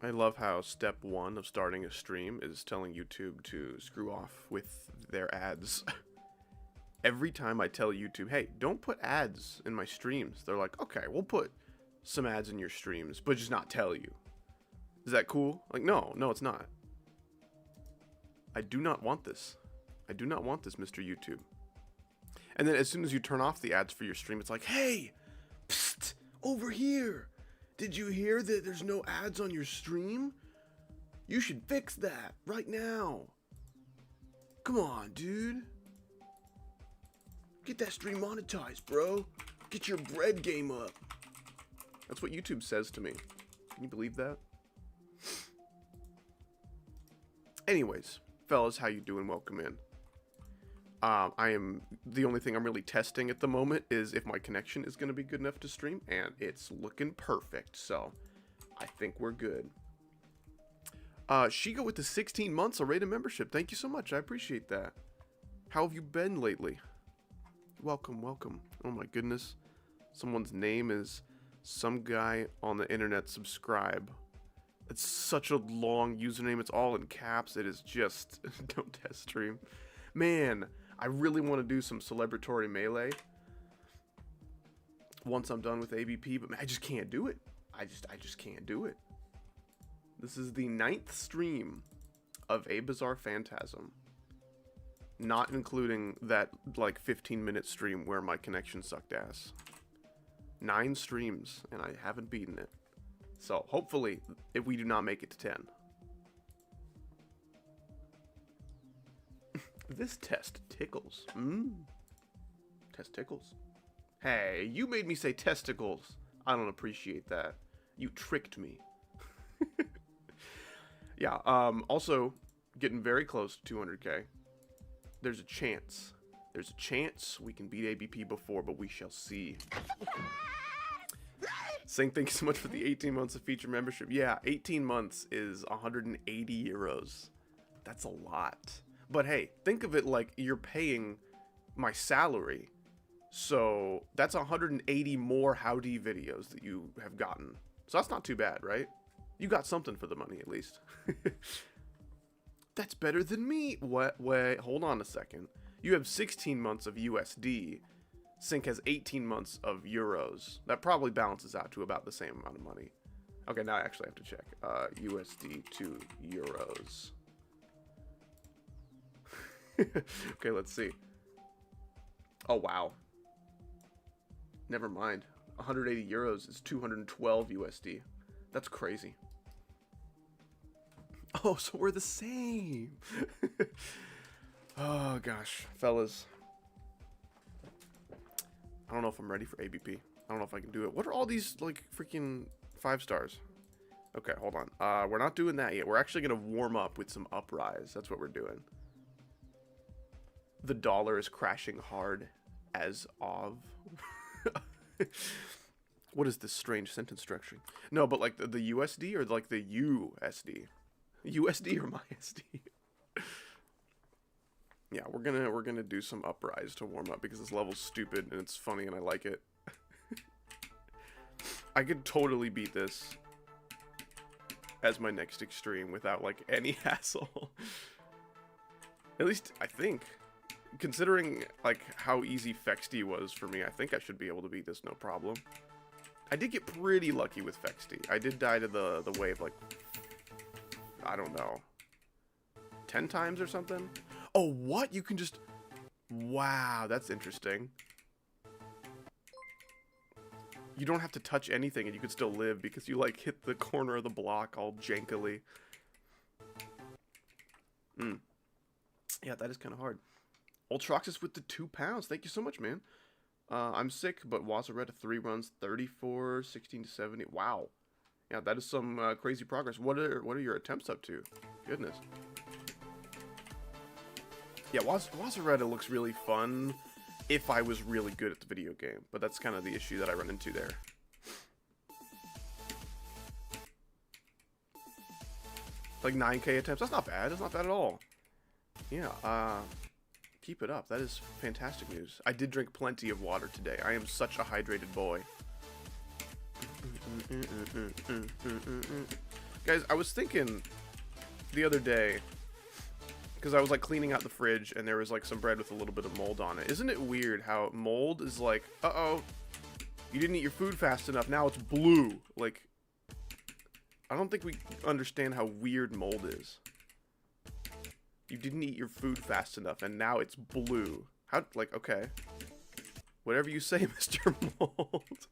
I love how step one of starting a stream is telling YouTube to screw off with their ads. Every time I tell YouTube, hey, don't put ads in my streams, they're like, okay, we'll put some ads in your streams, but just not tell you. Is that cool? Like, no, it's not. I do not want this. I do not want this, Mr. YouTube. And then as soon as you turn off the ads for your stream, it's like, hey, psst, over here. Did you hear that there's no ads on your stream? You should fix that right now. Come on, dude. Get that stream monetized, bro. Get your bread game up. That's what YouTube says to me. Can you believe that? Anyways, fellas, how you doing? Welcome in. The only thing I'm really testing at the moment is if my connection is going to be good enough to stream, and it's looking perfect, so I think we're good. Shiga with the 16 months of rated membership. Thank you so much. I appreciate that. How have you been lately? Welcome, welcome. Oh my goodness. Someone's name is some guy on the internet subscribe. It's such a long username. It's all in caps. It is just don't test stream. Man, I really want to do some celebratory melee once I'm done with ABP, but man, I just can't do it. I just can't do it. This is the 9th stream of A Bizarre Phantasm, not including that like 15-minute stream where my connection sucked ass. 9 streams and I haven't beaten it. So hopefully, if we do not make it to 10. This test tickles. Test tickles. Hey, you made me say testicles. I don't appreciate that. You tricked me. Yeah, also, getting very close to 200k. There's a chance. There's a chance we can beat ABP before, but we shall see. Saying thank you so much for the 18 months of feature membership. Yeah, 18 months is 180 euros. That's a lot. But hey, think of it like you're paying my salary. So that's 180 more howdy videos that you have gotten. So that's not too bad, right? You got something for the money at least. That's better than me. What? Wait, hold on a second. You have 16 months of USD. Sync has 18 months of euros. That probably balances out to about the same amount of money. Okay, now I actually have to check. USD to euros. Okay, let's see. Oh, wow. Never mind. 180 euros is 212 USD. That's crazy. Oh, so we're the same. Oh, gosh. Fellas. I don't know if I'm ready for ABP. I don't know if I can do it. What are all these, like, freaking 5 stars? Okay, hold on. We're not doing that yet. We're actually going to warm up with some Uprise. That's what we're doing. The dollar is crashing hard as of. What is this strange sentence structuring? No, but like the USD or like the USD? USD or my SD? Yeah, we're gonna do some Uprise to warm up because this level's stupid and it's funny and I like it. I could totally beat this as my next extreme without like any hassle. At least I think. Considering like how easy Fexty was for me, I think I should be able to beat this no problem. I did get pretty lucky with Fexty. I did die to the wave like, I don't know, 10 times or something. Oh, what? You can just... Wow, that's interesting. You don't have to touch anything and you can still live because you like hit the corner of the block all jankily. Yeah, that is kind of hard. Ultroxus with the 2 pounds. Thank you so much, man. I'm sick, but Wazaretta 3 runs 34, 16 to 70. Wow. Yeah, that is some crazy progress. What are your attempts up to? Goodness. Yeah, Wazaretta looks really fun if I was really good at the video game, but that's kind of the issue that I run into there. Like 9k attempts. That's not bad. That's not bad at all. Yeah, keep it up. That is fantastic news. I did drink plenty of water today. I am such a hydrated boy. Guys, I was thinking the other day, because I was like cleaning out the fridge and there was like some bread with a little bit of mold on it. Isn't it weird how mold is like, uh-oh, you didn't eat your food fast enough, now it's blue. Like, I don't think we understand how weird mold is. You didn't eat your food fast enough and now it's blue. How, like, okay. Whatever you say, Mr. Mold.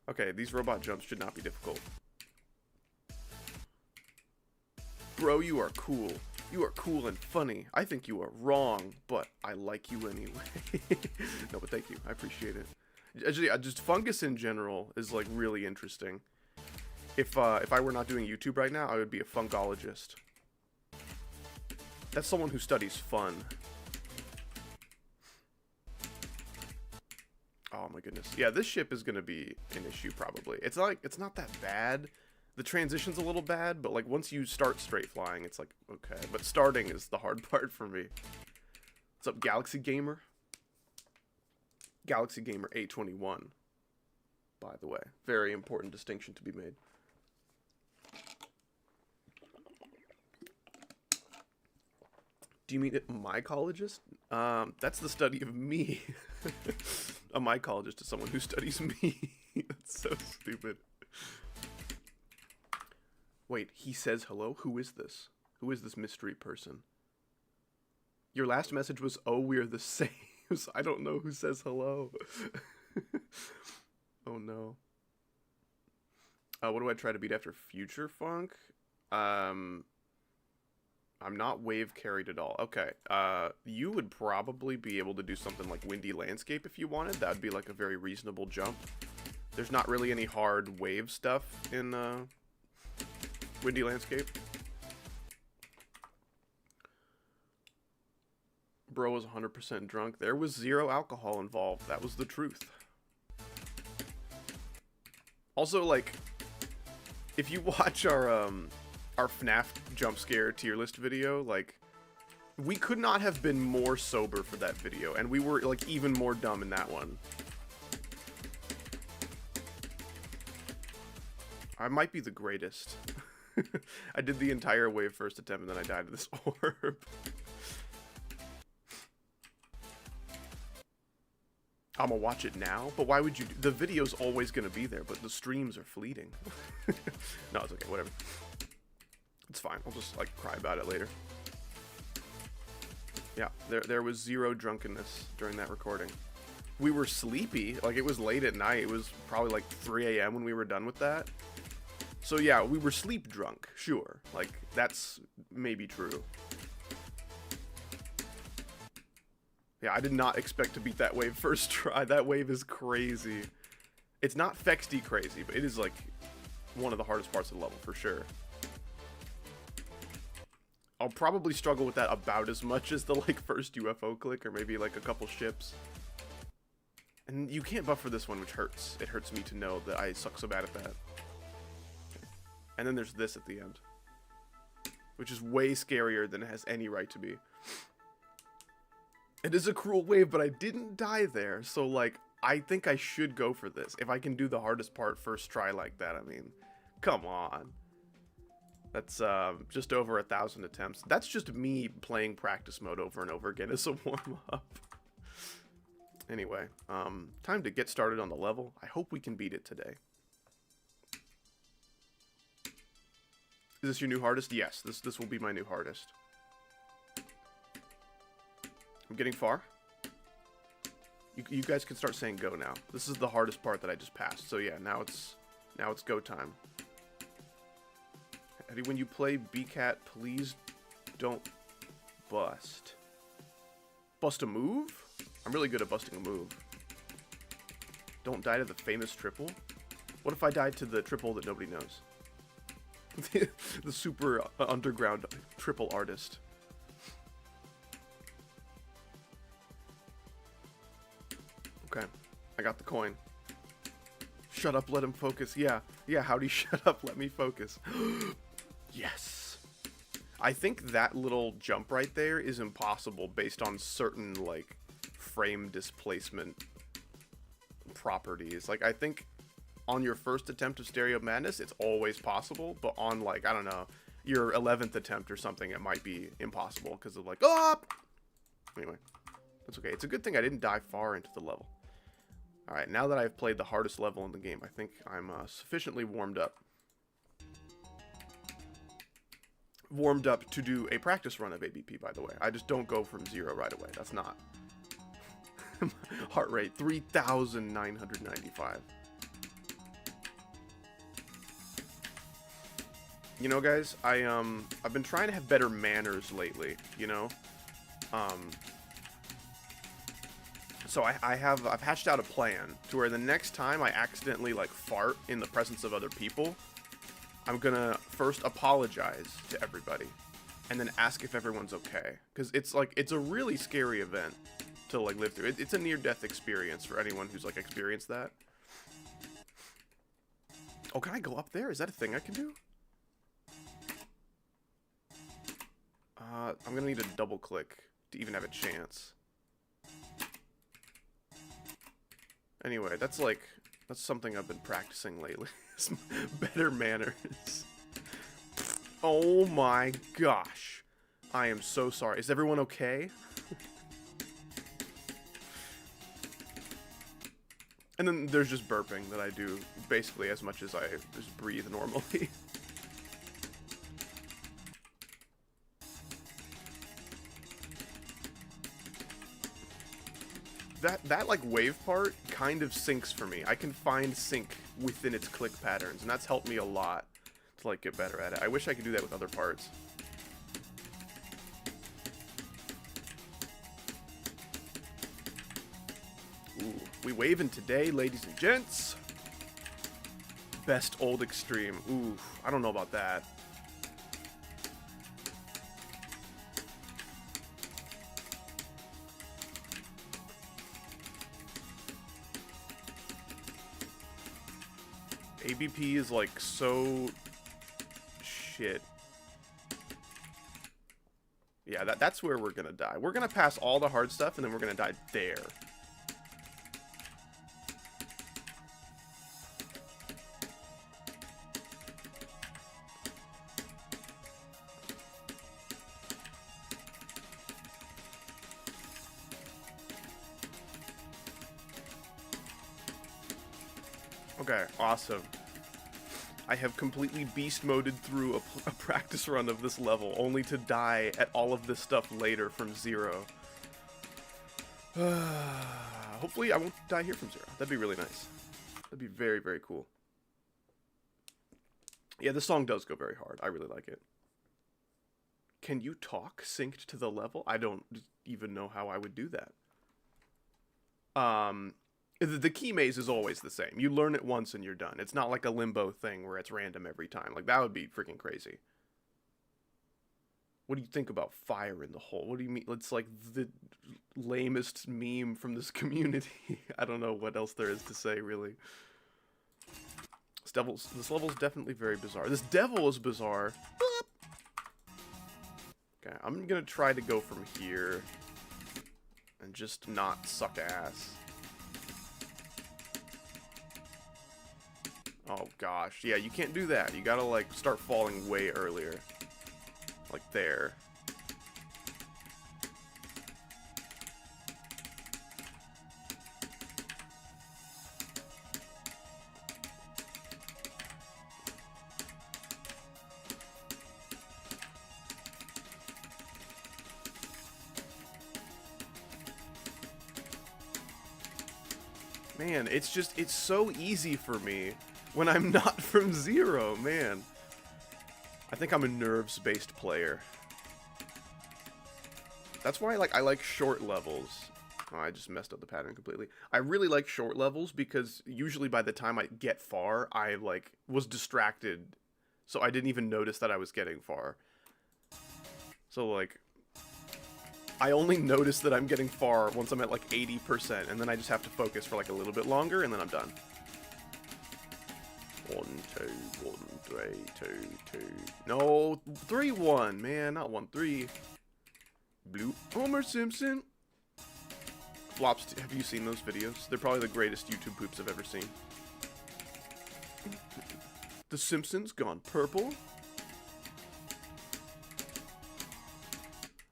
Okay, these robot jumps should not be difficult. Bro, you are cool. You are cool and funny. I think you are wrong, but I like you anyway. No, but thank you. I appreciate it. Actually, just fungus in general is like really interesting. If I were not doing YouTube right now, I would be a fungologist. That's someone who studies fun. Oh my goodness. Yeah, this ship is gonna be an issue probably. It's not that bad. The transition's a little bad, but like once you start straight flying, it's like okay. But starting is the hard part for me. What's up, Galaxy Gamer? Galaxy Gamer 821. By the way, very important distinction to be made. Do you mean a mycologist? That's the study of me. A mycologist is someone who studies me. That's so stupid. Wait, he says hello? Who is this? Who is this mystery person? Your last message was, oh, we're the same. So I don't know who says hello. Oh no. What do I try to beat after Future Funk? I'm not wave carried at all. Okay, you would probably be able to do something like Windy Landscape if you wanted. That would be like a very reasonable jump. There's not really any hard wave stuff in Windy Landscape. Bro was 100% drunk. There was 0 alcohol involved. That was the truth. Also, like, if you watch our FNAF jump scare tier list video, like, we could not have been more sober for that video, and we were like even more dumb in that one. I might be the greatest. I did the entire wave first attempt and then I died to this orb. I'm gonna watch it now, but why would you the video's always gonna be there, but the streams are fleeting. No, it's okay, whatever. It's fine. I'll just like cry about it later. Yeah, there was 0 drunkenness during that recording. We were sleepy, like it was late at night. It was probably like 3 a.m. when we were done with that. So yeah, we were sleep drunk, sure. Like that's maybe true. Yeah, I did not expect to beat that wave first try. That wave is crazy. It's not Fexty crazy, but it is like one of the hardest parts of the level for sure. I'll probably struggle with that about as much as the like first UFO click or maybe like a couple ships. And you can't buffer this one, which hurts. It hurts me to know that I suck so bad at that. And then there's this at the end, which is way scarier than it has any right to be. It is a cruel wave, but I didn't die there, so like I think I should go for this. If I can do the hardest part first try like that, I mean, come on. That's just over 1,000 attempts. That's just me playing practice mode over and over again as a warm-up. Anyway, time to get started on the level. I hope we can beat it today. Is this your new hardest? Yes, this will be my new hardest. I'm getting far. You guys can start saying go now. This is the hardest part that I just passed. So yeah, now it's go time. Eddie, when you play BCAT, please don't bust. Bust a move? I'm really good at busting a move. Don't die to the famous triple? What if I died to the triple that nobody knows? The super underground triple artist. Okay, I got the coin. Shut up, let him focus. Yeah, howdy, shut up, let me focus. Yes. I think that little jump right there is impossible based on certain, like, frame displacement properties. Like, I think on your first attempt of Stereo Madness, it's always possible, but on, like, I don't know, your 11th attempt or something, it might be impossible, because of, like, oh! Anyway, that's okay. It's a good thing I didn't dive far into the level. Alright, now that I've played the hardest level in the game, I think I'm sufficiently warmed up. Warmed up to do a practice run of ABP, by the way. I just don't go from 0 right away. That's not. Heart rate, 3,995. You know, guys, I've been trying to have better manners lately, you know? So I've hatched out a plan to where the next time I accidentally, like, fart in the presence of other people, I'm gonna first apologize to everybody and then ask if everyone's okay. Because it's, like, it's a really scary event to, like, live through. It's a near-death experience for anyone who's, like, experienced that. Oh, can I go up there? Is that a thing I can do? I'm gonna need a double-click to even have a chance. Anyway, that's something I've been practicing lately. Better manners. Oh my gosh. I am so sorry. Is everyone okay? And then there's just burping that I do basically as much as I just breathe normally. That like wave part kind of syncs for me. I can find sync within its click patterns, and that's helped me a lot to like get better at it. I wish I could do that with other parts. Ooh, we waving today, ladies and gents. Best old extreme. Ooh, I don't know about that. ABP is like so shit. Yeah, that's where we're gonna die. We're gonna pass all the hard stuff and then we're gonna die there. Okay, awesome. I have completely beast moded through a practice run of this level, only to die at all of this stuff later from 0. Hopefully I won't die here from 0. That'd be really nice. That'd be very, very cool. Yeah, this song does go very hard. I really like it. Can you talk synced to the level? I don't even know how I would do that. The key maze is always the same. You learn it once and you're done. It's not like a limbo thing where it's random every time. Like, that would be freaking crazy. What do you think about fire in the hole? What do you mean? It's like the lamest meme from this community. I don't know what else there is to say, really. This level's definitely very bizarre. This devil is bizarre. Okay, I'm gonna try to go from here and just not suck ass. Oh gosh, yeah, you can't do that. You gotta like start falling way earlier. Like there. Man, it's so easy for me when I'm not from 0, man. I think I'm a nerves-based player. That's why I like short levels. Oh, I just messed up the pattern completely. I really like short levels because usually by the time I get far, I like was distracted, so I didn't even notice that I was getting far. So like, I only notice that I'm getting far once I'm at like 80%, and then I just have to focus for like a little bit longer, and then I'm done. 1, 2, 1, 3, 2, 2. No, 3, 1, man, not 1, 3. Blue Homer Simpson. Flops, have you seen those videos? They're probably the greatest YouTube poops I've ever seen. The Simpsons gone purple.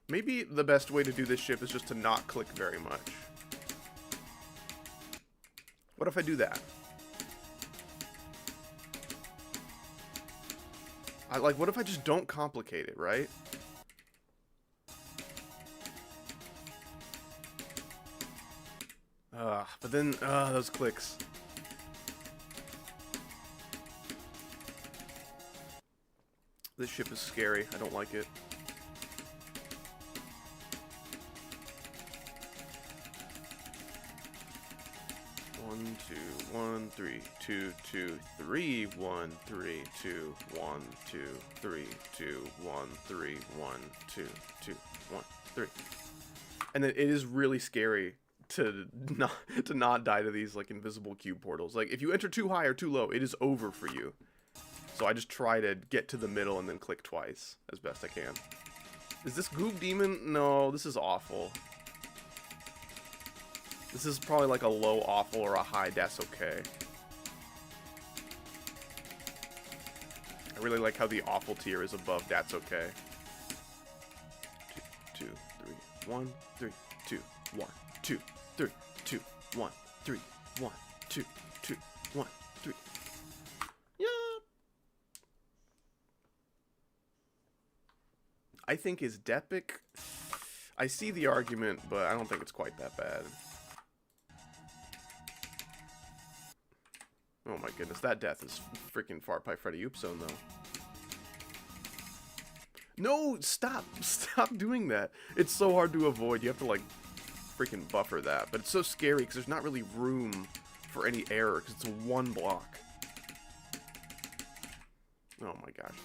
Maybe the best way to do this ship is just to not click very much. What if I do that? What if I just don't complicate it, right? But then, those clicks. This ship is scary. I don't like it. One, two, one, three, two, two, three, one, three, two, one, two, three, two, one, three, one, two, two, one, three. And then it is really scary to not die to these like invisible cube portals. Like if you enter too high or too low, it is over for you. So I just try to get to the middle and then click twice as best I can. Is this Goob Demon? No, this is awful. This is probably like a low awful or a high that's okay. I really like how the awful tier is above that's okay. 2, 2, 3, 1, 3, 2, 1, 2, 3, 2, 1, 3, 1, 2, 2, 1, 3. Yeah. I think is Depic. I see the argument, but I don't think it's quite that bad. Oh my goodness, that death is freaking Far Pie Freddy Oops Zone though. No, stop doing that. It's so hard to avoid. You have to like freaking buffer that, but it's so scary because there's not really room for any error because it's one block. Oh my gosh.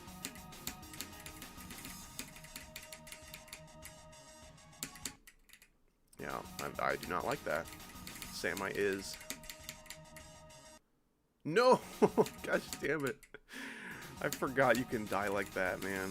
Yeah, I do not like that. Samai is. No! Gosh damn it. I forgot you can die like that, man.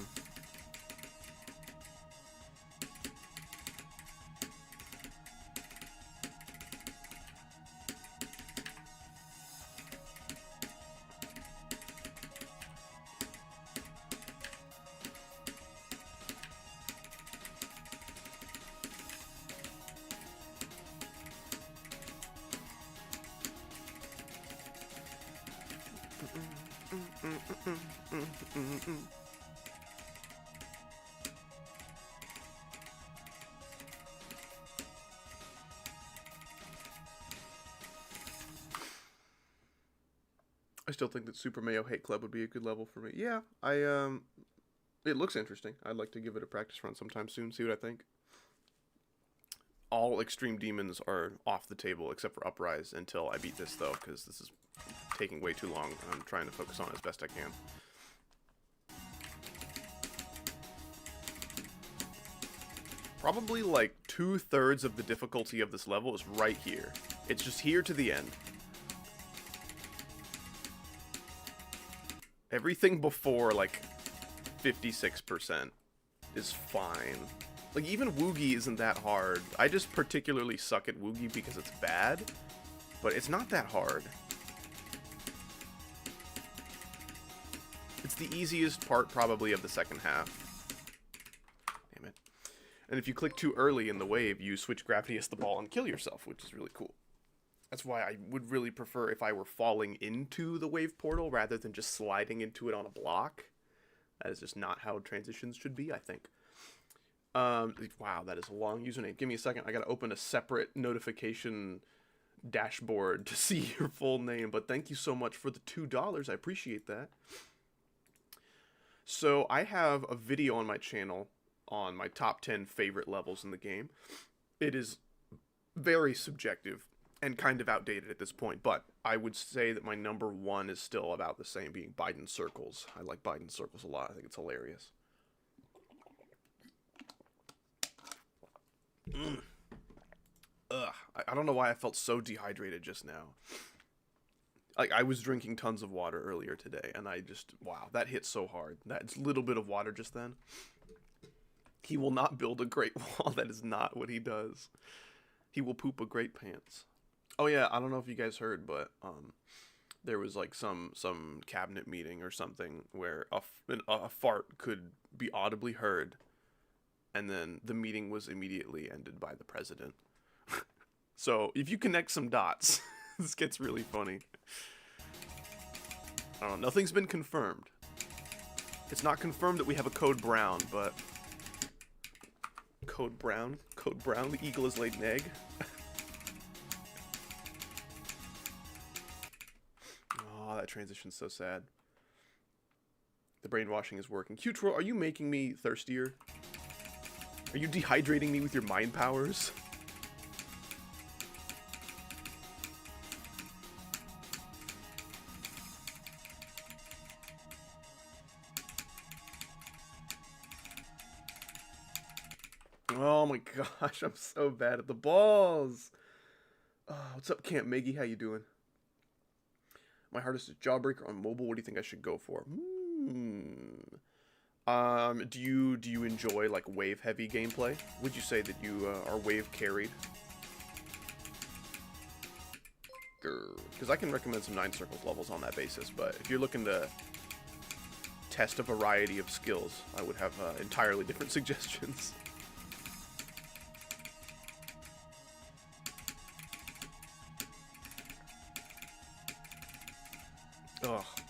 I still think that Super Mayo Hate Club would be a good level for me. Yeah, it looks interesting. I'd like to give it a practice run sometime soon, see what I think. All extreme demons are off the table except for Uprise until I beat this though, because this is taking way too long and I'm trying to focus on it as best I can. Probably like 2/3 of the difficulty of this level is right here. It's just here to the end. Everything before like 56% is fine. Like even Woogie isn't that hard. I just particularly suck at Woogie because it's bad, but it's not that hard. It's the easiest part probably of the second half. Damn it. And if you click too early in the wave, you switch gravity as the ball and kill yourself, which is really cool. That's why I would really prefer if I were falling into the wave portal rather than just sliding into it on a block. That is just not how transitions should be, I think. Wow, that is a long username. Give me a second. I gotta open a separate notification dashboard to see your full name. But thank you so much for the $2. I appreciate that. So I have a video on my channel on my top 10 favorite levels in the game. It is very subjective and kind of outdated at this point, but I would say that my number one is still about the same, being Biden Circles. I like Biden Circles a lot. I think it's hilarious. Ugh. I don't know why I felt so dehydrated just now. Like, I was drinking tons of water earlier today, and I just, wow, that hit so hard. That little bit of water just then. He will not build a great wall. That is not what he does. He will poop a great pants. Oh yeah, I don't know if you guys heard, but there was like some cabinet meeting or something where a fart could be audibly heard, and then the meeting was immediately ended by the president. So if you connect some dots, this gets really funny. I don't know, nothing's been confirmed. It's not confirmed that we have a Code Brown, but Code Brown, the eagle has laid an egg. Oh, that transition's so sad. The brainwashing is working. Q-Troll, are you making me thirstier? Are you dehydrating me with your mind powers? Oh my gosh, I'm so bad at the balls. Oh, what's up, Camp Meggy? How you doing? My hardest is Jawbreaker on mobile. What do you think I should go for? Do you enjoy like wave heavy gameplay? Would you say that you are wave carried? Because I can recommend some 9 Circles levels on that basis, but if you're looking to test a variety of skills, I would have entirely different suggestions.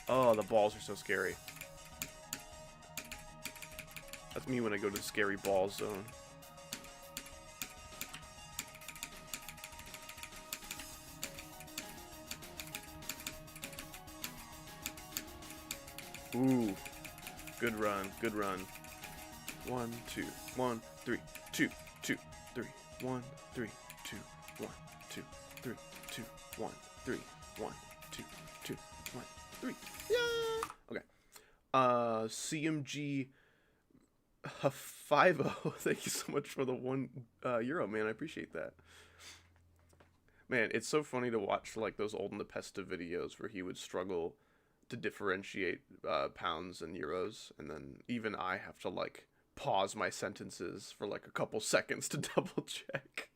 Oh, the balls are so scary. That's me when I go to the scary ball zone. Ooh. Good run, good run. 1, 2, 1, 3, 2, 2, 3, 1, 3, 2, 1, 2, 3, 2, 1, 3, 1, 2, 2, 1, 3. Yeah. Okay. CMG 50. Thank you so much for the €1, man. I appreciate that. Man, it's so funny to watch like those old Nepesta videos where he would struggle to differentiate pounds and euros, and then even I have to like pause my sentences for like a couple seconds to double check.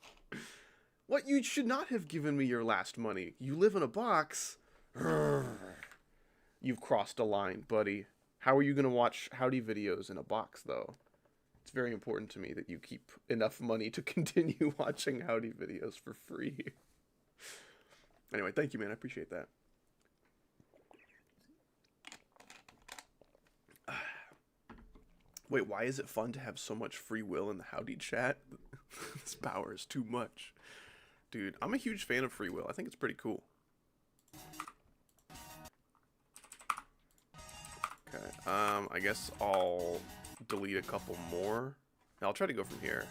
What? You should not have given me your last money. You live in a box. You've crossed a line, buddy. How are you gonna watch Howdy videos in a box, though? It's very important to me that you keep enough money to continue watching Howdy videos for free. Anyway, thank you, man. I appreciate that. Wait, why is it fun to have so much free will in the Howdy chat? This power is too much. Dude, I'm a huge fan of free will. I think it's pretty cool. Okay, I guess I'll delete a couple more. I'll try to go from here.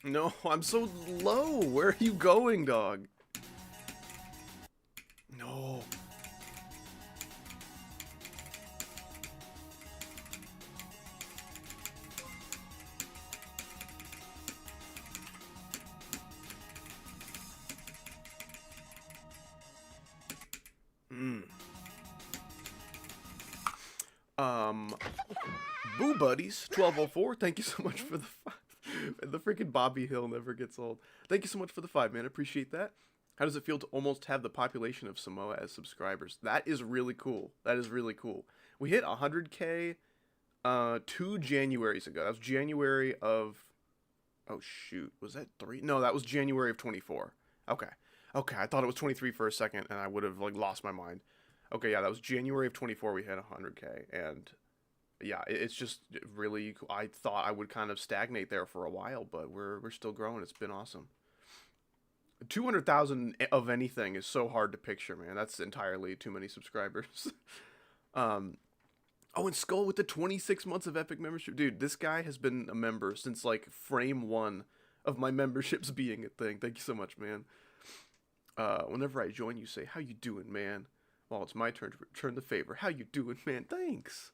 No, I'm so low. Where are you going, dog? No. Boo Buddies 1204. Thank you so much for the 5. The freaking Bobby Hill never gets old. Thank you so much for the 5, man. I appreciate that. How does it feel to almost have the population of Samoa as subscribers? That is really cool. That is really cool. We hit 100K 2 Januaries ago. That was January of... Oh, shoot. Was that 3? No, that was January of 24. Okay. Okay, I thought it was 23 for a second, and I would have, like, lost my mind. Okay, yeah, that was January of 24 we hit 100K, and... Yeah, it's just really cool. I thought I would kind of stagnate there for a while, but we're still growing. It's been awesome. 200,000 of anything is so hard to picture, man. That's entirely too many subscribers. Oh, and Skull with the 26 months of Epic membership. Dude, this guy has been a member since, like, frame 1 of my memberships being a thing. Thank you so much, man. Whenever I join, you say, how you doing, man? Well, it's my turn to return the favor. How you doing, man? Thanks.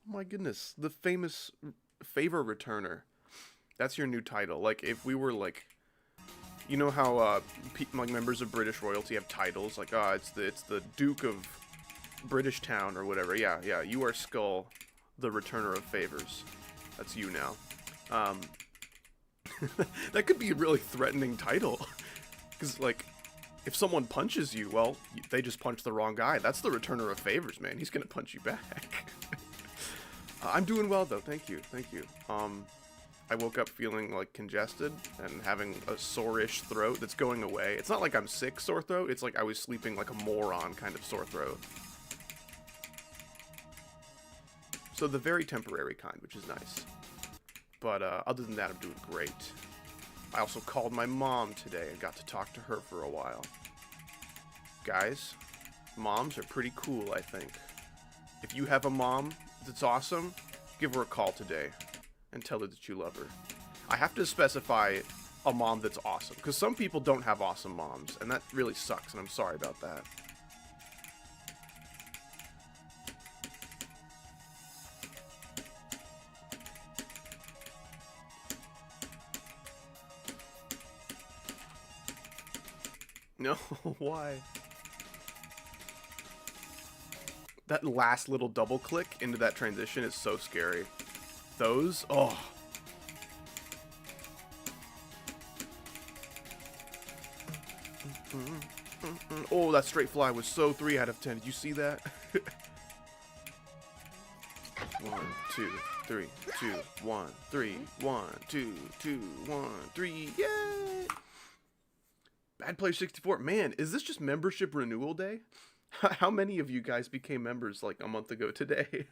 Oh my goodness, the famous favor returner. That's your new title. Like, if we were, like, You know how like members of British royalty have titles, like it's the Duke of British Town or whatever. Yeah, you are Skull, the Returner of Favors. That's you now. That could be a really threatening title, because like, if someone punches you, well, they just punched the wrong guy. That's the Returner of Favors, man. He's gonna punch you back. I'm doing well though. Thank you. I woke up feeling like congested and having a sore-ish throat that's going away. It's not like I'm sick sore throat. It's like I was sleeping like a moron kind of sore throat. So the very temporary kind, which is nice. But other than that, I'm doing great. I also called my mom today and got to talk to her for a while. Guys, moms are pretty cool, I think. If you have a mom that's awesome, give her a call today and tell her that you love her. I have to specify a mom that's awesome, because some people don't have awesome moms, and that really sucks, and I'm sorry about that. No, why? That last little double click into that transition is so scary. Those, oh. Oh, that straight fly was so 3 out of 10. Did you see that? 1, 2, 3, 2, 1, 3, 1, 2, 2, 1, 3, yay! Bad Player 64, man, is this just membership renewal day? How many of you guys became members like a month ago today?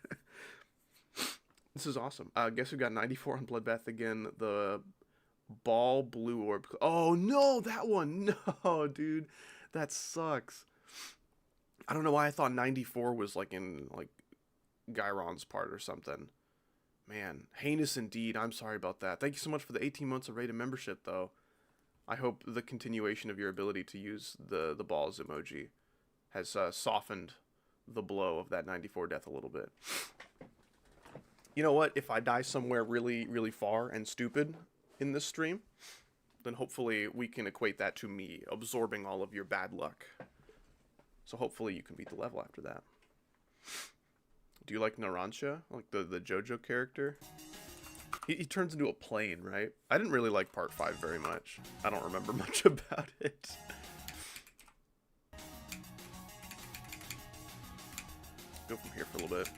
This is awesome. Guess who got 94 on Bloodbath again? The Ball Blue Orb. Oh no, that one. No, dude. That sucks. I don't know why I thought 94 was like in like Gyron's part or something. Man, heinous indeed. I'm sorry about that. Thank you so much for the 18 months of rated membership though. I hope the continuation of your ability to use the balls emoji has softened the blow of that 94 death a little bit. You know what? If I die somewhere really, really far and stupid in this stream, then hopefully we can equate that to me absorbing all of your bad luck. So hopefully you can beat the level after that. Do you like Narancia? Like the JoJo character? He turns into a plane, right? I didn't really like part 5 very much. I don't remember much about it. Go from here for a little bit.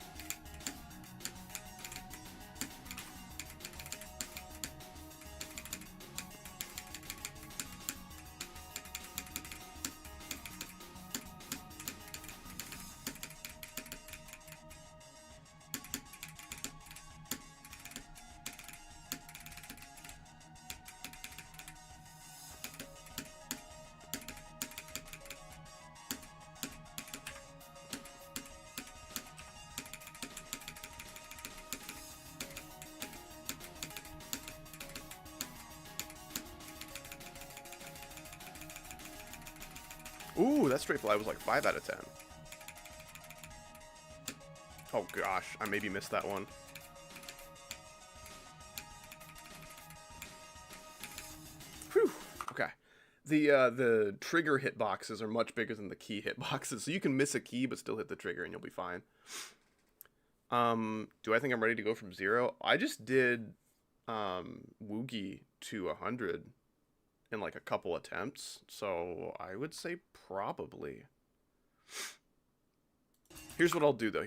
Ooh, that straight fly was like 5 out of 10. Oh gosh, I maybe missed that one. Whew, okay. The trigger hitboxes are much bigger than the key hitboxes, so you can miss a key but still hit the trigger and you'll be fine. Do I think I'm ready to go from 0? I just did Woogie to 100 in like a couple attempts, so I would say probably. Here's what I'll do though,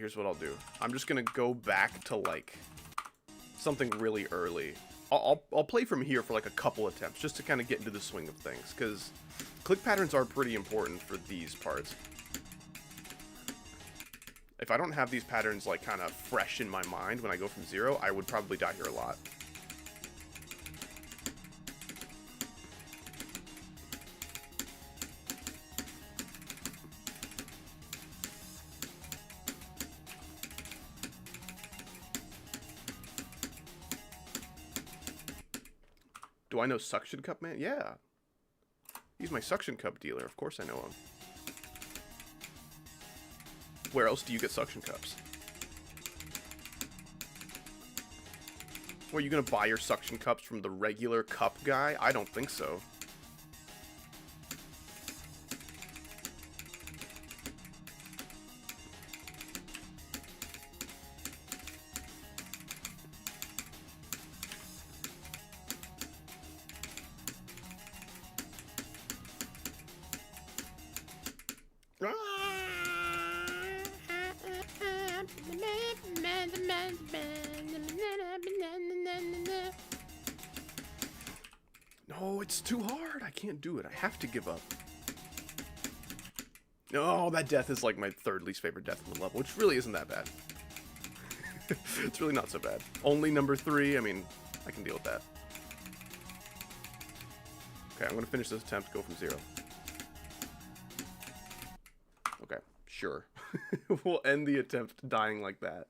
I'm just gonna go back to like something really early. I'll play from here for like a couple attempts just to kind of get into the swing of things, because click patterns are pretty important for these parts. If I don't have these patterns like kind of fresh in my mind when I go from 0, I would probably die here a lot. Do I know Suction Cup Man? Yeah. He's my Suction Cup dealer. Of course I know him. Where else do you get Suction Cups? Were you gonna buy your Suction Cups from the regular cup guy? I don't think so. No, it's too hard. I can't do it. I have to give up. No, that death is like my third least favorite death in the level, which really isn't that bad. It's really not so bad. Only number 3, I mean, I can deal with that. Okay, I'm going to finish this attempt, go from 0. Okay, sure. We'll end the attempt dying like that.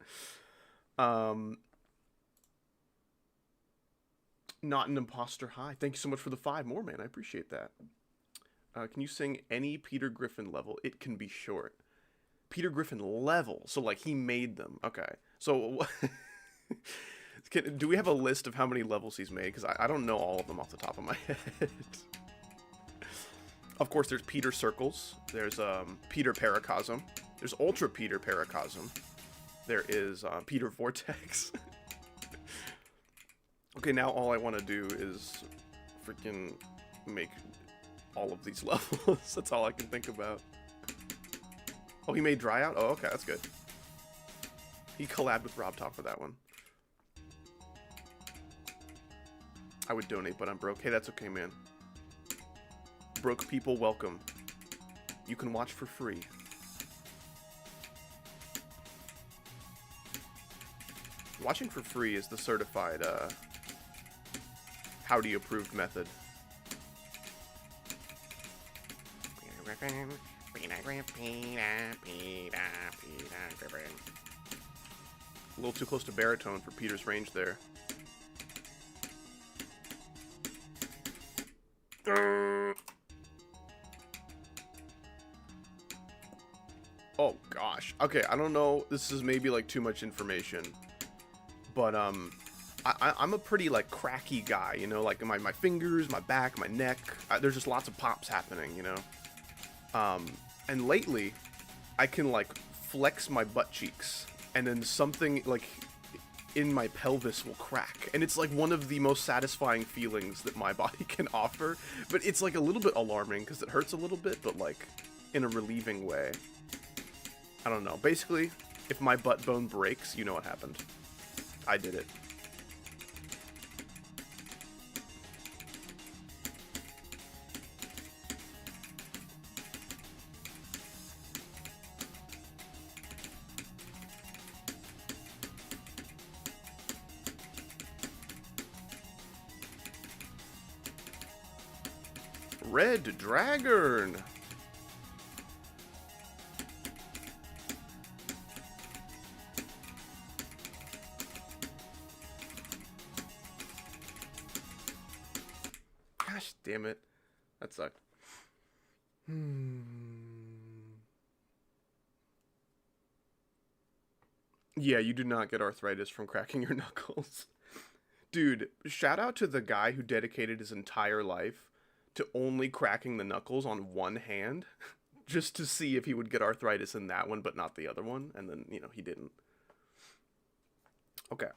Not an imposter. Hi. Thank you so much for the 5 more, man. I appreciate that. Can you sing any Peter Griffin level? It can be short. Peter Griffin level. So, like, he made them. Okay. So, do we have a list of how many levels he's made? Because I don't know all of them off the top of my head. Of course, there's Peter Circles. There's Peter Paracosm. There's Ultra Peter Paracosm. There is Peter Vortex. Okay, now all I want to do is freaking make all of these levels. That's all I can think about. Oh, he made Dry Out? Oh, okay, that's good. He collabed with Robtop for that one. I would donate, but I'm broke. Hey, that's okay, man. Broke people, welcome. You can watch for free. Watching for free is the certified, Howdy approved method. A little too close to baritone for Peter's range there. Oh gosh. Okay, I don't know. This is maybe like too much information, but I'm a pretty like cracky guy, you know, like my fingers, my back, my neck. There's just lots of pops happening, you know. And lately, I can like flex my butt cheeks, and then something like in my pelvis will crack, and it's like one of the most satisfying feelings that my body can offer. But it's like a little bit alarming because it hurts a little bit, but like in a relieving way. I don't know. Basically, if my butt bone breaks, you know what happened. I did it. Red Dragon. Gosh damn it. That sucked. Yeah, you do not get arthritis from cracking your knuckles. Dude, shout out to the guy who dedicated his entire life to only cracking the knuckles on one hand, just to see if he would get arthritis in that one, but not the other one, and then, you know, he didn't. Okay,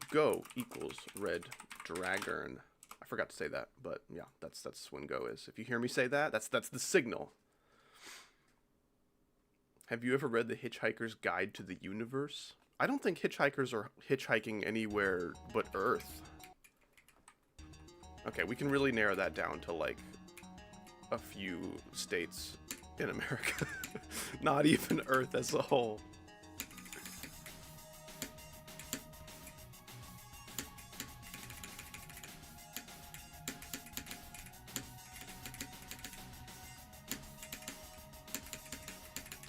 go equals Red Dragon. I forgot to say that, but yeah, that's when go is. If you hear me say that, that's the signal. Have you ever read The Hitchhiker's Guide to the Universe? I don't think hitchhikers are hitchhiking anywhere but Earth. Okay, we can really narrow that down to, like, a few states in America. Not even Earth as a whole.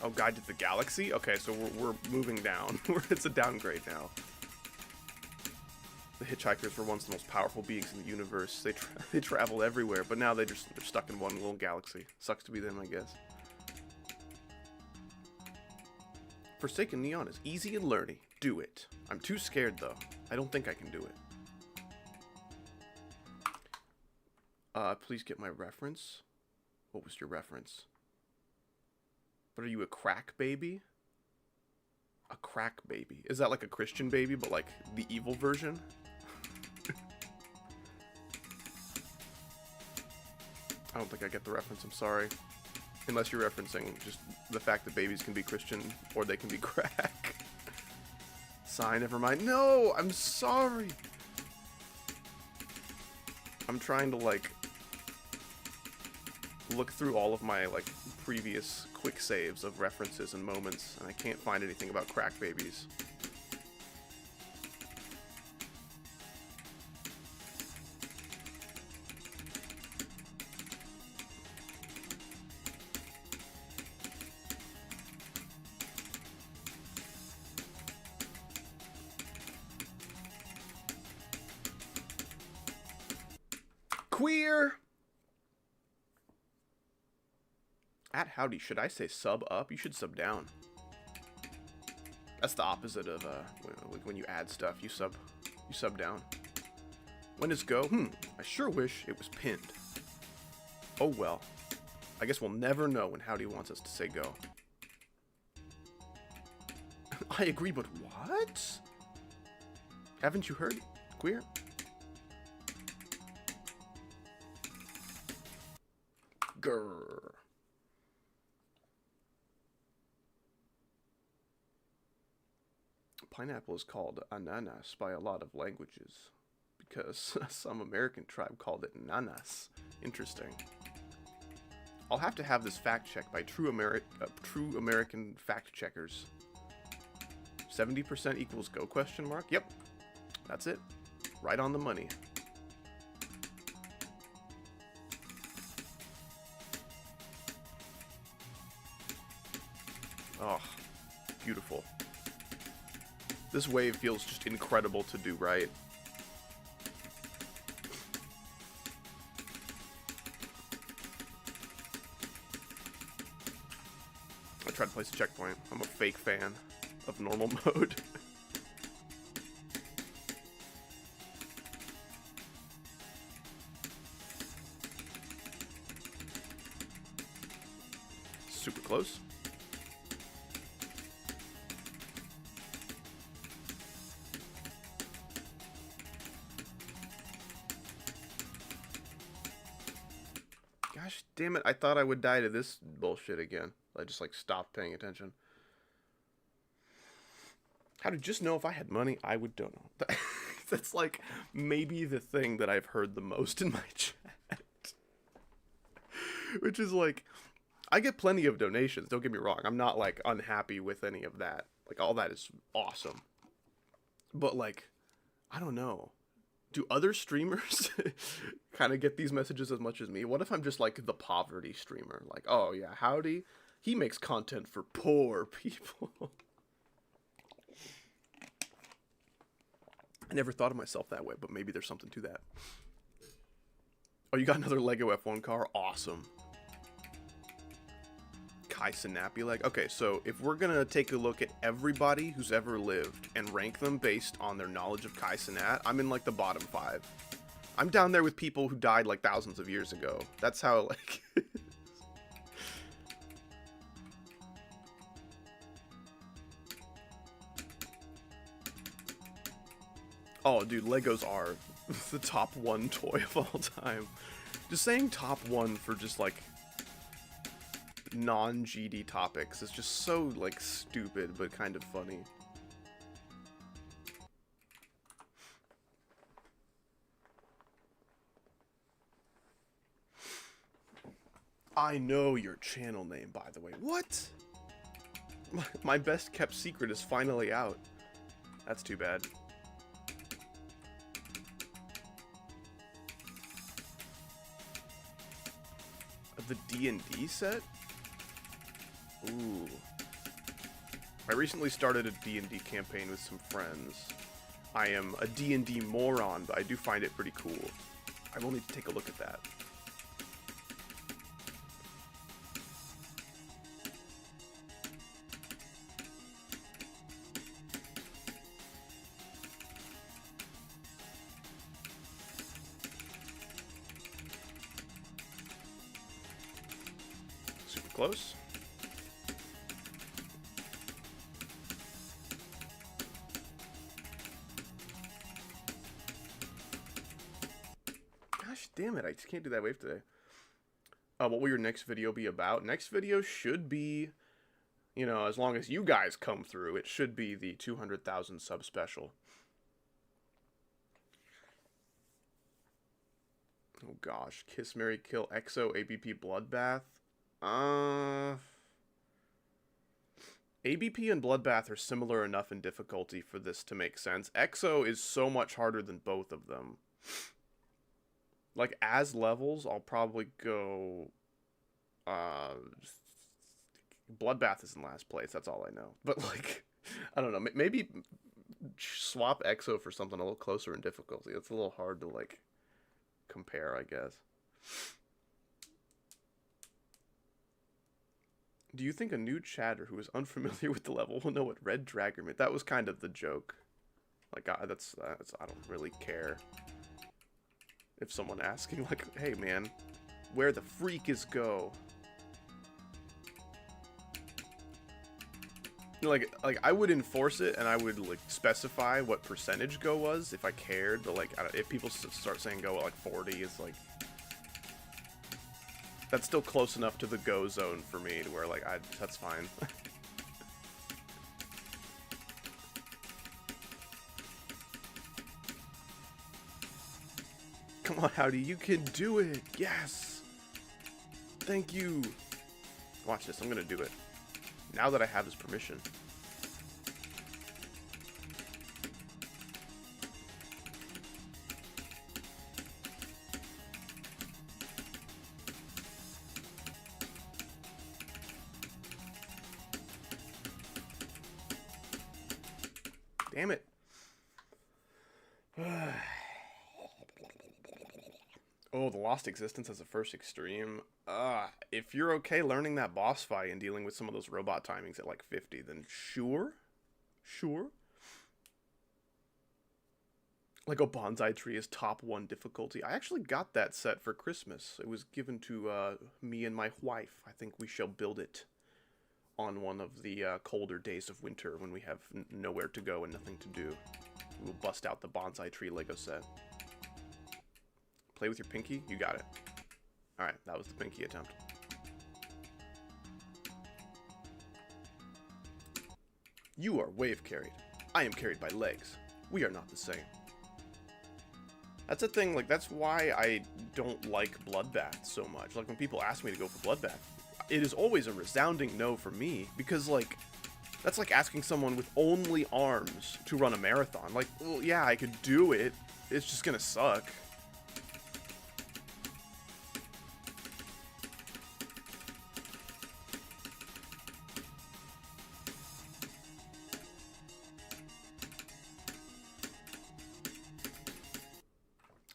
Oh, Guide to the Galaxy? Okay, so we're moving down. It's a downgrade now. The hitchhikers were once the most powerful beings in the universe. They travel everywhere, but now they're stuck in one little galaxy. Sucks to be them, I guess. Forsaken Neon is easy and learny. Do it. I'm too scared, though. I don't think I can do it. Please get my reference. What was your reference? But are you a crack baby? A crack baby. Is that like a Christian baby, but like the evil version? I don't think I get the reference, I'm sorry. Unless you're referencing just the fact that babies can be Christian or they can be crack. Sigh, never mind. No, I'm sorry. I'm trying to like look through all of my, like, previous quick saves of references and moments, and I can't find anything about crack babies. Queer! At howdy, should I say sub up? You should sub down. That's the opposite of when you add stuff. You sub down. When does go? I sure wish it was pinned. Oh well. I guess we'll never know when howdy wants us to say go. I agree, but what? Haven't you heard? Queer? Grrr. Pineapple is called ananas by a lot of languages because some American tribe called it nanas. Interesting. I'll have to have this fact checked by true American fact checkers. 70% equals go question mark? Yep. That's it. Right on the money. Oh, beautiful. This wave feels just incredible to do right. I tried to place a checkpoint. I'm a fake fan of normal mode. Super close. Gosh damn it, I thought I would die to this bullshit again. I just like stopped paying attention. How to just know if I had money, I would don't know. That's like maybe the thing that I've heard the most in my chat. Which is like, I get plenty of donations, don't get me wrong. I'm not like unhappy with any of that. Like all that is awesome. But like, I don't know. Do other streamers kind of get these messages as much as me? What if I'm just like the poverty streamer? Like, oh yeah, howdy. He makes content for poor people. I never thought of myself that way, but maybe there's something to that. Oh, you got another Lego F1 car? Awesome. Kai Sinapi leg. Okay, so if we're gonna take a look at everybody who's ever lived and rank them based on their knowledge of Kai Cenat, I'm in like the bottom 5. I'm down there with people who died like thousands of years ago. That's how like. Oh, dude, Legos are the top 1 toy of all time. Just saying top 1 for just like non-GD topics is just so like stupid but kind of funny. I know your channel name, by the way. What? My best kept secret is finally out. That's too bad. The D&D set? Ooh. I recently started a D&D campaign with some friends. I am a D&D moron, but I do find it pretty cool. I will need to take a look at that. Super close. Gosh damn it, I just can't do that wave today. What will your next video be about? Next video should be, you know, as long as you guys come through, it should be the 200,000 sub special. Oh gosh, Kiss, Marry, Kill, EXO, ABP, Bloodbath. ABP and Bloodbath are similar enough in difficulty for this to make sense. EXO is so much harder than both of them. Like, as levels, I'll probably go... Bloodbath is in last place, that's all I know. But, like, I don't know, maybe swap EXO for something a little closer in difficulty. It's a little hard to, like, compare, I guess. Do you think a new chatter who is unfamiliar with the level will know what Red Dragon meant? That was kind of the joke. Like, I don't really care. If someone asking, like, hey man, where the freak is go? Like I would enforce it, and I would, like, specify what percentage go was if I cared. But, like, if people start saying go at, like, 40, it's like... That's still close enough to the go zone for me to where, like, that's fine. Come on, Howdy, you can do it! Yes! Thank you! Watch this, I'm gonna do it. Now that I have his permission. Damn it. Oh, the Lost Existence as a first extreme. If you're okay learning that boss fight and dealing with some of those robot timings at like 50, then sure. Sure. Like a bonsai tree is top 1 difficulty. I actually got that set for Christmas. It was given to me and my wife. I think we shall build it on one of the colder days of winter when we have nowhere to go and nothing to do. We'll bust out the bonsai tree Lego set. Play with your pinky? You got it. Alright, that was the pinky attempt. You are wave carried. I am carried by legs. We are not the same. That's a thing, like, that's why I don't like Bloodbath so much. Like, when people ask me to go for Bloodbath, it is always a resounding no for me, because, like, that's like asking someone with only arms to run a marathon. Like, well, yeah, I could do it. It's just gonna suck.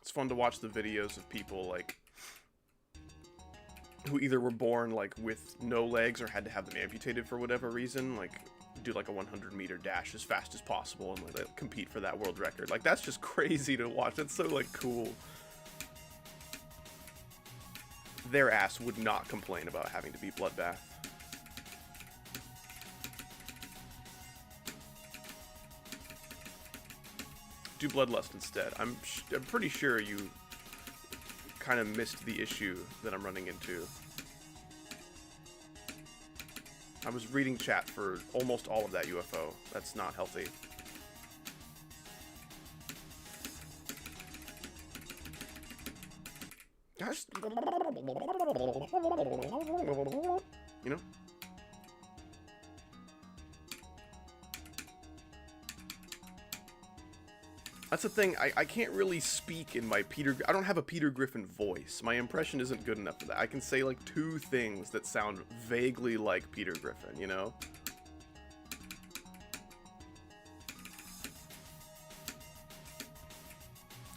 It's fun to watch the videos of people, like, who either were born, like, with no legs or had to have them amputated for whatever reason, like, do, like, a 100-meter dash as fast as possible and, like, compete for that world record. Like, that's just crazy to watch. That's so, like, cool. Their ass would not complain about having to beat Bloodbath. Do Bloodlust instead. I'm pretty sure you kind of missed the issue that I'm running into. I was reading chat for almost all of that UFO. That's not healthy. Gosh. You know? That's the thing, I can't really speak in my I don't have a Peter Griffin voice. My impression isn't good enough for that. I can say like 2 things that sound vaguely like Peter Griffin, you know?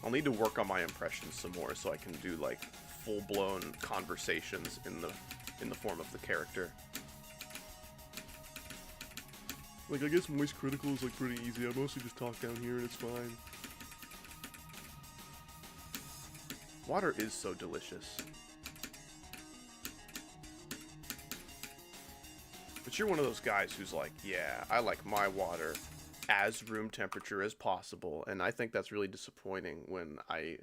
I'll need to work on my impressions some more so I can do like full-blown conversations in the form of the character. Like, I guess voice critical is like pretty easy. I mostly just talk down here and it's fine. Water is so delicious. But you're one of those guys who's like, yeah, I like my water as room temperature as possible. And I think that's really disappointing when I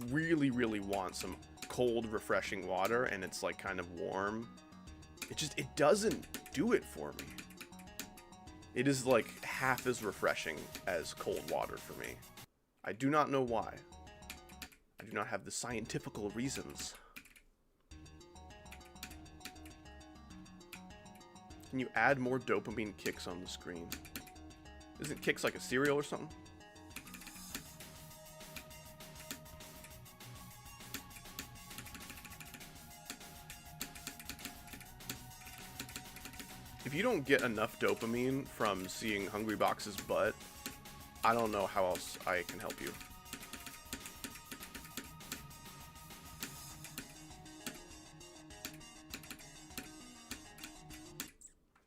really, really want some cold, refreshing water and it's like kind of warm. It doesn't do it for me. It is like half as refreshing as cold water for me. I do not know why. I do not have the scientifical reasons. Can you add more dopamine kicks on the screen? Isn't kicks like a cereal or something? If you don't get enough dopamine from seeing Hungrybox's butt, I don't know how else I can help you.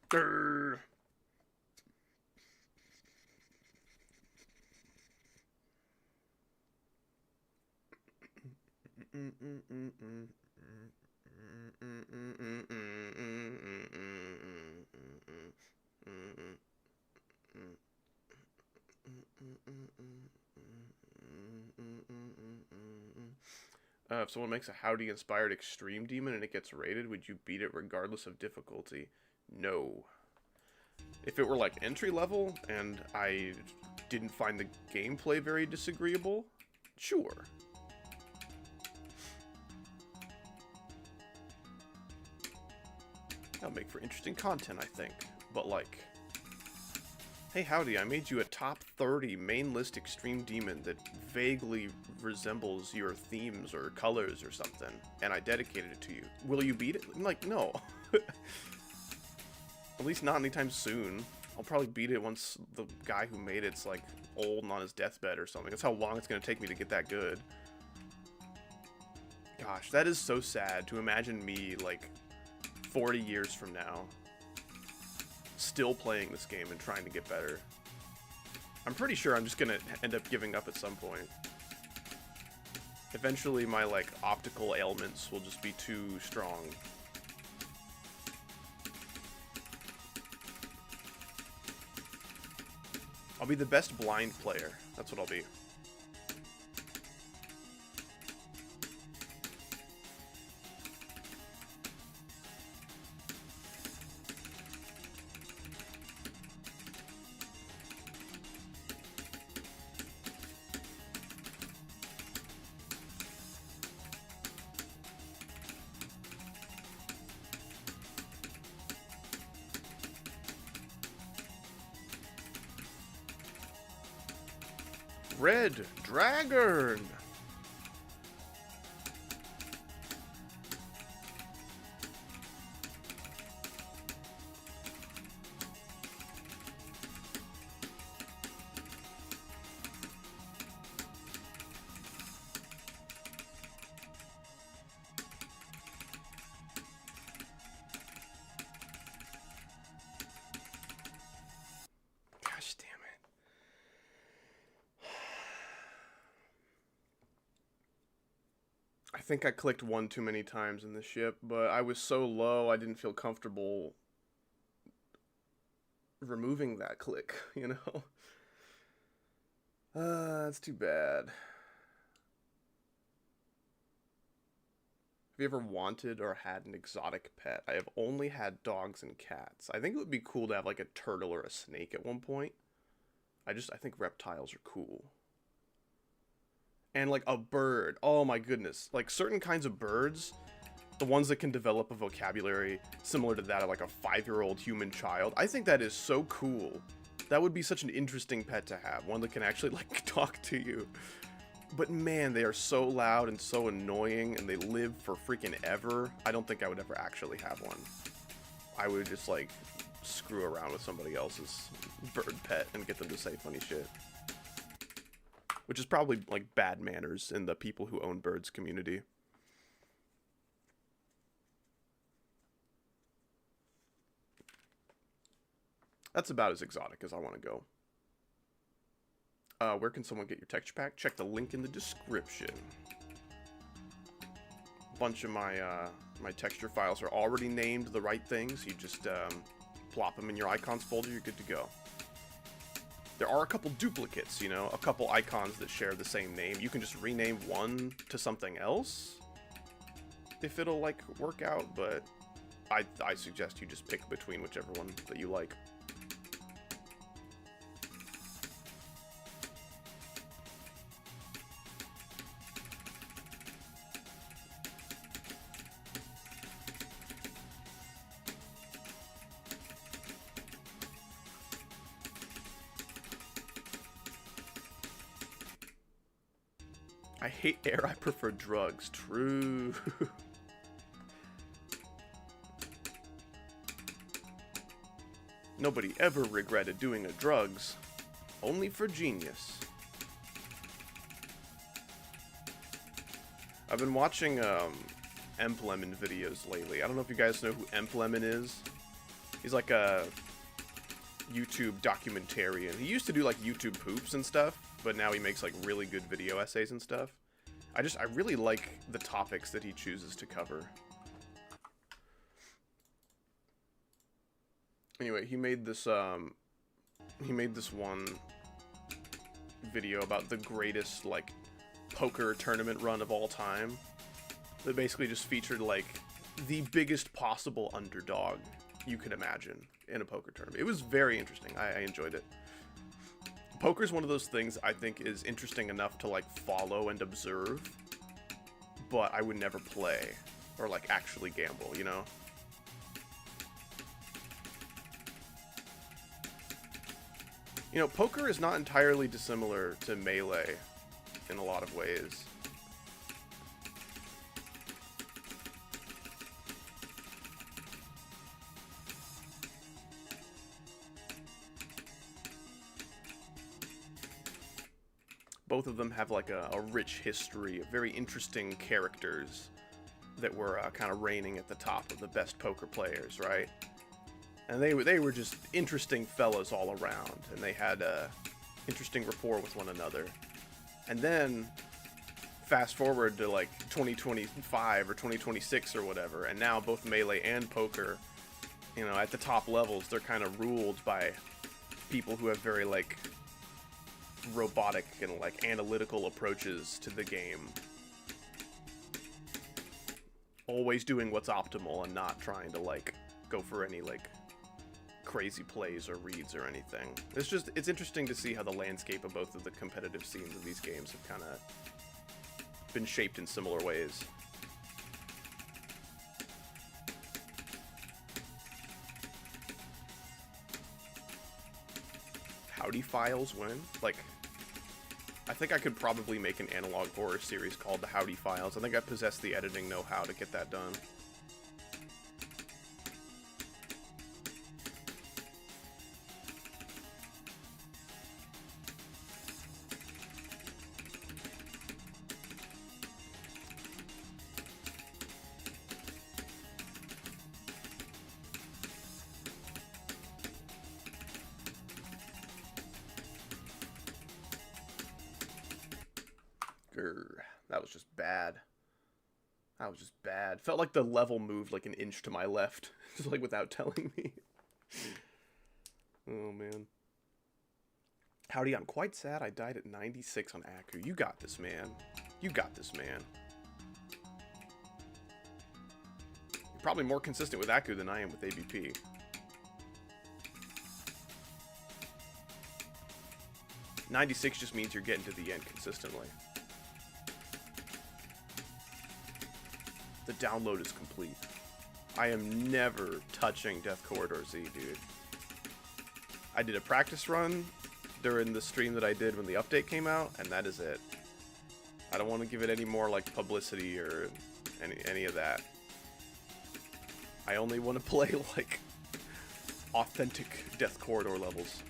Grrr. If someone makes a Howdy inspired extreme demon and it gets raided, would you beat it regardless of difficulty? No. If it were like entry level and I didn't find the gameplay very disagreeable, sure. That'll make for interesting content, I think. But like, hey Howdy, I made you a top 30 main list extreme demon that vaguely resembles your themes or colors or something, and I dedicated it to you. Will you beat it? I'm like, no. At least not anytime soon. I'll probably beat it once the guy who made it's like old and on his deathbed or something. That's how long it's going to take me to get that good. Gosh, that is so sad to imagine me like 40 years from now still playing this game and trying to get better. I'm pretty sure I'm just gonna end up giving up at some point. Eventually my like optical ailments will just be too strong. I'll be the best blind player. That's what I'll be. Red Dragon! Gosh damn it. I think I clicked one too many times in the ship, but I was so low I didn't feel comfortable removing that click, you know? That's too bad. Have you ever wanted or had an exotic pet? I have only had dogs and cats. I think it would be cool to have like a turtle or a snake at one point. I think reptiles are cool. And like a bird. Oh my goodness. Like certain kinds of birds, the ones that can develop a vocabulary similar to that of like a 5-year-old human child. I think that is so cool. That would be such an interesting pet to have. One that can actually like talk to you. But man, they are so loud and so annoying and they live for freaking ever. I don't think I would ever actually have one. I would just like screw around with somebody else's bird pet and get them to say funny shit. Which is probably like bad manners in the people who own birds community. That's about as exotic as I want to go. Where can someone get your texture pack? Check the link in the description. A bunch of my my texture files are already named the right things. You just plop them in your icons folder, you're good to go. There are a couple duplicates, you know, a couple icons that share the same name. You can just rename one to something else if it'll like work out, but I suggest you just pick between whichever one that you like. I hate air, I prefer drugs. True. Nobody ever regretted doing a drugs. Only for genius. I've been watching Lemon videos lately. I don't know if you guys know who Lemon is. He's like a YouTube documentarian. He used to do like YouTube poops and stuff, but now he makes like really good video essays and stuff. I really like the topics that he chooses to cover. Anyway, he made this one video about the greatest like poker tournament run of all time. That basically just featured like the biggest possible underdog you could imagine in a poker tournament. It was very interesting. I enjoyed it. Poker is one of those things I think is interesting enough to like follow and observe, but I would never play or like actually gamble, you know? You know, poker is not entirely dissimilar to Melee in a lot of ways. Both of them have like a rich history of very interesting characters that were kind of reigning at the top of the best poker players, right? And they were just interesting fellas all around, and they had interesting rapport with one another. And then fast forward to like 2025 or 2026 or whatever, and now both Melee and poker, you know, at the top levels, they're kind of ruled by people who have very like robotic and like analytical approaches to the game. Always doing what's optimal and not trying to like go for any like crazy plays or reads or anything. It's interesting to see how the landscape of both of the competitive scenes of these games have kind of been shaped in similar ways. Howdy Files win? Like, I think I could probably make an analog horror series called The Howdy Files. I think I possess the editing know-how to get that done. That was just bad. That was just bad. Felt like the level moved like an inch to my left. Just like without telling me. Oh man. Howdy, I'm quite sad I died at 96 on Akku. You got this, man. You got this, man. You're probably more consistent with Akku than I am with ABP. $96 just means you're getting to the end consistently. The download is complete. I am never touching Death Corridor Z, dude. I did a practice run during the stream that I did when the update came out, and that is it. I don't want to give it any more like publicity or any of that. I only want to play like authentic Death Corridor levels.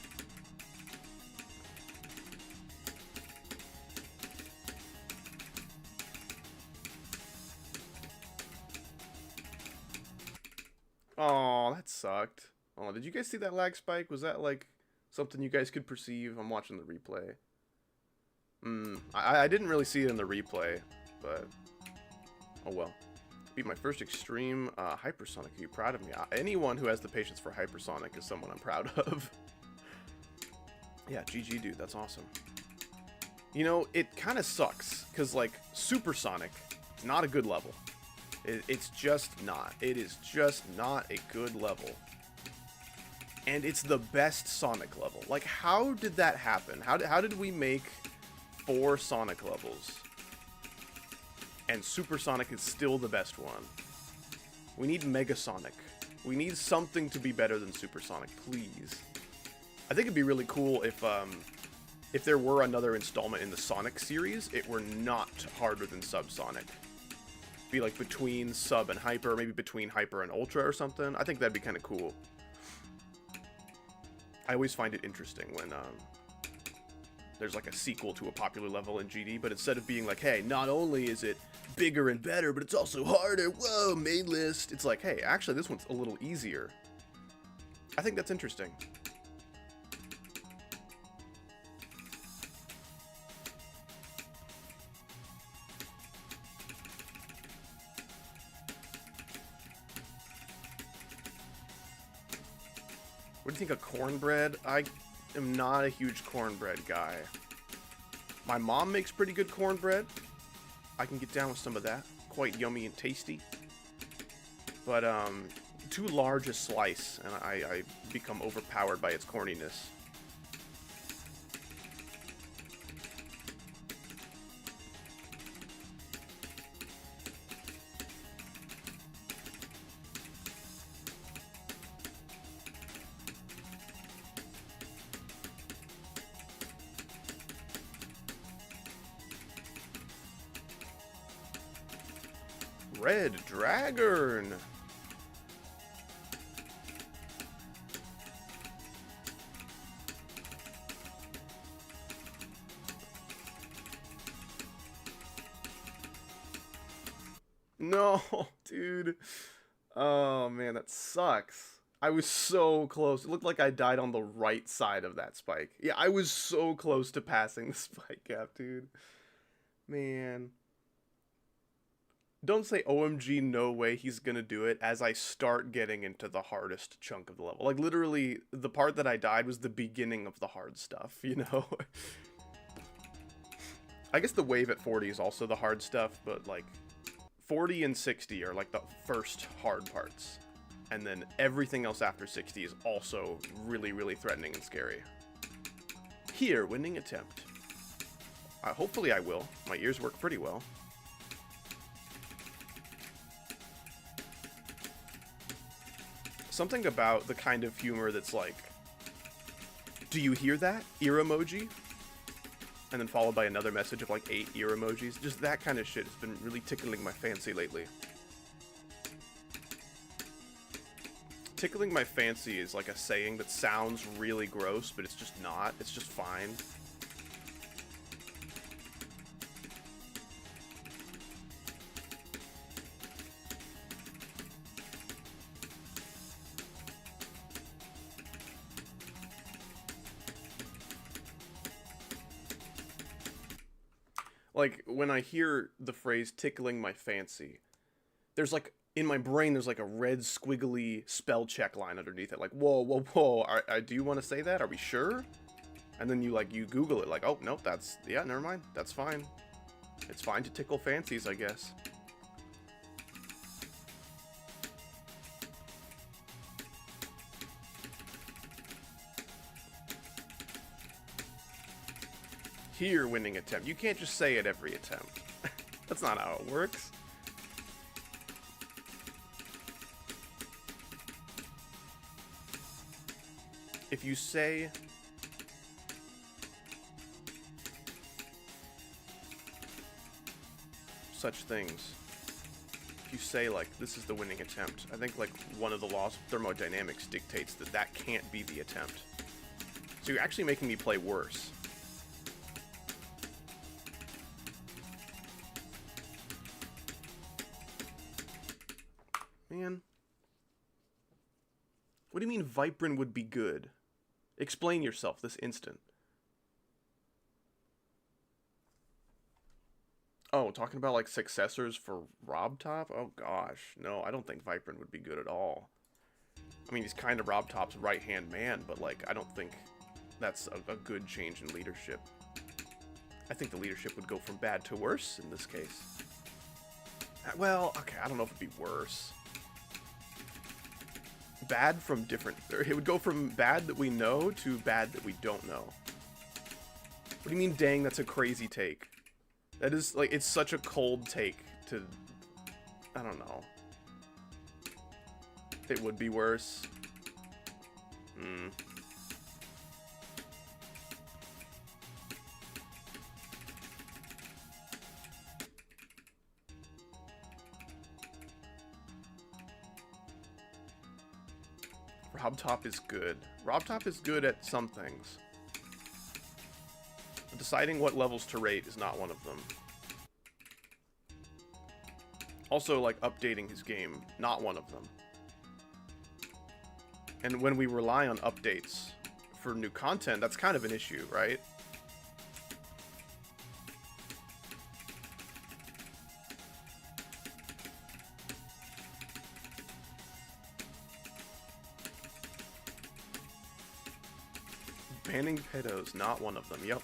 Oh, that sucked. Oh, did you guys see that lag spike? Was that like something you guys could perceive? I'm watching the replay. I didn't really see it in the replay, but oh well. Beat my first extreme hypersonic. Are you proud of me? Anyone who has the patience for hypersonic is someone I'm proud of. Yeah, GG, dude. That's awesome. You know, it kind of sucks because like supersonic is not a good level. It's just not. It is just not a good level. And it's the best Sonic level. Like, how did that happen? How did we make 4 Sonic levels? And Supersonic is still the best one. We need Megasonic. We need something to be better than Supersonic, please. I think it'd be really cool if if there were another installment in the Sonic series, it were not harder than Subsonic. Be like between Sub and Hyper, maybe between Hyper and Ultra or something. I think that'd be kind of cool. I always find it interesting when there's like a sequel to a popular level in GD, but instead of being like, hey, not only is it bigger and better, but it's also harder, whoa, main list, it's like, hey, actually this one's a little easier. I think that's interesting. What do you think of cornbread? I am not a huge cornbread guy. My mom makes pretty good cornbread. I can get down with some of that. Quite yummy and tasty. But too large a slice, and I become overpowered by its corniness. Red Dragon. No, dude. Oh man, that sucks. I was so close. It looked like I died on the right side of that spike. Yeah, I was so close to passing the spike gap, dude. Man. Don't say OMG, no way he's gonna do it as I start getting into the hardest chunk of the level. Like, literally, the part that I died was the beginning of the hard stuff, you know? I guess the wave at 40 is also the hard stuff, but, like, 40 and 60 are, like, the first hard parts. And then everything else after 60 is also really, really threatening and scary. Here, winning attempt. Hopefully I will. My ears work pretty well. Something about the kind of humor that's like, do you hear that? Ear emoji? And then followed by another message of like 8 ear emojis. Just that kind of shit has been really tickling my fancy lately. Tickling my fancy is like a saying that sounds really gross, but it's just not. It's just fine. Like, when I hear the phrase tickling my fancy, there's like, in my brain, there's like a red squiggly spell check line underneath it. Like, whoa, whoa, whoa, do you want to say that? Are we sure? And then you Google it, like, oh, nope, yeah, never mind, that's fine. It's fine to tickle fancies, I guess. Here, winning attempt. You can't just say it every attempt. That's not how it works. If you say such things, if you say like, this is the winning attempt, I think like one of the laws of thermodynamics dictates that that can't be the attempt. So you're actually making me play worse. Man. What do you mean Viprin would be good? Explain yourself this instant. Oh, talking about like successors for Robtop? Oh gosh, no, I don't think Viprin would be good at all. I mean, he's kind of Robtop's right-hand man, but like, I don't think that's a good change in leadership. I think the leadership would go from bad to worse in this case. Well, okay, I don't know if it'd be worse. Bad from different... It would go from bad that we know to bad that we don't know. What do you mean, dang, that's a crazy take? That is, like, it's such a cold take to... I don't know. It would be worse. Robtop is good. Robtop is good at some things. But deciding what levels to rate is not one of them. Also, like, updating his game, not one of them. And when we rely on updates for new content, that's kind of an issue, right? Banning pedos, not one of them. Yep.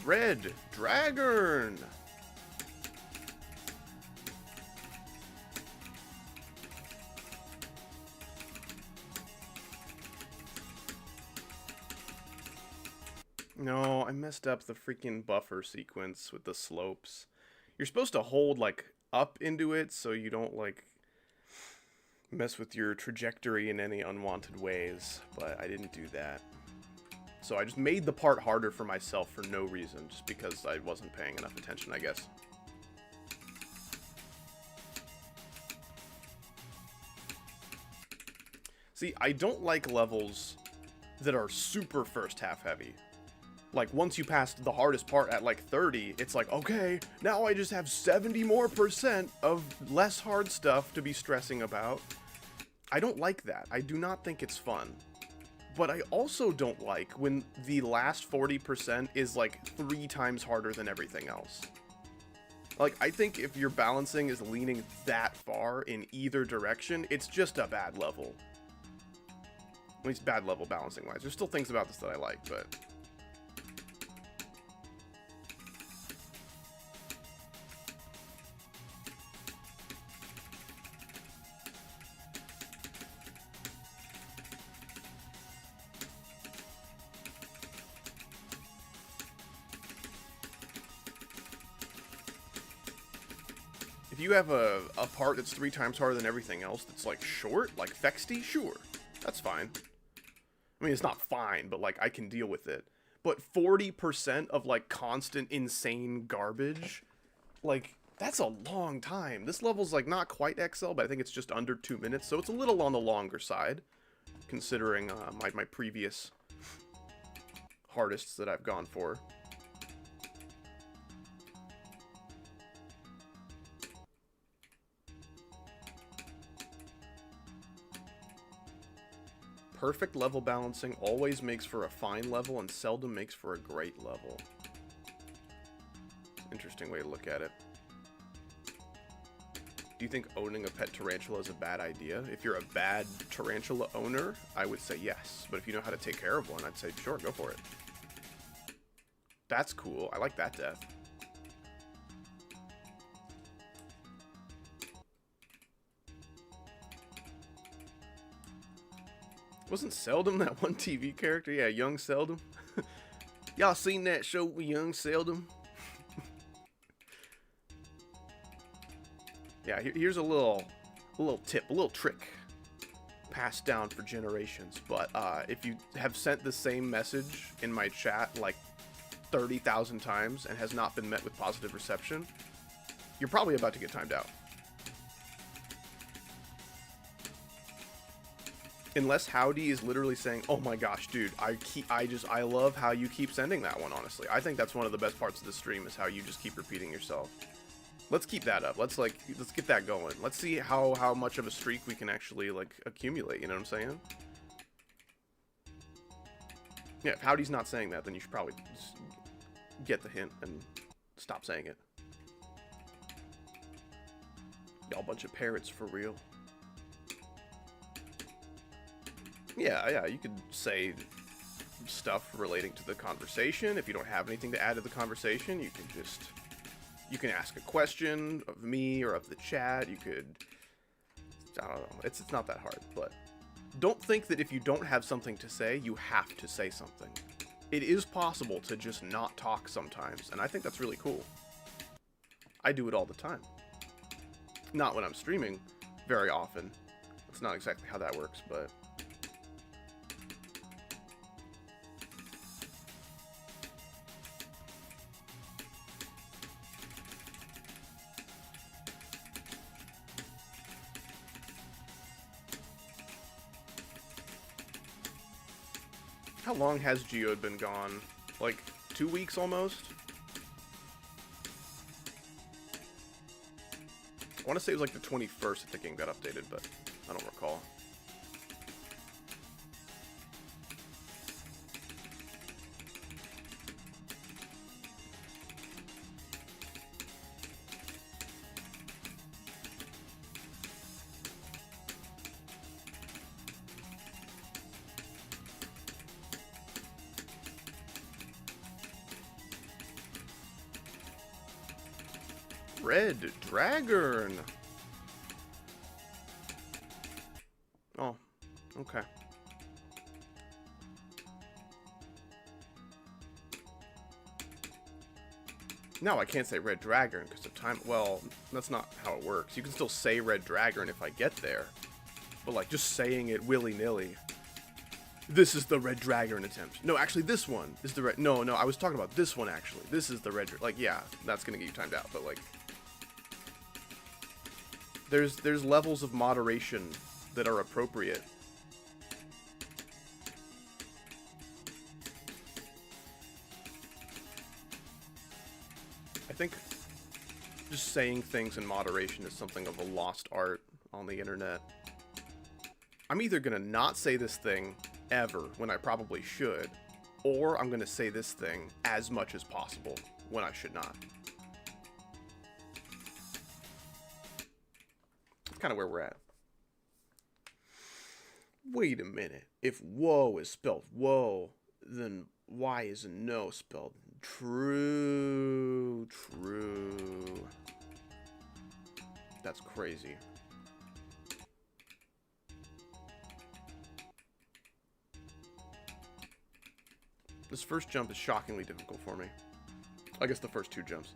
Red Dragon. No, I messed up the freaking buffer sequence with the slopes. You're supposed to hold, like, up into it so you don't, like, mess with your trajectory in any unwanted ways, but I didn't do that. So I just made the part harder for myself for no reason, just because I wasn't paying enough attention, I guess. See, I don't like levels that are super first half heavy. Like, once you pass the hardest part at, like, 30, it's like, okay, now I just have 70% more of less hard stuff to be stressing about. I don't like that. I do not think it's fun. But I also don't like when the last 40% is, like, 3 times harder than everything else. Like, I think if your balancing is leaning that far in either direction, it's just a bad level. At least bad level balancing-wise. There's still things about this that I like, but... If you have a part that's 3 times harder than everything else that's, like, short, like Fexty, sure. That's fine. I mean, it's not fine, but, like, I can deal with it. But 40% of, like, constant, insane garbage, like, that's a long time. This level's, like, not quite XL, but I think it's just under 2 minutes, so it's a little on the longer side, considering my previous hardest that I've gone for. Perfect level balancing always makes for a fine level and seldom makes for a great level. Interesting way to look at it. Do you think owning a pet tarantula is a bad idea? If you're a bad tarantula owner, I would say yes. But if you know how to take care of one, I'd say sure, go for it. That's cool. I like that death. Wasn't Seldom that one TV character? Yeah, Young Seldom. Y'all seen that show with Young Seldom? Yeah, here's a little tip, a little trick passed down for generations. But if you have sent the same message in my chat like 30,000 times and has not been met with positive reception, you're probably about to get timed out. Unless Howdy is literally saying, "Oh my gosh, dude, I love how you keep sending that one, honestly." I think that's one of the best parts of the stream is how you just keep repeating yourself. Let's keep that up. Let's get that going. Let's see how much of a streak we can actually, like, accumulate, you know what I'm saying? Yeah, if Howdy's not saying that, then you should probably just get the hint and stop saying it. Y'all bunch of parrots for real. Yeah, you could say stuff relating to the conversation. If you don't have anything to add to the conversation, you can just You can ask a question of me or of the chat. You could, I don't know. It's not that hard, but don't think that if you don't have something to say, you have to say something. It is possible to just not talk sometimes, and I think that's really cool. I do it all the time. Not when I'm streaming, very often. That's not exactly how that works, but... How long has Geode been gone? Like, 2 weeks almost? I want to say it was like the 21st that the game got updated, but I don't recall. Red Dragon. Oh, okay. No, I can't say Red Dragon because of time. Well, that's not how it works. You can still say Red Dragon if I get there. But, like, just saying it willy-nilly. This is the Red Dragon attempt. No, actually, this one is the Red... No, I was talking about this one, actually. This is the Red... Like, yeah, that's gonna get you timed out, but, like... There's levels of moderation that are appropriate. I think just saying things in moderation is something of a lost art on the internet. I'm either gonna not say this thing ever when I probably should, or I'm gonna say this thing as much as possible when I should not. That's kind of where we're at. Wait a minute. If woe is spelled woe, then why isn't no spelled true? True. That's crazy. This first jump is shockingly difficult for me. I guess the first two jumps.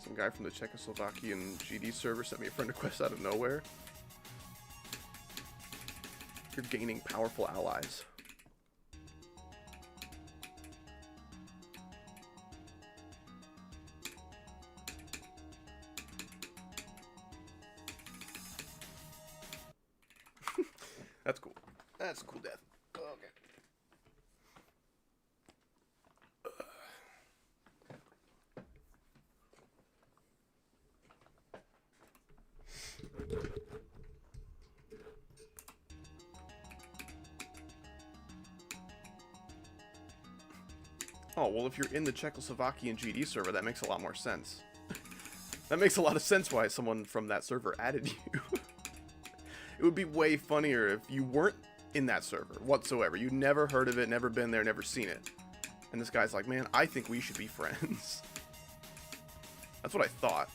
Some guy from the Czechoslovakian GD server sent me a friend request out of nowhere. You're gaining powerful allies. That's cool. That's a cool death. Okay. Oh, well, if you're in the Czechoslovakian GD server, that makes a lot more sense. That makes a lot of sense why someone from that server added you. It would be way funnier if you weren't in that server whatsoever. You never heard of it, never been there, never seen it. And this guy's like, man, I think we should be friends. That's what I thought.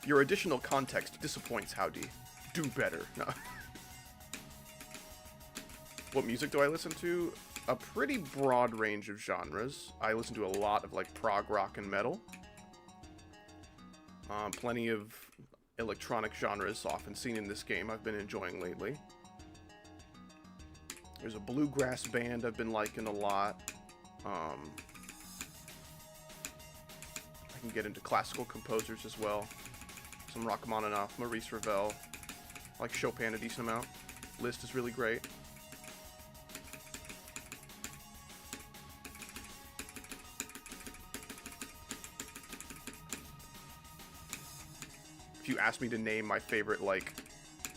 Your additional context disappoints, Howdy. Do better. No. What music do I listen to? A pretty broad range of genres. I listen to a lot of, like, prog rock and metal. Plenty of electronic genres often seen in this game I've been enjoying lately. There's a bluegrass band I've been liking a lot. I can get into classical composers as well. Some Rachmaninoff, Maurice Ravel. I like Chopin a decent amount. Liszt is really great. If you asked me to name my favorite, like,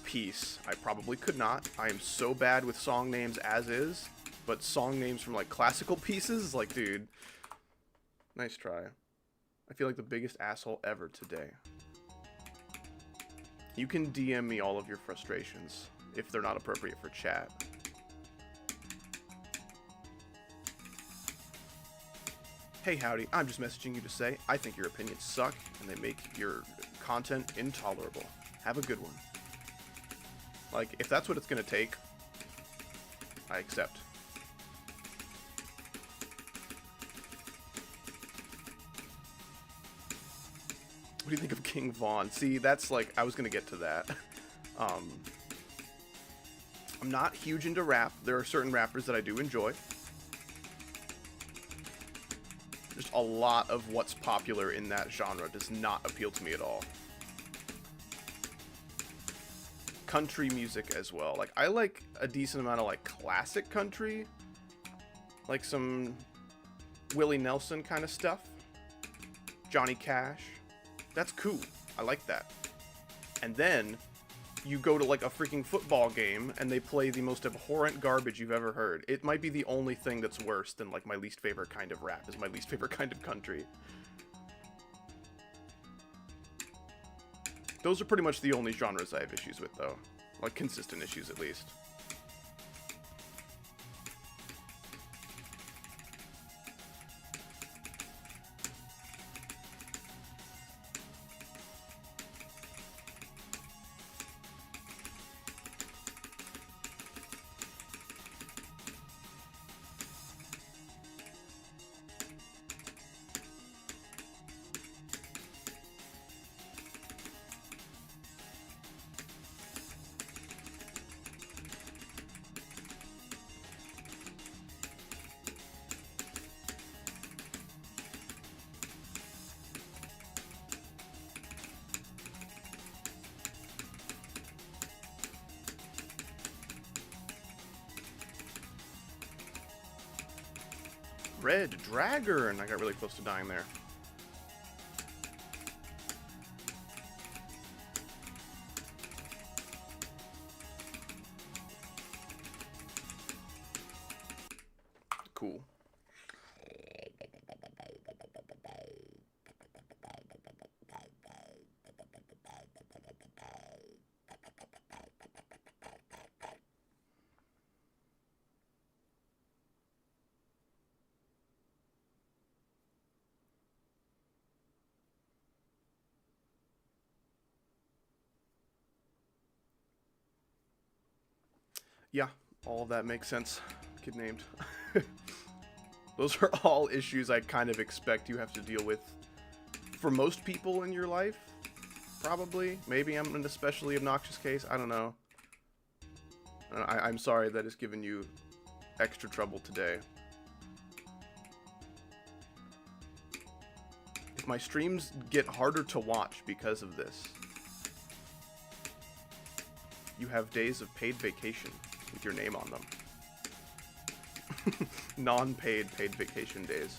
piece, I probably could not. I am so bad with song names as is, but song names from, like, classical pieces, like, dude, Nice try. I feel like the biggest asshole ever today. You can DM me all of your frustrations if they're not appropriate for chat. Hey howdy, I'm just messaging you to say I think your opinions suck and they make your content intolerable. Have a good one. Like, if that's what it's gonna take, I accept. What do you think of King Von? See, that's like, I was gonna get to that. I'm not huge into rap. There are certain rappers that I do enjoy. Just a lot of what's popular in that genre does not appeal to me at all. Country music as well. Like, I like a decent amount of, like, classic country. Like some Willie Nelson kind of stuff. Johnny Cash. That's cool. I like that. And then you go to like a freaking football game and they play the most abhorrent garbage you've ever heard. It might be the only thing that's worse than like my least favorite kind of rap is my least favorite kind of country. Those are pretty much the only genres I have issues with though. Like consistent issues at least. Red Dragon! I got really close to dying there. Cool. Yeah, all of that makes sense. Kid named. Those are all issues I kind of expect you have to deal with for most people in your life. Probably. Maybe I'm an especially obnoxious case. I don't know. I'm sorry that it's given you extra trouble today. If my streams get harder to watch because of this, you have days of paid vacation with your name on them. Non-paid, paid vacation days.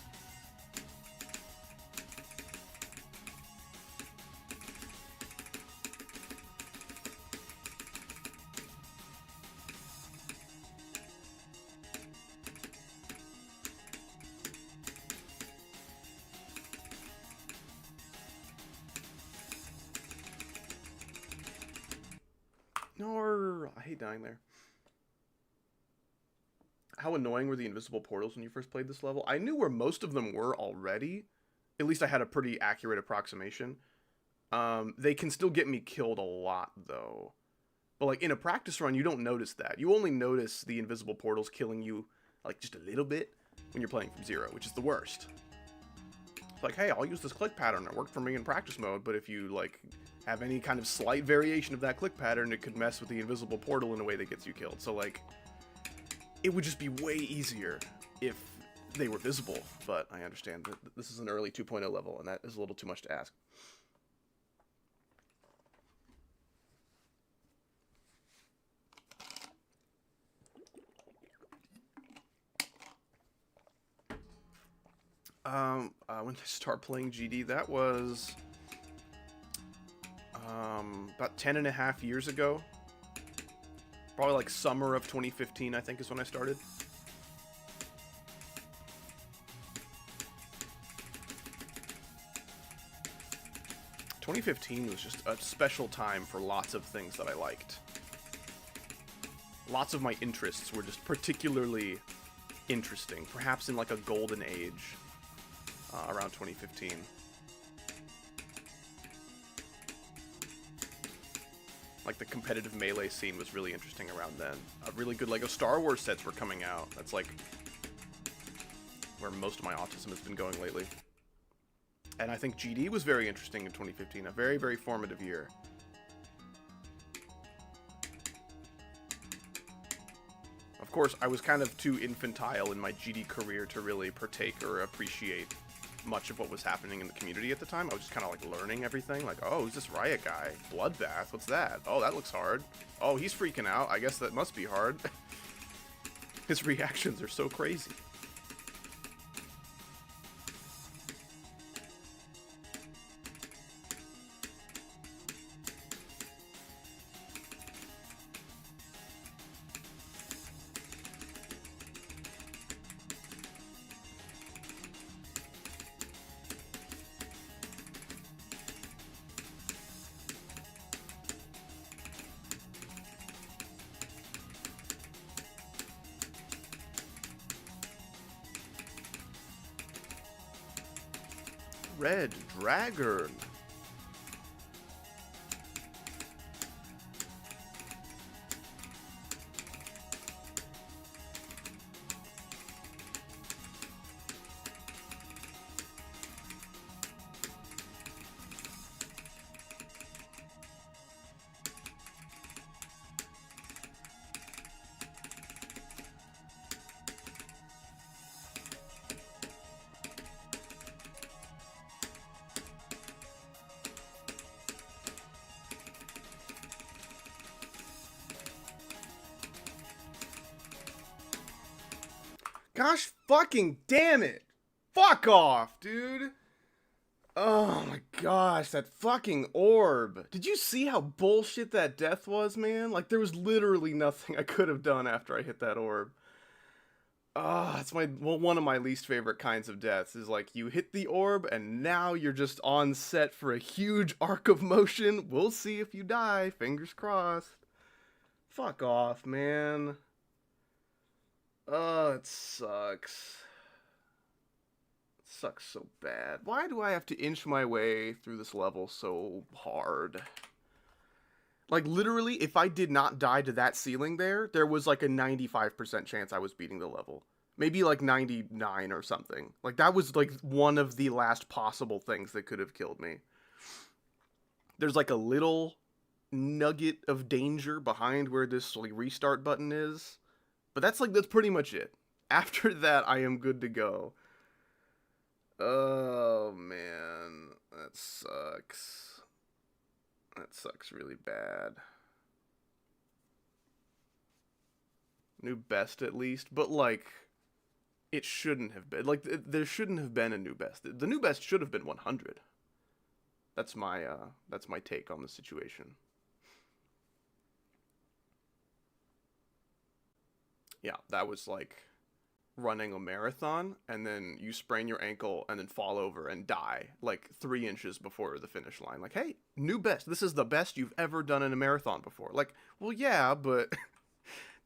No, I hate dying there. How annoying were the invisible portals when you first played this level? I knew where most of them were already. At least I had a pretty accurate approximation. They can still get me killed a lot, though. But, like, in a practice run, you don't notice that. You only notice the invisible portals killing you, like, just a little bit when you're playing from zero, which is the worst. It's like, hey, I'll use this click pattern. It worked for me in practice mode, but if you, like, have any kind of slight variation of that click pattern, it could mess with the invisible portal in a way that gets you killed. So, like, it would just be way easier if they were visible, but I understand that this is an early 2.0 level, and that is a little too much to ask. When did I start playing GD? That was about 10.5 years ago. Probably like summer of 2015, I think, is when I started. 2015 was just a special time for lots of things that I liked. Lots of my interests were just particularly interesting, perhaps in like a golden age around 2015. Like the competitive Melee scene was really interesting around then. Really good Lego Star Wars sets were coming out. That's like where most of my autism has been going lately. And I think GD was very interesting in 2015, a very, very formative year. Of course, I was kind of too infantile in my GD career to really partake or appreciate much of what was happening in the community at the time. I was just kind of like learning everything. Like, oh, who's this Riot guy? Bloodbath? What's that? Oh, that looks hard. Oh, he's freaking out. I guess that must be hard. His reactions are so crazy. Red Dragon. Gosh fucking damn it. Fuck off, dude. Oh my gosh, that fucking orb. Did you see how bullshit that death was, man? Like, there was literally nothing I could have done after I hit that orb. Ah, it's one of my least favorite kinds of deaths, is like, you hit the orb, and now you're just on set for a huge arc of motion. We'll see if you die, fingers crossed. Fuck off, man. Oh, it sucks. It sucks so bad. Why do I have to inch my way through this level so hard? Like, literally, if I did not die to that ceiling there was like a 95% chance I was beating the level. Maybe like 99 or something. Like, that was like one of the last possible things that could have killed me. There's like a little nugget of danger behind where this like restart button is. But that's pretty much it. After that, I am good to go. Oh, man. That sucks. That sucks really bad. New best, at least. But, like, it shouldn't have been. Like, there shouldn't have been a new best. The new best should have been 100. That's my take on the situation. Yeah, that was like running a marathon, and then you sprain your ankle and then fall over and die like 3 inches before the finish line. Like, hey, new best. This is the best you've ever done in a marathon before. Like, well, yeah, but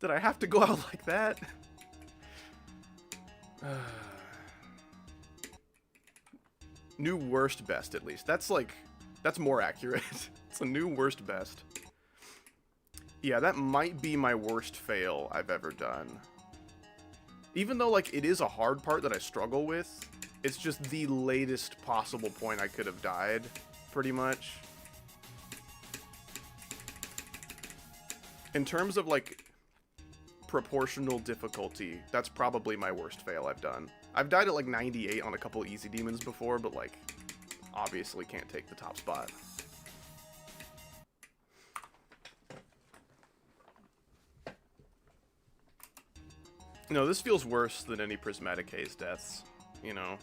did I have to go out like that? New worst best, at least. That's more accurate. It's a new worst best. Yeah, that might be my worst fail I've ever done. Even though, like, it is a hard part that I struggle with, it's just the latest possible point I could have died, pretty much. In terms of, like, proportional difficulty, that's probably my worst fail I've done. I've died at, like, 98 on a couple easy demons before, but, like, obviously can't take the top spot. No, this feels worse than any Prismatic Haze deaths, you know?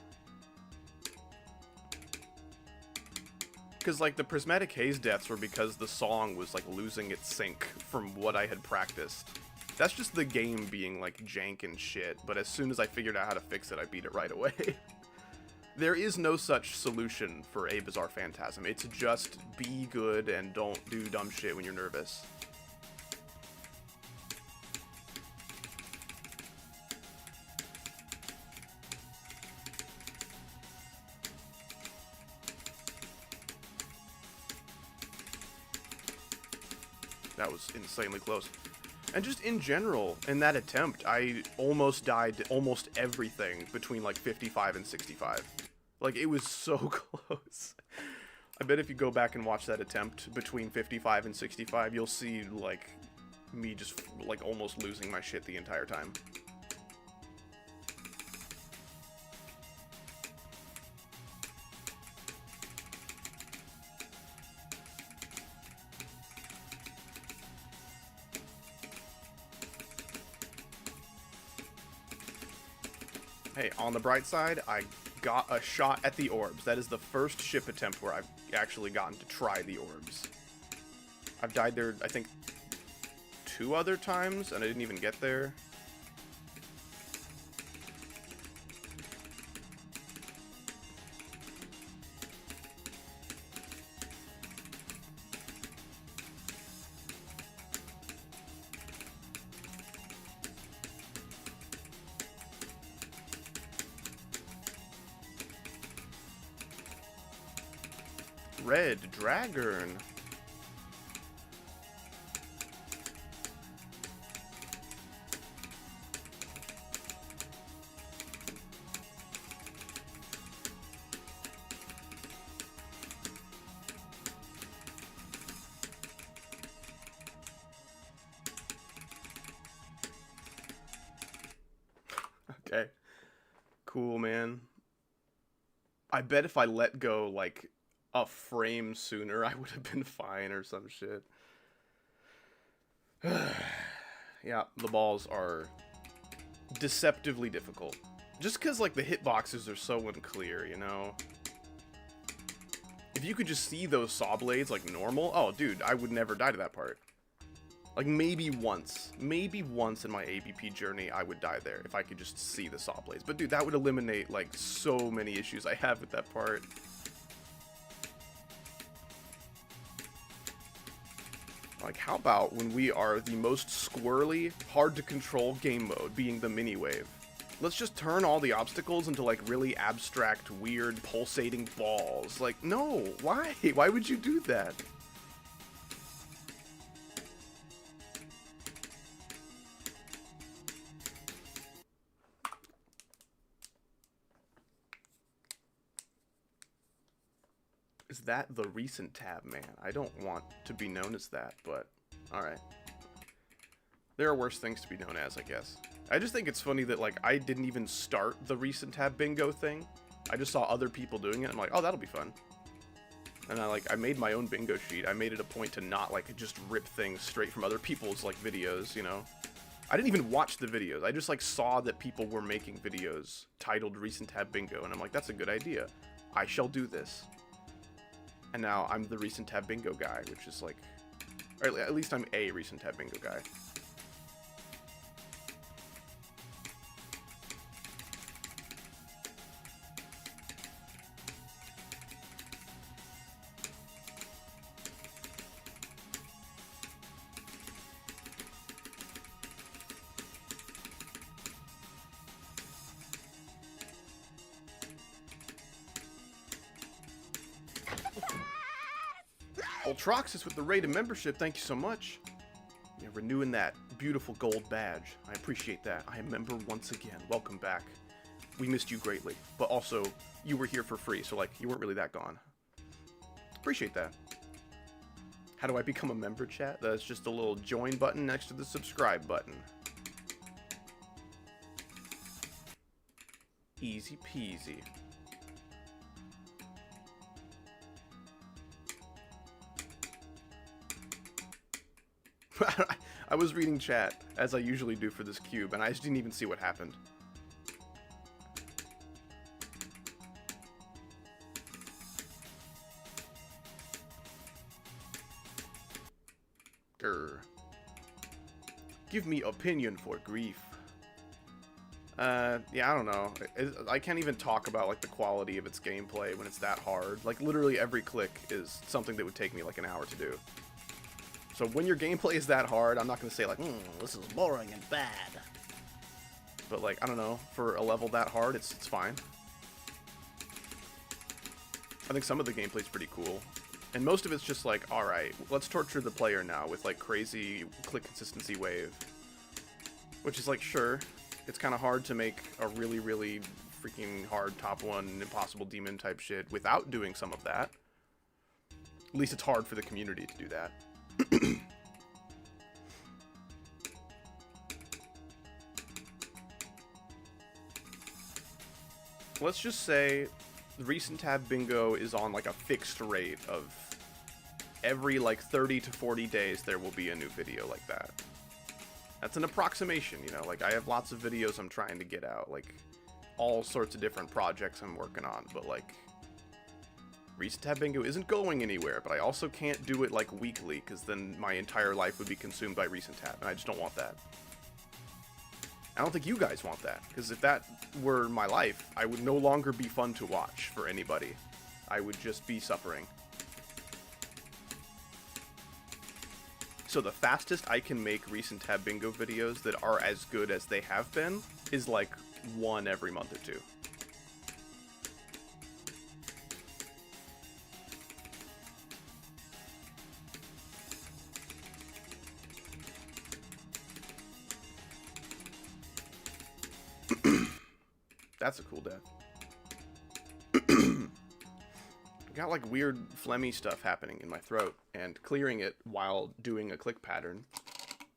Because, like, the Prismatic Haze deaths were because the song was, like, losing its sync from what I had practiced. That's just the game being, like, jank and shit, but as soon as I figured out how to fix it, I beat it right away. There is no such solution for a Bizarre Phantasm. It's just be good and don't do dumb shit when you're nervous. That was insanely close. And just in general, in that attempt, I almost died to almost everything between like 55 and 65. Like, it was so close. I bet if you go back and watch that attempt between 55 and 65, you'll see, like, me just, like, almost losing my shit the entire time. Hey, on the bright side, I got a shot at the orbs. That is the first ship attempt where I've actually gotten to try the orbs. I've died there, I think, 2 other times, and I didn't even get there. Red Dragon. Okay. Cool, man. I bet if I let go, like, a frame sooner, I would have been fine or some shit. Yeah, the balls are deceptively difficult. Just because, like, the hitboxes are so unclear, you know? If you could just see those saw blades, like, normal, oh, dude, I would never die to that part. Like, maybe once in my ABP journey, I would die there if I could just see the saw blades. But, dude, that would eliminate, like, so many issues I have with that part. Like, how about when we are the most squirrely, hard-to-control game mode, being the mini-wave? Let's just turn all the obstacles into, like, really abstract, weird, pulsating balls. Like, no, why? Why would you do that? Is that the recent tab, man? I don't want to be known as that, but alright. There are worse things to be known as, I guess. I just think it's funny that, like, I didn't even start the recent tab bingo thing. I just saw other people doing it. I'm like, oh, that'll be fun. And I made my own bingo sheet. I made it a point to not, like, just rip things straight from other people's, like, videos, you know? I didn't even watch the videos. I just, like, saw that people were making videos titled Recent Tab Bingo, and I'm like, that's a good idea. I shall do this. And now I'm the Recent Tab Bingo guy, which is, like... Or at least I'm a Recent Tab Bingo guy. Ultroxis with the rated membership, thank you so much. You're renewing that beautiful gold badge. I appreciate that. I am a member once again. Welcome back. We missed you greatly, but also you were here for free, so like you weren't really that gone. Appreciate that. How do I become a member, chat? That's just a little join button next to the subscribe button. Easy peasy. I was reading chat, as I usually do for this cube, and I just didn't even see what happened. Grr. Give me opinion for grief. Yeah, I don't know. I can't even talk about, like, the quality of its gameplay when it's that hard. Like, literally every click is something that would take me, like, an hour to do. So when your gameplay is that hard, I'm not gonna say, like, this is boring and bad. But, like, I don't know, for a level that hard, it's fine. I think some of the gameplay's pretty cool. And most of it's just like, alright, let's torture the player now with, like, crazy click consistency wave. Which is like, sure, it's kind of hard to make a really, really freaking hard top one impossible demon type shit without doing some of that. At least it's hard for the community to do that. Let's just say the recent tab bingo is on, like, a fixed rate of every, like, 30 to 40 days there will be a new video like that. That's an approximation, you know, like, I have lots of videos I'm trying to get out, like, all sorts of different projects I'm working on, but, like, recent tab bingo isn't going anywhere, but I also can't do it, like, weekly, because then my entire life would be consumed by recent tab, and I just don't want that. I don't think you guys want that, because if that were my life, I would no longer be fun to watch for anybody. I would just be suffering. So the fastest I can make recent tab bingo videos that are as good as they have been is like one every month or two. That's a cool death. Got like weird phlegmy stuff happening in my throat, and clearing it while doing a click pattern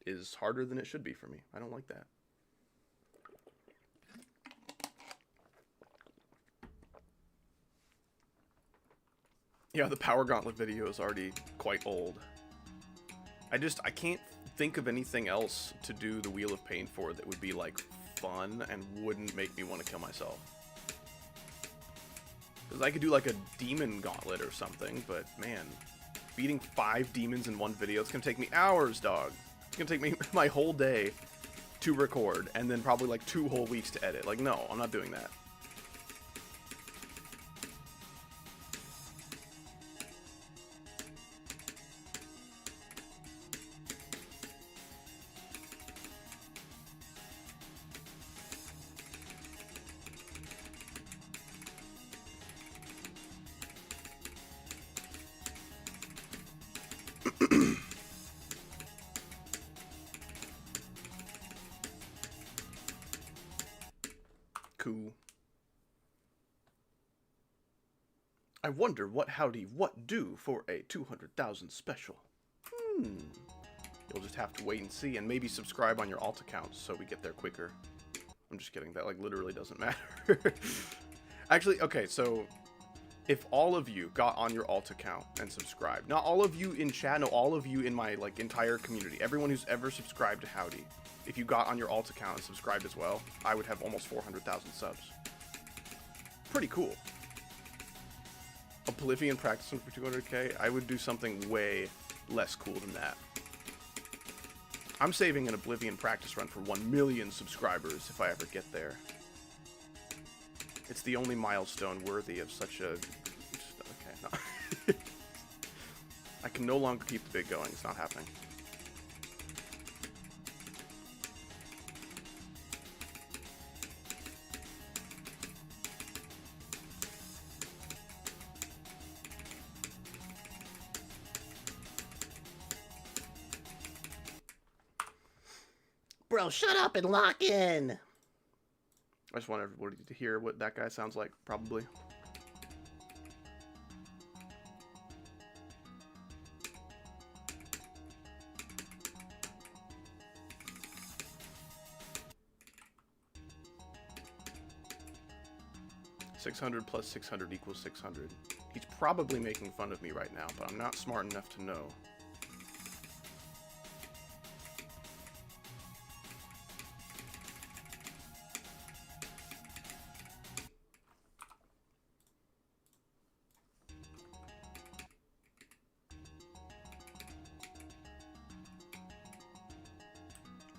is harder than it should be for me. I don't like that. Yeah, the Power Gauntlet video is already quite old. I can't think of anything else to do the Wheel of Pain for that would be like fun and wouldn't make me want to kill myself. Because I could do like a demon gauntlet or something, but man, beating 5 demons in one video, it's going to take me hours, dog. It's going to take me my whole day to record, and then probably like 2 whole weeks to edit. Like, no, I'm not doing that. Cool. I wonder what howdy what do for a 200,000 special. You'll just have to wait and see, and maybe subscribe on your alt account so we get there quicker. I'm just kidding, that like literally doesn't matter. Actually, okay, so if all of you got on your alt account and subscribed, not all of you in chat, no, all of you in my like entire community, everyone who's ever subscribed to Howdy, if you got on your alt account and subscribed as well, I would have almost 400,000 subs. Pretty cool. Oblivion practicing for 200k? I would do something way less cool than that. I'm saving an Oblivion practice run for 1 million subscribers if I ever get there. It's the only milestone worthy of such a... Okay, no. I can no longer keep the bid going. It's not happening. Bro, shut up and lock in! I just want everybody to hear what that guy sounds like, probably. $600 plus 600 equals 600. He's probably making fun of me right now, but I'm not smart enough to know.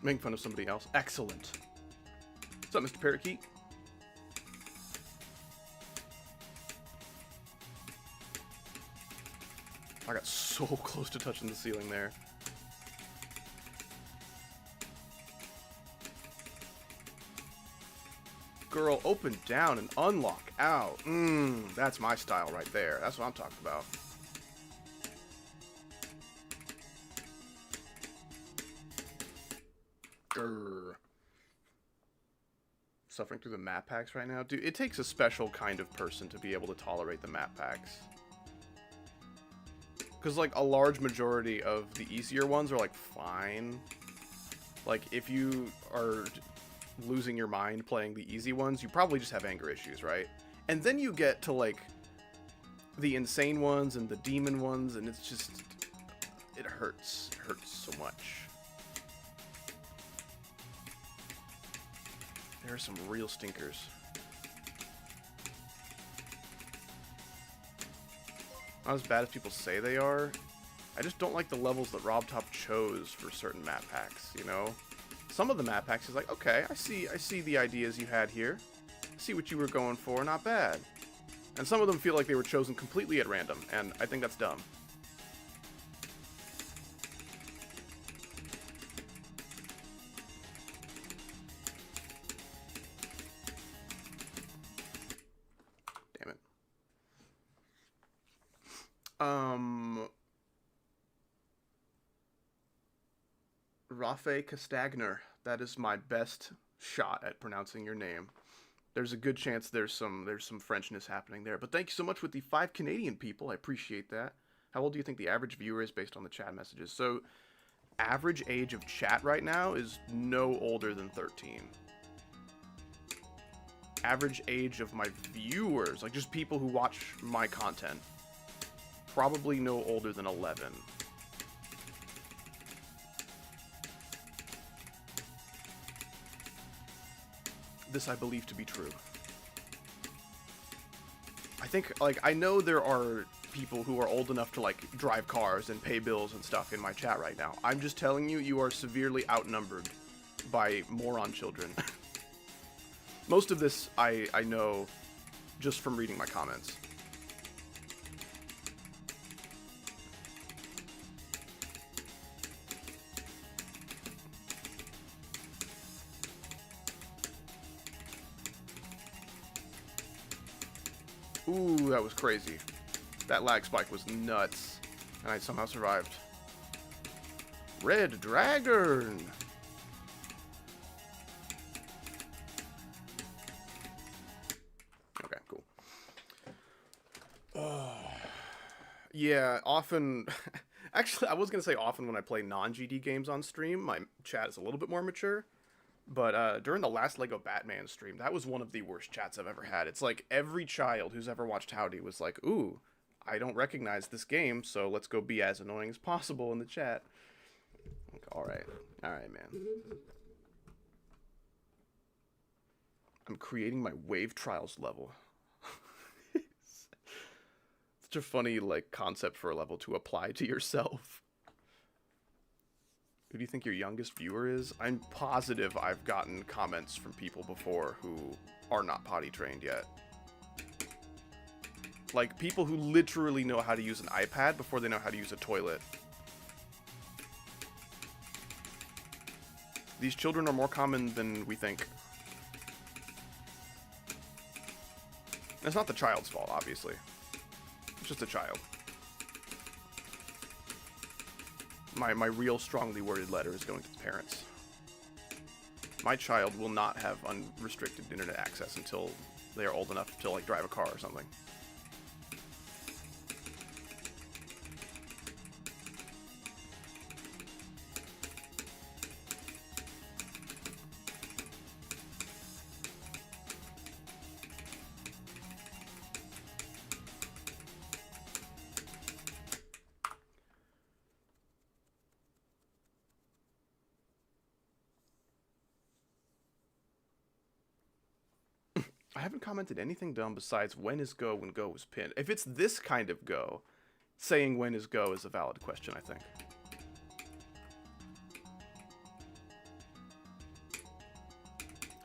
Making fun of somebody else. Excellent. So up, Mr. Parakeet? I got so close to touching the ceiling there. Girl, open down and unlock out. That's my style right there. That's what I'm talking about. Grr. Suffering through the map packs right now? Dude, it takes a special kind of person to be able to tolerate the map packs. Because, like, a large majority of the easier ones are, like, fine. Like, if you are losing your mind playing the easy ones, you probably just have anger issues, right? And then you get to, like, the insane ones and the demon ones, and it's just... It hurts. It hurts so much. There are some real stinkers. Not as bad as people say they are. I just don't like the levels that Robtop chose for certain map packs, you know? Some of the map packs is like, okay, I see the ideas you had here. I see what you were going for, not bad. And some of them feel like they were chosen completely at random, and I think that's dumb. Damn it. Rafe Castagner. That is my best shot at pronouncing your name. There's a good chance there's some Frenchness happening there. But thank you so much with the 5 Canadian people. I appreciate that. How old do you think the average viewer is based on the chat messages? So, average age of chat right now is no older than 13. Average age of my viewers, like just people who watch my content, probably no older than 11. This I believe to be true. I think, like, I know there are people who are old enough to, like, drive cars and pay bills and stuff in my chat right now. I'm just telling you, you are severely outnumbered by moron children. Most of this I know just from reading my comments. Ooh, that was crazy. That lag spike was nuts. And I somehow survived. Red Dragon! Okay, cool. Yeah, often... Actually, I was going to say often when I play non-GD games on stream, my chat is a little bit more mature. But during the last Lego Batman stream, that was one of the worst chats I've ever had. It's like every child who's ever watched Howdy was like, ooh, I don't recognize this game, so let's go be as annoying as possible in the chat. Like, alright, man. I'm creating my Wave Trials level. Such a funny, like, concept for a level to apply to yourself. Who do you think your youngest viewer is? I'm positive I've gotten comments from people before who are not potty trained yet. Like, people who literally know how to use an iPad before they know how to use a toilet. These children are more common than we think. And it's not the child's fault, obviously. It's just a child. My real strongly worded letter is going to the parents. My child will not have unrestricted internet access until they are old enough to, like, drive a car or something. I haven't commented anything dumb besides when is go when go was pinned. If it's this kind of go, saying when is go is a valid question, I think.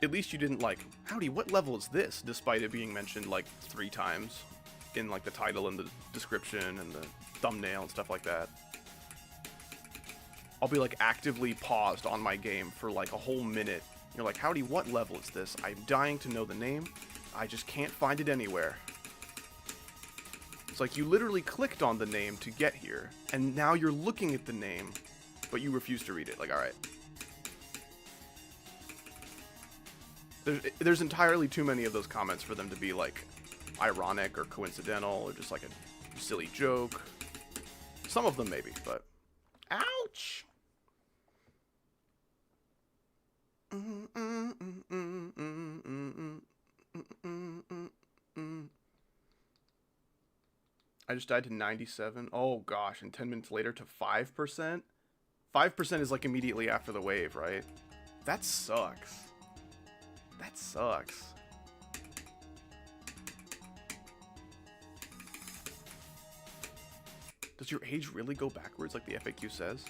At least you didn't like, howdy, what level is this? Despite it being mentioned like 3 times in like the title and the description and the thumbnail and stuff like that. I'll be like actively paused on my game for like a whole minute. You're like, howdy, what level is this? I'm dying to know the name. I just can't find it anywhere. It's like you literally clicked on the name to get here, and now you're looking at the name, but you refuse to read it. Like, alright. There's entirely too many of those comments for them to be like ironic or coincidental or just like a silly joke. Some of them maybe, but ouch. I just died to 97. Oh gosh, and 10 minutes later to 5%? 5% is like immediately after the wave, right? That sucks. That sucks. Does your age really go backwards like the FAQ says?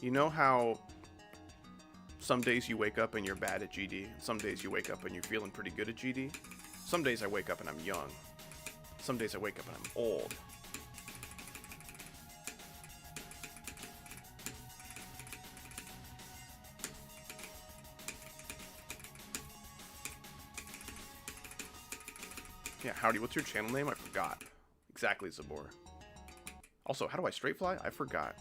You know how some days you wake up and you're bad at GD, some days you wake up and you're feeling pretty good at GD? Some days I wake up and I'm young. Some days I wake up and I'm old. Yeah, howdy, what's your channel name? I forgot. Exactly, Zabor. Also, how do I straight fly? I forgot.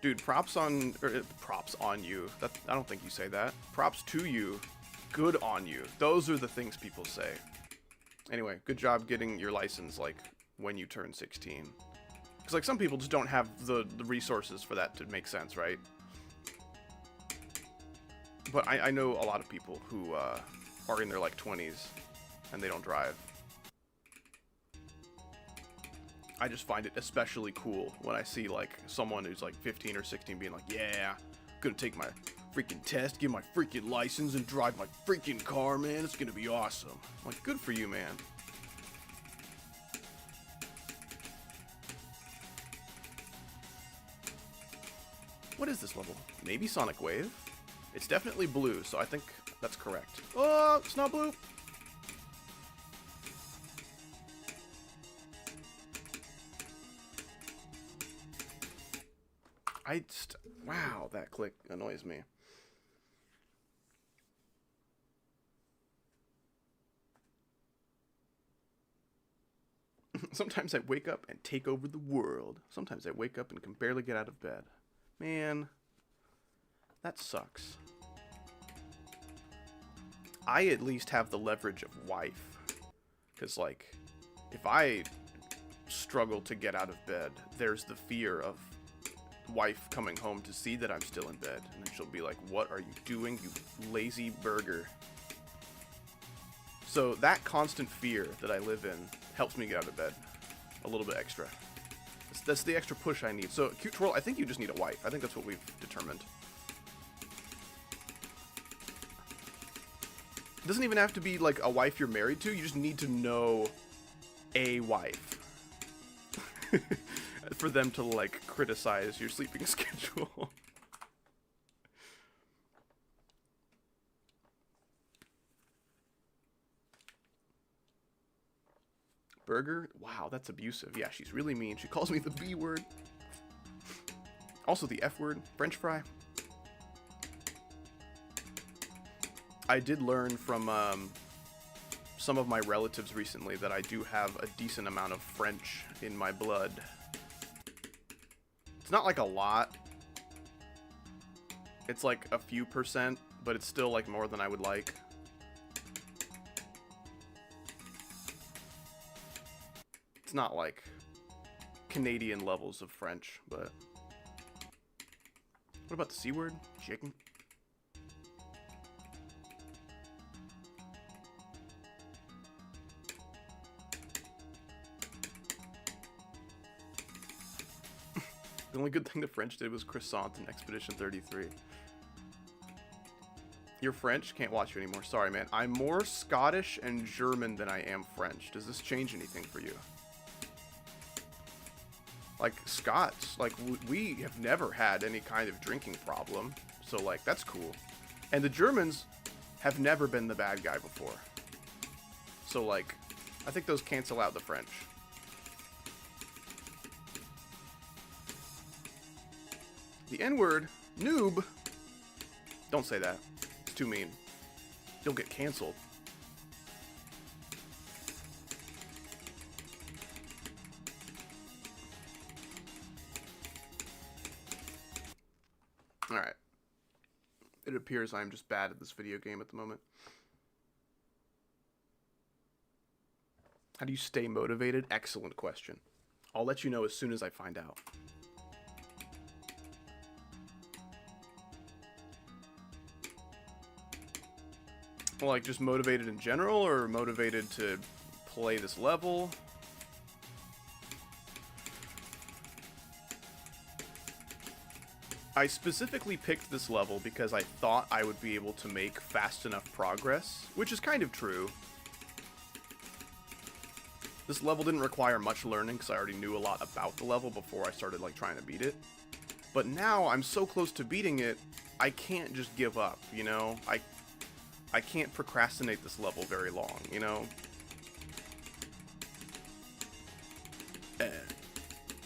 Dude, props on you. I don't think you say that. Props to you. Good on you. Those are the things people say. Anyway, good job getting your license, like, when you turn 16. Because, like, some people just don't have the resources for that to make sense, right? But I know a lot of people who are in their, like, 20s, and they don't drive. I just find it especially cool when I see, like, someone who's, like, 15 or 16 being like, yeah, gonna take my freaking test, get my freaking license, and drive my freaking car, man. It's gonna be awesome. I'm like, good for you, man. What is this level? Maybe Sonic Wave? It's definitely blue, so I think that's correct. Oh, it's not blue. Wow, that click annoys me. Sometimes I wake up and take over the world. Sometimes I wake up and can barely get out of bed. Man, that sucks. I at least have the leverage of wife. Because, like, if I struggle to get out of bed, there's the fear of wife coming home to see that I'm still in bed. And then she'll be like, what are you doing, you lazy burger? So that constant fear that I live in helps me get out of bed a little bit extra. That's the extra push I need. So, Cute Twirl, I think you just need a wife. I think that's what we've determined. It doesn't even have to be, like, a wife you're married to. You just need to know a wife. For them to, like, criticize your sleeping schedule. Burger? Wow, that's abusive. Yeah, she's really mean. She calls me the B word. Also the F word. French fry. I did learn from some of my relatives recently that I do have a decent amount of French in my blood. It's not like a lot. It's like a few %, but it's still like more than I would like. It's not like Canadian levels of French, but... What about the C word? Chicken? The only good thing the French did was croissant in Expedition 33. You're French? Can't watch you anymore. Sorry, man. I'm more Scottish and German than I am French. Does this change anything for you? Like, Scots, like, we have never had any kind of drinking problem. So, like, that's cool. And the Germans have never been the bad guy before. So, like, I think those cancel out the French. The N-word, noob. Don't say that. It's too mean. You'll get canceled. Alright. It appears I'm just bad at this video game at the moment. How do you stay motivated? Excellent question. I'll let you know as soon as I find out. Well, like, just motivated in general, or motivated to play this level? I specifically picked this level because I thought I would be able to make fast enough progress, which is kind of true. This level didn't require much learning because I already knew a lot about the level before I started, like, trying to beat it. But now I'm so close to beating it, I can't just give up, you know? I can't procrastinate this level very long, you know?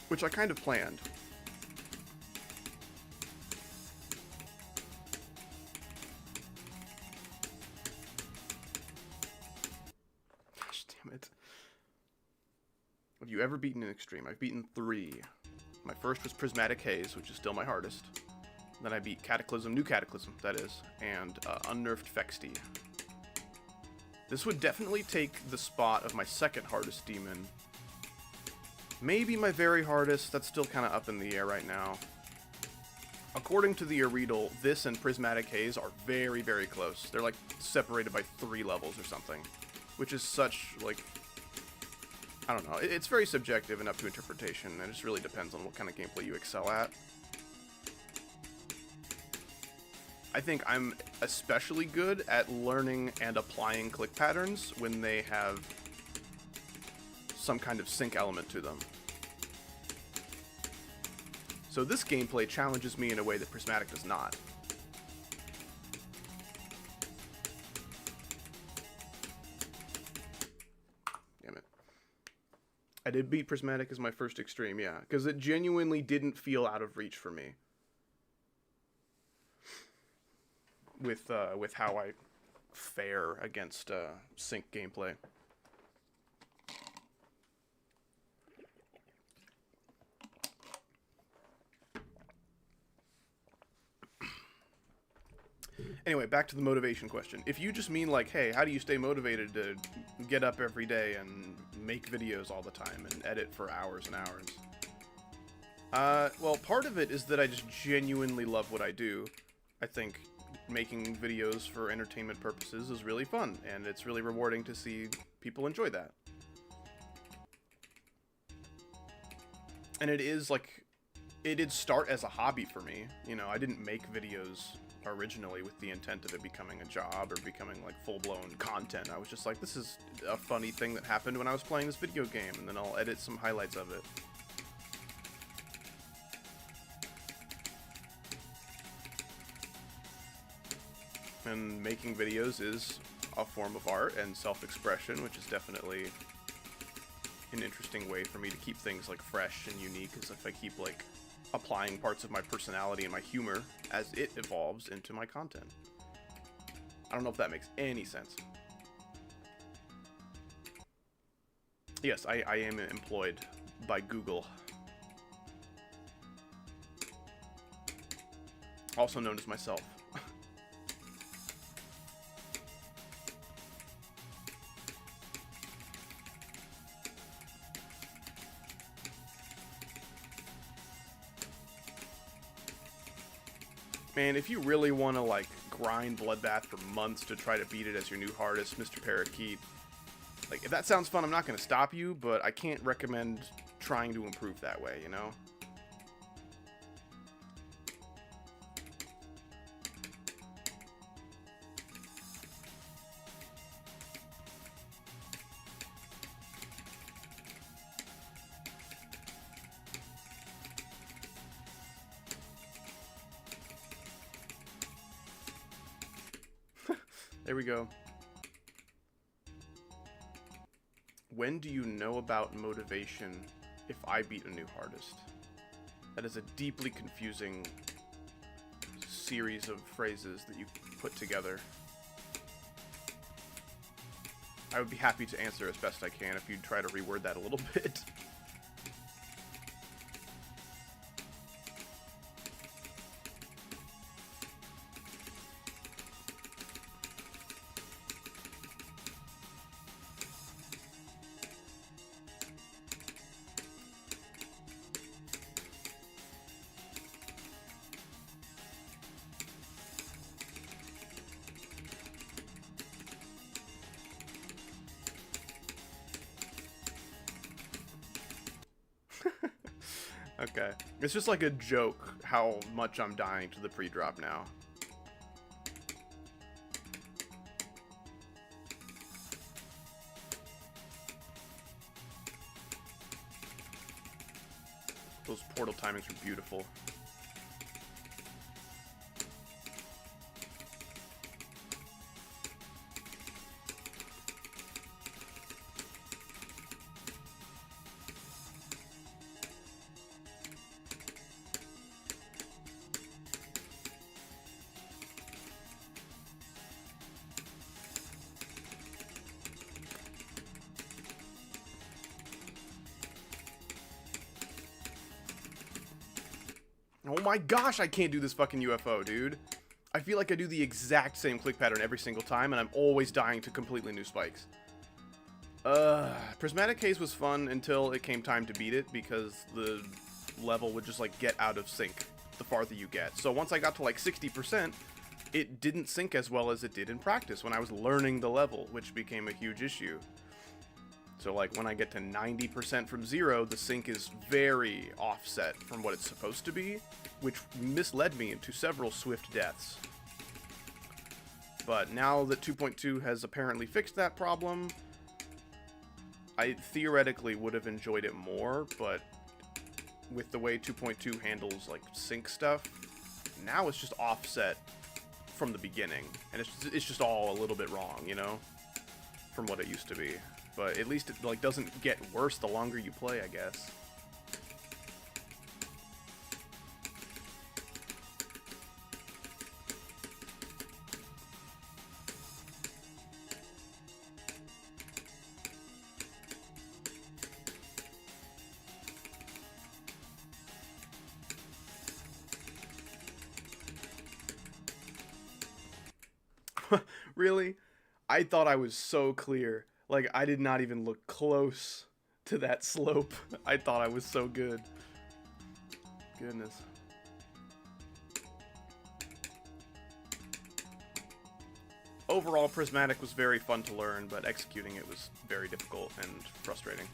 Which I kind of planned. Gosh damn it. Have you ever beaten an extreme? I've beaten 3. My first was Prismatic Haze, which is still my hardest. Then I beat Cataclysm, New Cataclysm, that is, and Unnerved Fexty. This would definitely take the spot of my second hardest demon. Maybe my very hardest, that's still kind of up in the air right now. According to the Aridal, this and Prismatic Haze are very, very close. They're like separated by 3 levels or something, which is such, like, I don't know. It's very subjective and up to interpretation, and it just really depends on what kind of gameplay you excel at. I think I'm especially good at learning and applying click patterns when they have some kind of sync element to them. So this gameplay challenges me in a way that Prismatic does not. Damn it. I did beat Prismatic as my first extreme, yeah, because it genuinely didn't feel out of reach for me. With how I fare against sync gameplay. Anyway, back to the motivation question. If you just mean like, hey, how do you stay motivated to get up every day and make videos all the time and edit for hours and hours? Well, part of it is that I just genuinely love what I do. I think making videos for entertainment purposes is really fun, and it's really rewarding to see people enjoy that. And it is, like, it did start as a hobby for me. You know, I didn't make videos originally with the intent of it becoming a job or becoming, like, full-blown content. I was just like, this is a funny thing that happened when I was playing this video game, and then I'll edit some highlights of it. And making videos is a form of art and self-expression, which is definitely an interesting way for me to keep things, like, fresh and unique, as if I keep, like, applying parts of my personality and my humor as it evolves into my content. I don't know if that makes any sense. Yes, I am employed by Google. Also known as myself. Man, if you really want to, like, grind Bloodbath for months to try to beat it as your new hardest, Mr. Parakeet, like, if that sounds fun, I'm not going to stop you, but I can't recommend trying to improve that way, you know? There we go. When do you know about motivation if I beat a new hardest? That is a deeply confusing series of phrases that you put together. I would be happy to answer as best I can if you'd try to reword that a little bit. Okay. It's just like a joke how much I'm dying to the pre-drop now. Those portal timings are beautiful. Oh my gosh, I can't do this fucking UFO, dude. I feel like I do the exact same click pattern every single time, and I'm always dying to completely new spikes. Prismatic Haze was fun until it came time to beat it, because the level would just, like, get out of sync the farther you get. So once I got to, like, 60%, it didn't sync as well as it did in practice when I was learning the level, which became a huge issue. So, like, when I get to 90% from 0, the sync is very offset from what it's supposed to be, which misled me into several swift deaths. But now that 2.2 has apparently fixed that problem, I theoretically would have enjoyed it more, but with the way 2.2 handles, like, sync stuff, now it's just offset from the beginning, and it's just all a little bit wrong, you know, from what it used to be. But at least it, like, doesn't get worse the longer you play, I guess. Really? I thought I was so clear. Like, I did not even look close to that slope. I thought I was so good. Goodness. Overall, Prismatic was very fun to learn, but executing it was very difficult and frustrating.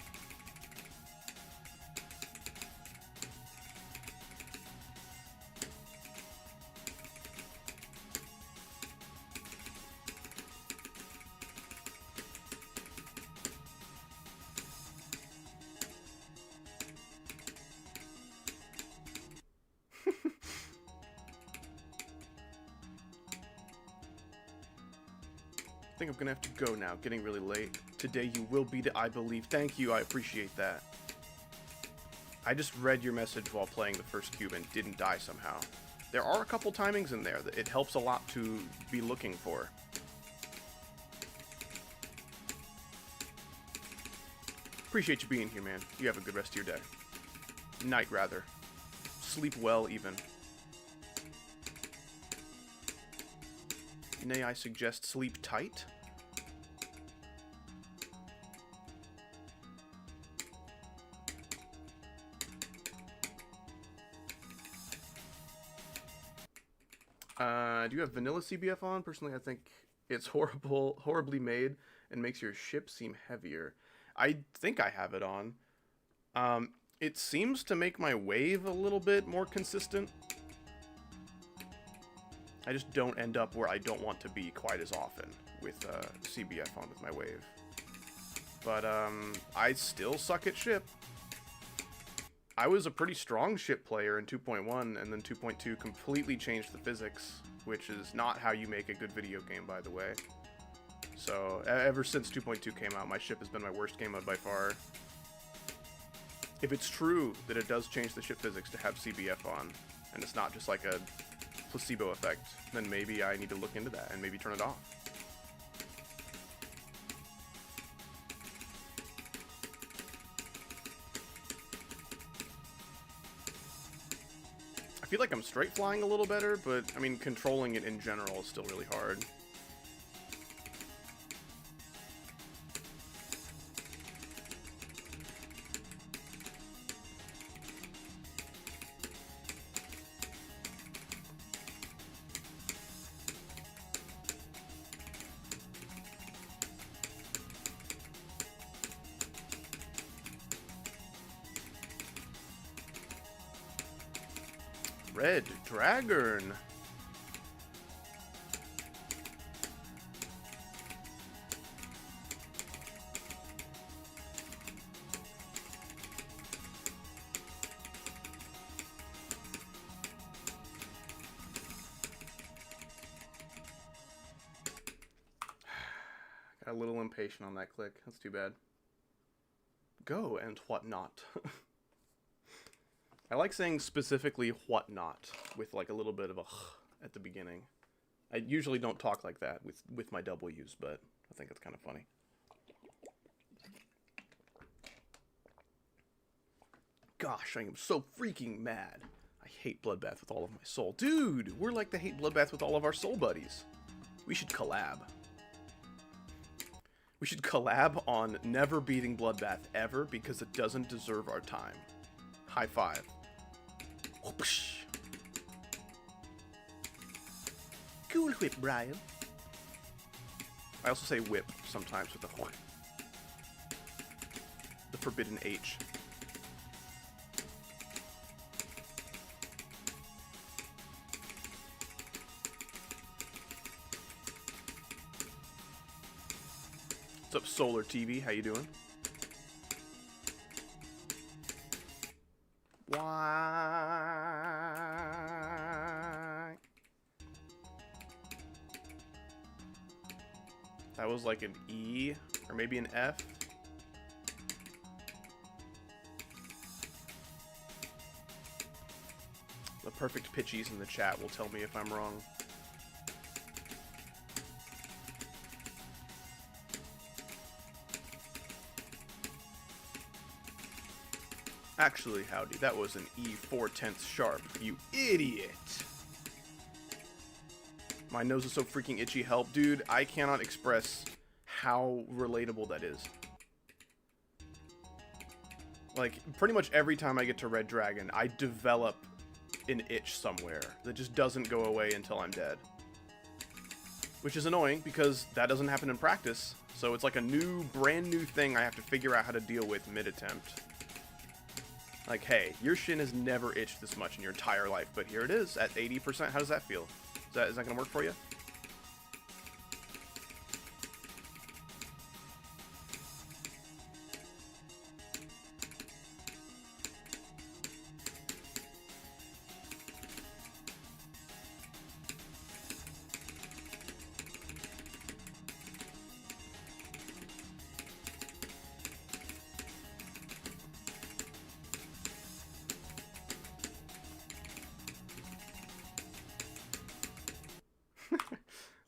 I think I'm gonna have to go now. Getting really late. Today you will beat it, I believe. Thank you, I appreciate that. I just read your message while playing the first cube and didn't die somehow. There are a couple timings in there that it helps a lot to be looking for. Appreciate you being here, man. You have a good rest of your day. Night, rather. Sleep well, even. Nay, I suggest sleep tight. Do you have vanilla CBF on? Personally, I think it's horribly made and makes your ship seem heavier. I think I have it on. It seems to make my wave a little bit more consistent. I just don't end up where I don't want to be quite as often with CBF on with my wave. But I still suck at ship. I was a pretty strong ship player in 2.1, and then 2.2 completely changed the physics, which is not how you make a good video game, by the way. So ever since 2.2 came out, my ship has been my worst game mode by far. If it's true that it does change the ship physics to have CBF on, and it's not just like a placebo effect, then maybe I need to look into that and maybe turn it off. I feel like I'm straight flying a little better, but I mean, controlling it in general is still really hard. Red Dragon. Got a little impatient on that click. That's too bad. Go and whatnot. I like saying specifically whatnot with like a little bit of a at the beginning. I usually don't talk like that with my W's, but I think it's kind of funny. Gosh, I am so freaking mad. I hate Bloodbath with all of my soul. Dude, we're like the Hate Bloodbath with all of our soul buddies. We should collab. We should collab on never beating Bloodbath ever because it doesn't deserve our time. High five. Cool whip, Brian. I also say whip sometimes with the horn. The forbidden H. What's up, Solar TV? How you doing? Why? That was like an E or maybe an F. The perfect pitchies in the chat will tell me if I'm wrong. Actually, Howdy, that was an E4/10 sharp, you idiot! My nose is so freaking itchy, help. Dude, I cannot express how relatable that is. Like, pretty much every time I get to Red Dragon, I develop an itch somewhere that just doesn't go away until I'm dead. Which is annoying, because that doesn't happen in practice, so it's like a brand new thing I have to figure out how to deal with mid-attempt. Like, hey, your shin has never itched this much in your entire life, but here it is at 80%. How does that feel? Is that gonna work for you?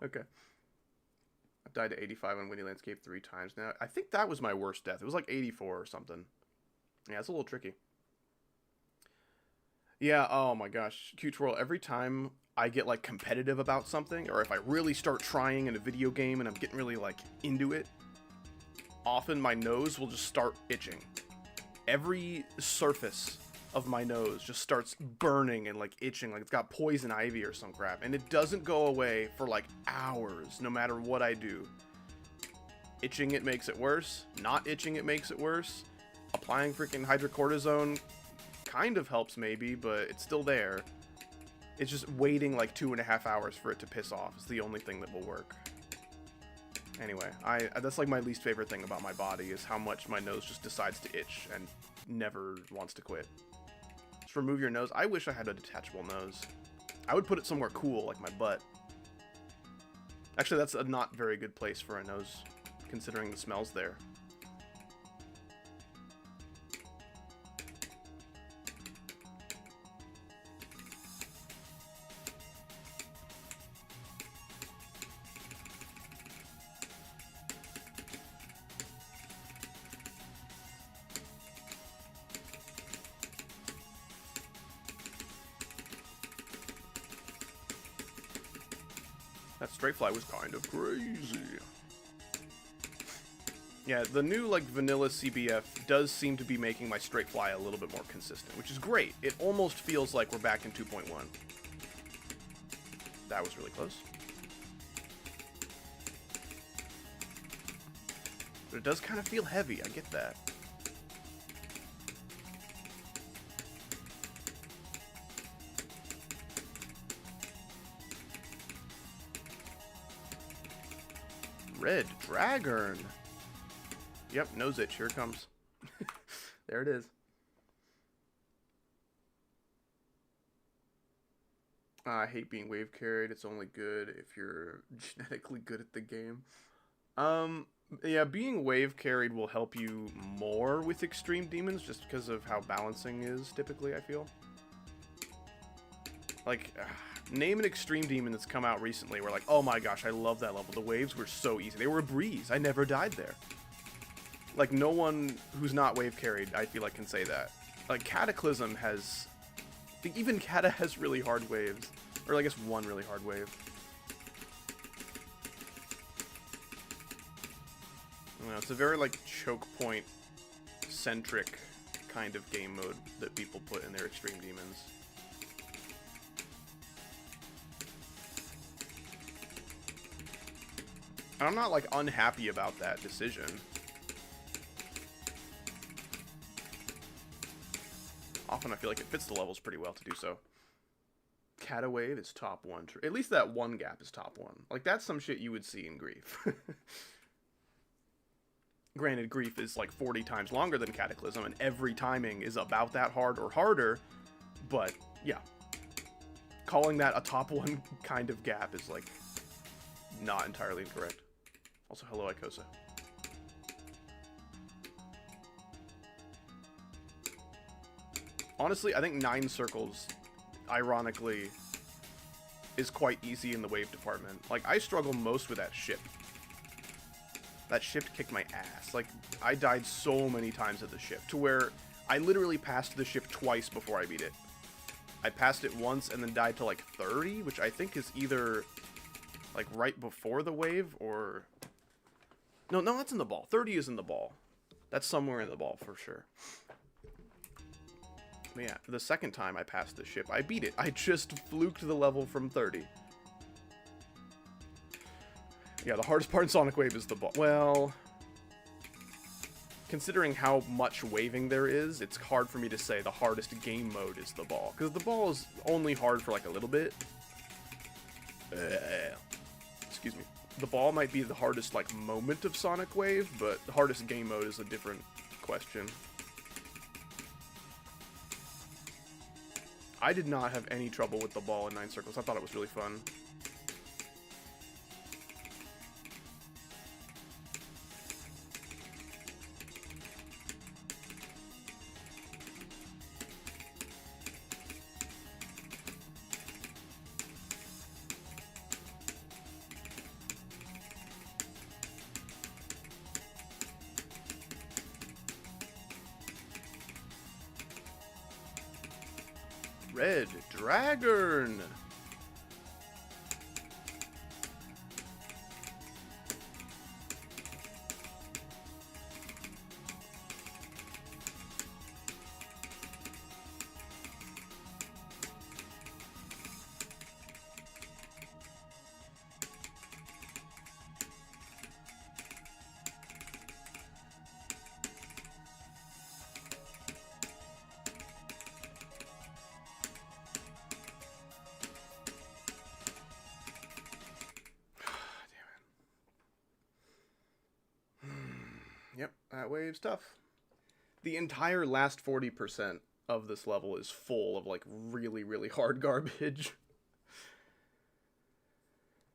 Okay. I've died to 85 on Windy Landscape 3 times now. I think that was my worst death. It was like 84 or something. Yeah, it's a little tricky. Yeah, oh my gosh. Q-Twirl, every time I get like competitive about something, or if I really start trying in a video game and I'm getting really like into it, often my nose will just start itching. Every surface of my nose just starts burning and like itching, like it's got poison ivy or some crap, and it doesn't go away for like hours no matter what I do. Itching it makes it worse, not itching it makes it worse. Applying freaking hydrocortisone kind of helps maybe, but it's still there. It's just waiting like 2.5 hours for it to piss off. It's the only thing that will work. Anyway, that's like my least favorite thing about my body, is how much my nose just decides to itch and never wants to quit. Just remove your nose. I wish I had a detachable nose. I would put it somewhere cool, like my butt. Actually, that's a not very good place for a nose, considering the smells there. That straight fly was kind of crazy. Yeah, the new, like, vanilla CBF does seem to be making my straight fly a little bit more consistent, which is great. It almost feels like we're back in 2.1. That was really close. But it does kind of feel heavy, I get that. Red Dragon. Yep, nose itch. Here it comes. There it is. I hate being wave carried. It's only good if you're genetically good at the game. Yeah, being wave carried will help you more with extreme demons just because of how balancing is typically, I feel. Like, name an extreme demon that's come out recently where like, oh my gosh, I love that level. The waves were so easy. They were a breeze. I never died there. Like, no one who's not wave carried, I feel like, can say that. Like, Cataclysm has... I think even Kata has really hard waves. Or I guess one really hard wave. You know, it's a very, like, choke point centric kind of game mode that people put in their extreme demons. And I'm not, like, unhappy about that decision. Often I feel like it fits the levels pretty well to do so. Kata wave is top 1. At least that one gap is top 1. Like, that's some shit you would see in Grief. Granted, Grief is like 40 times longer than Cataclysm, and every timing is about that hard or harder, but yeah. Calling that a top 1 kind of gap is, like, not entirely incorrect. Also, hello, Ikosa. Honestly, I think 9 circles, ironically, is quite easy in the wave department. Like, I struggle most with that ship. That ship kicked my ass. Like, I died so many times at the ship, to where I literally passed the ship twice before I beat it. I passed it once and then died to, like, 30, which I think is either, like, right before the wave, or... No, that's in the ball. 30 is in the ball. That's somewhere in the ball, for sure. But yeah, the second time I passed the ship, I beat it. I just fluked the level from 30. Yeah, the hardest part in Sonic Wave is the ball. Well, considering how much waving there is, it's hard for me to say the hardest game mode is the ball. Because the ball is only hard for like a little bit. Excuse me. The ball might be the hardest like moment of Sonic Wave, but the hardest game mode is a different question. I did not have any trouble with the ball in 9 circles. I thought it was really fun. Red Dragon! Yep, that wave's tough. The entire last 40% of this level is full of, like, really, really hard garbage.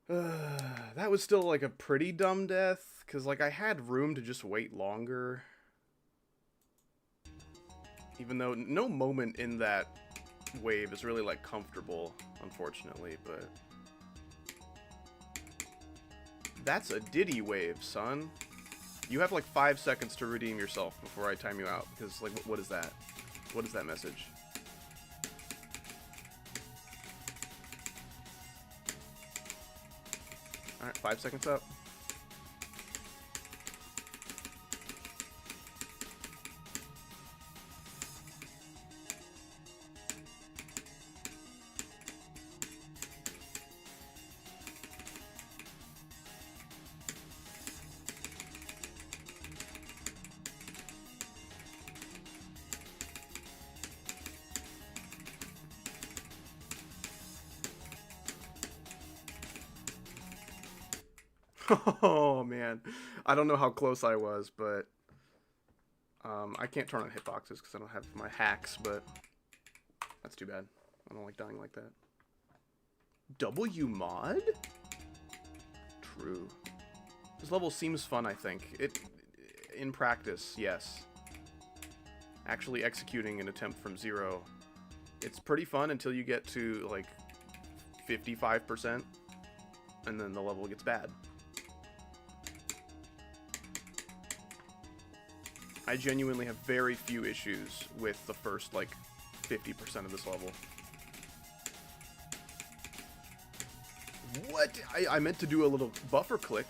That was still like a pretty dumb death, because like I had room to just wait longer. Even though no moment in that wave is really like comfortable, unfortunately, but that's a Diddy wave, son. You have like 5 seconds to redeem yourself before I time you out, because like what is that? What is that message? Alright, 5 seconds up. Oh man, I don't know how close I was, but I can't turn on hitboxes because I don't have my hacks, but that's too bad. I don't like dying like that. W mod? True. This level seems fun, I think. In practice, yes. Actually executing an attempt from 0, it's pretty fun until you get to like 55%, and then the level gets bad. I genuinely have very few issues with the first, like, 50% of this level. What? I meant to do a little buffer click.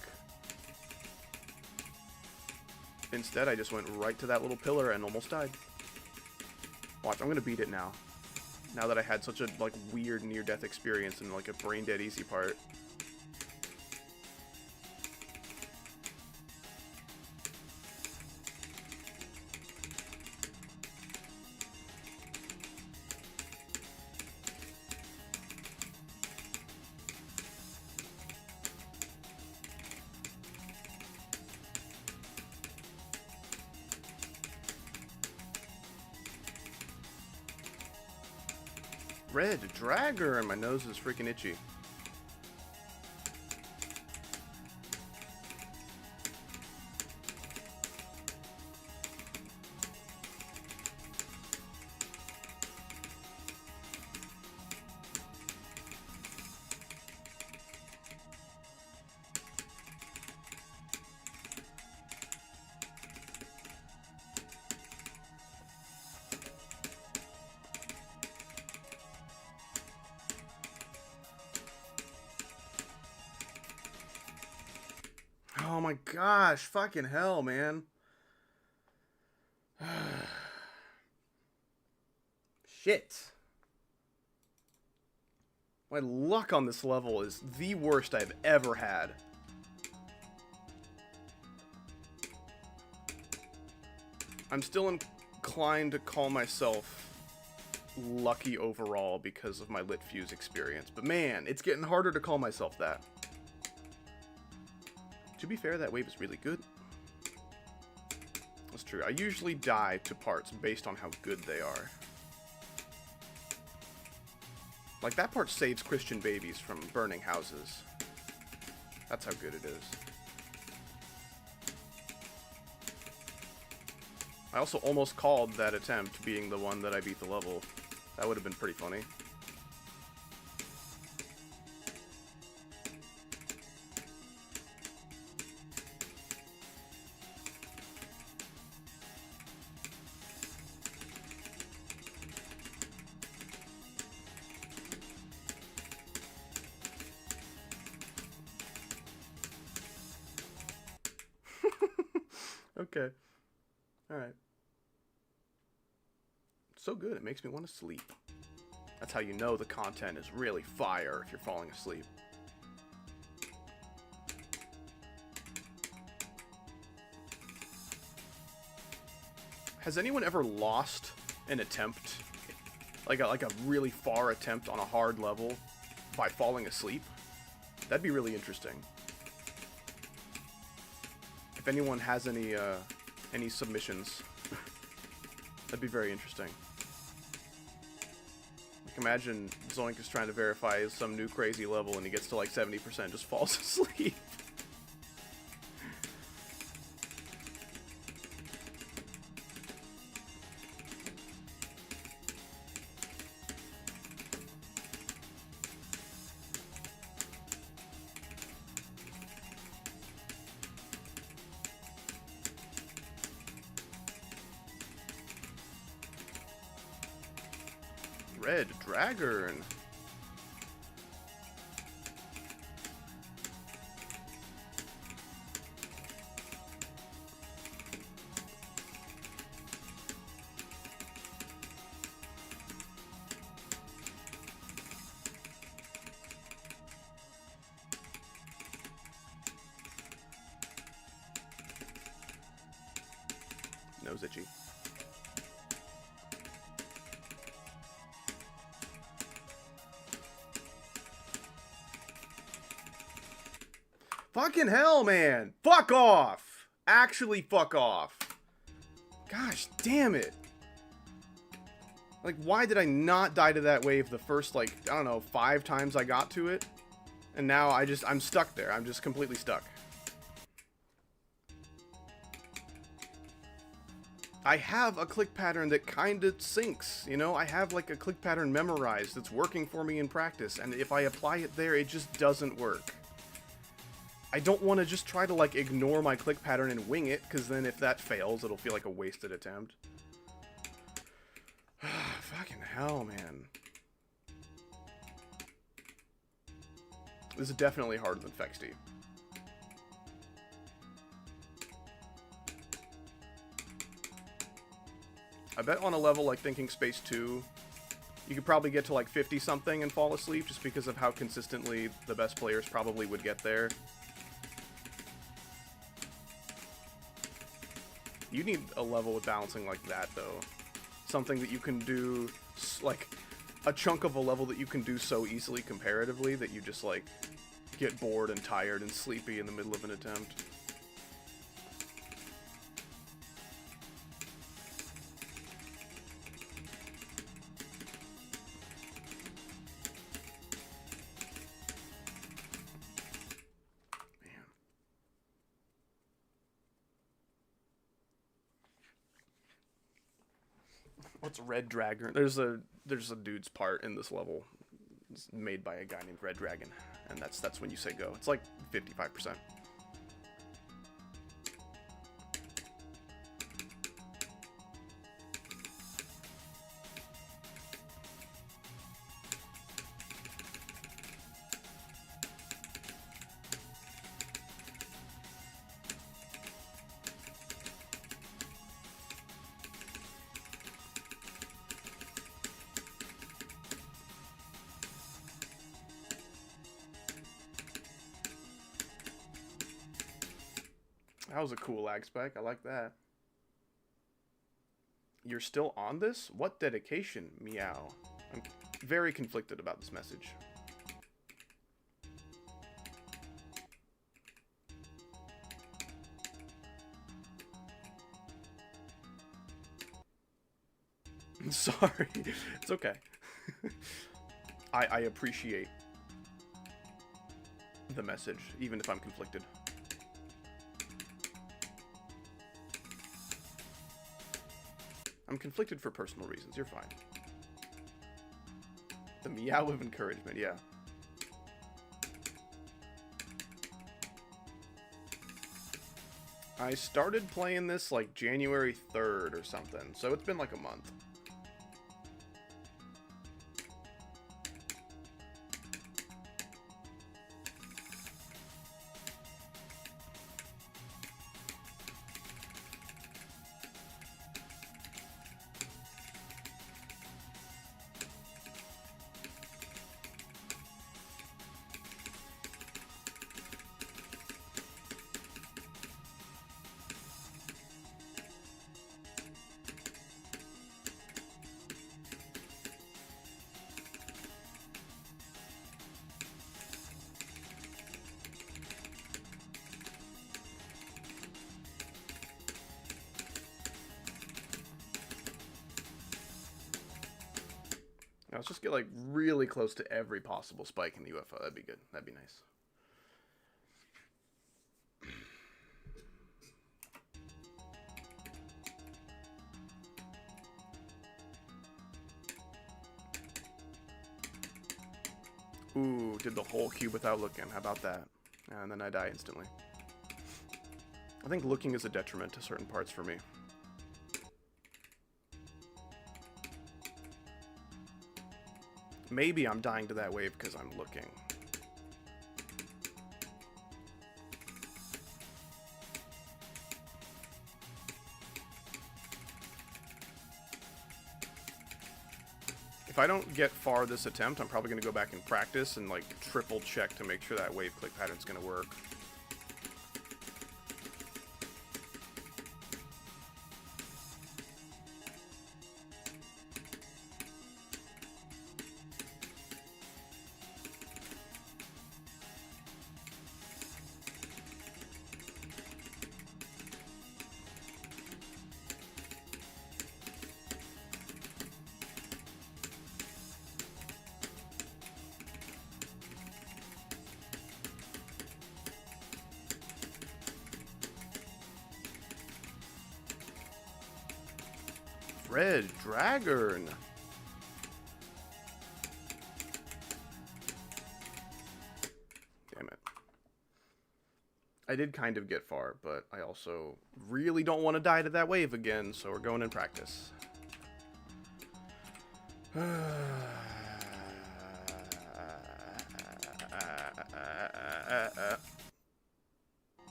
Instead, I just went right to that little pillar and almost died. Watch, I'm gonna beat it now. Now that I had such a, like, weird near-death experience in, like, a brain-dead easy part. Red Dragger, and my nose is freaking itchy. Oh my gosh, fucking hell, man. Shit. My luck on this level is the worst I've ever had. I'm still inclined to call myself lucky overall because of my lit fuse experience, but man, it's getting harder to call myself that. To be fair, that wave is really good. That's true. I usually die to parts based on how good they are. Like, that part saves Christian babies from burning houses. That's how good it is. I also almost called that attempt being the one that I beat the level. That would have been pretty funny. Okay. Alright. So good, it makes me want to sleep. That's how you know the content is really fire if you're falling asleep. Has anyone ever lost an attempt, like a really far attempt on a hard level, by falling asleep? That'd be really interesting. If anyone has any submissions, that'd be very interesting. Imagine Zoink is trying to verify some new crazy level and he gets to like 70%, just falls asleep. Red Dragon. Nose itchy. Fucking hell, man. Fuck off. Actually, fuck off. Gosh damn it. Like, why did I not die to that wave the first, like, I don't know, 5 times I got to it? And now I'm stuck there. I'm just completely stuck. I have a click pattern that kind of syncs, you know? I have, like, a click pattern memorized that's working for me in practice. And if I apply it there, it just doesn't work. I don't want to just try to, like, ignore my click pattern and wing it, because then if that fails, it'll feel like a wasted attempt. Fucking hell, man. This is definitely harder than Fexty. I bet on a level like Thinking Space 2, you could probably get to like 50-something and fall asleep, just because of how consistently the best players probably would get there. You need a level with balancing like that, though. Something that you can do, like, a chunk of a level that you can do so easily comparatively that you just, like, get bored and tired and sleepy in the middle of an attempt. What's Red Dragon? There's a dude's part in this level. It's made by a guy named Red Dragon, and that's when you say go. It's like 55%. That was a cool lag spike. I like that. You're still on this? What dedication? Meow. I'm very conflicted about this message. I'm sorry. It's okay. I appreciate the message, even if I'm conflicted. I'm conflicted for personal reasons. You're fine. The meow of encouragement, yeah. I started playing this like January 3rd or something, so it's been like a month. let's just get like really close to every possible spike in the UFO. That'd be good. That'd be nice. Ooh, did the whole cube without looking. How about that? And then I die instantly. I think looking is a detriment to certain parts for me. Maybe I'm dying to that wave because I'm looking. If I don't get far this attempt, I'm probably going to go back and practice and like triple check to make sure that wave click pattern's going to work. Red Dragon. Damn it. I did kind of get far, but I also really don't want to die to that wave again, so we're going in practice.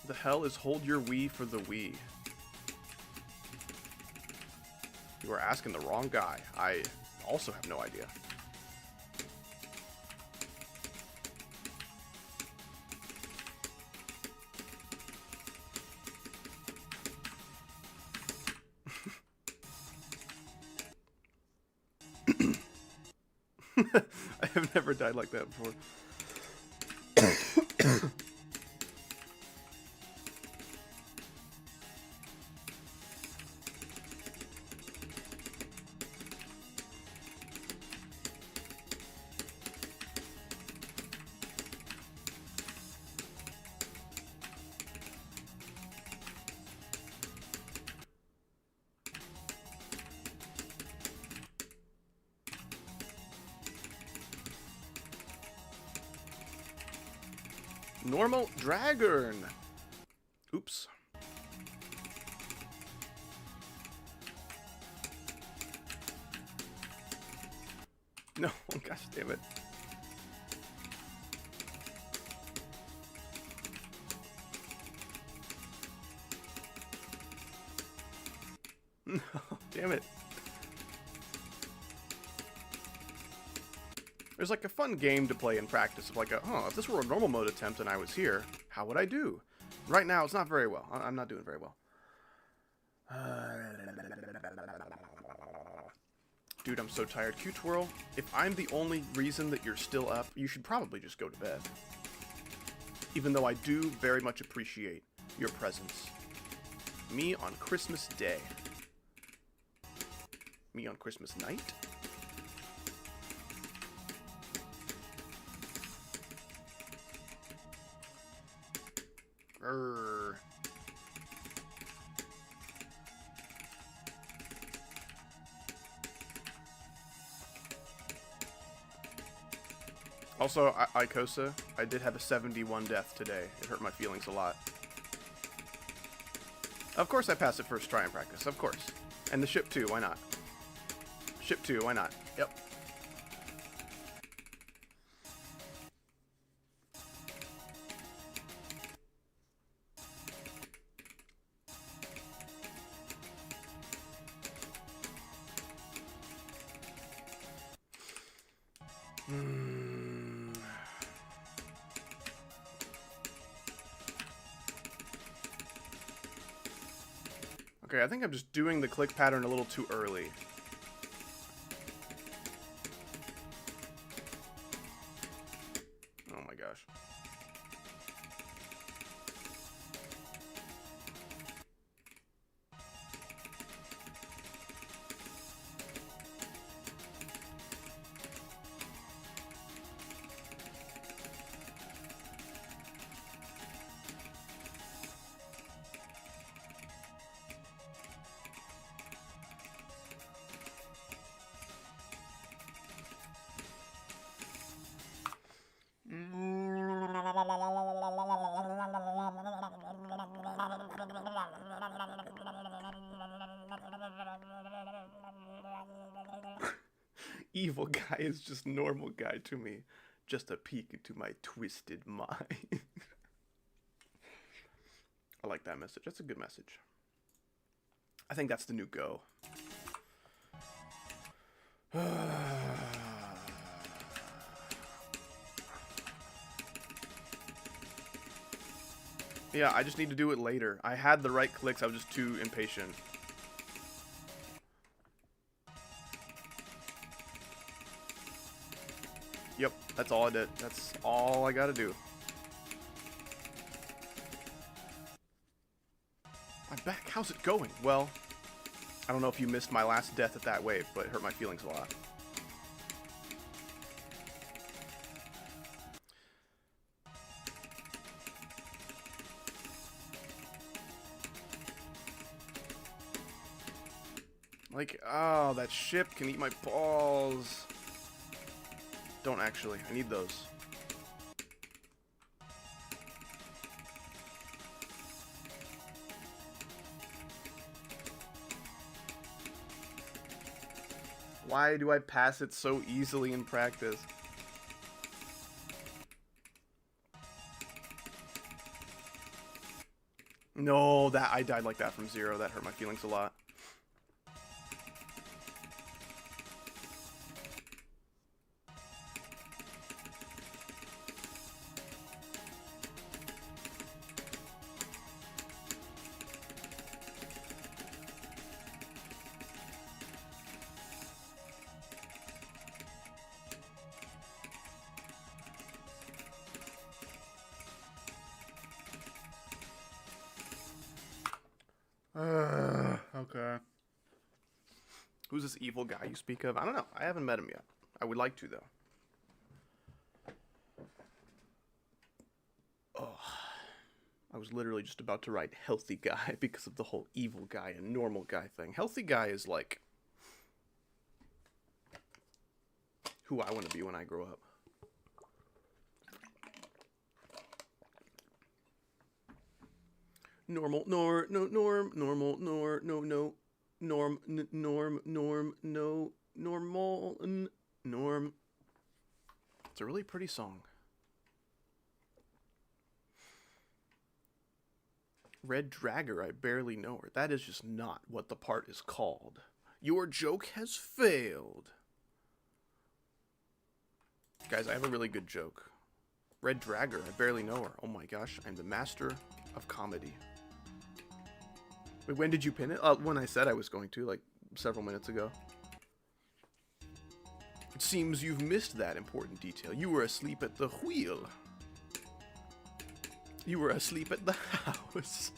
The hell is hold your Wii for the Wii? You are asking the wrong guy. I also have no idea. I have never died like that before. Normal Dragon. Oops. No, gosh damn it. No, damn it. There's like a fun game to play in practice of like, if this were a normal mode attempt and I was here, how would I do? Right now, it's not very well. I'm not doing very well. Dude, I'm so tired. Q-Twirl, if I'm the only reason that you're still up, you should probably just go to bed. Even though I do very much appreciate your presence. Me on Christmas Day. Me on Christmas night? Urgh. Also, Ikosa, I did have a 71 death today. It hurt my feelings a lot. Of course I passed it first try in practice, of course. And the ship too, why not? Ship too, why not? Yep. Okay, I think I'm just doing the click pattern a little too early. Oh my gosh. Evil guy is just normal guy to me. Just a peek into my twisted mind. I like that message. That's a good message. I think that's the new go. Yeah, I just need to do it later. I had the right clicks, I was just too impatient. Yep, that's all I did. That's all I gotta do. My back, how's it going? Well, I don't know if you missed my last death at that wave, but it hurt my feelings a lot. Like, oh, that ship can eat my balls. Don't actually. I need those. Why do I pass it so easily in practice? No, that I died like that from 0. That hurt my feelings a lot. Okay. Who's this evil guy you speak of? I don't know. I haven't met him yet. I would like to, though. Oh. I was literally just about to write healthy guy because of the whole evil guy and normal guy thing. Healthy guy is like who I want to be when I grow up. Normal, norm, normal, norm. It's a really pretty song. Red Dragger, I barely know her. That is just not what the part is called. Your joke has failed. Guys, I have a really good joke. Red Dragger, I barely know her. Oh my gosh, I'm the master of comedy. Wait, when did you pin it? When I said I was going to, like, several minutes ago. It seems you've missed that important detail. You were asleep at the wheel. You were asleep at the house.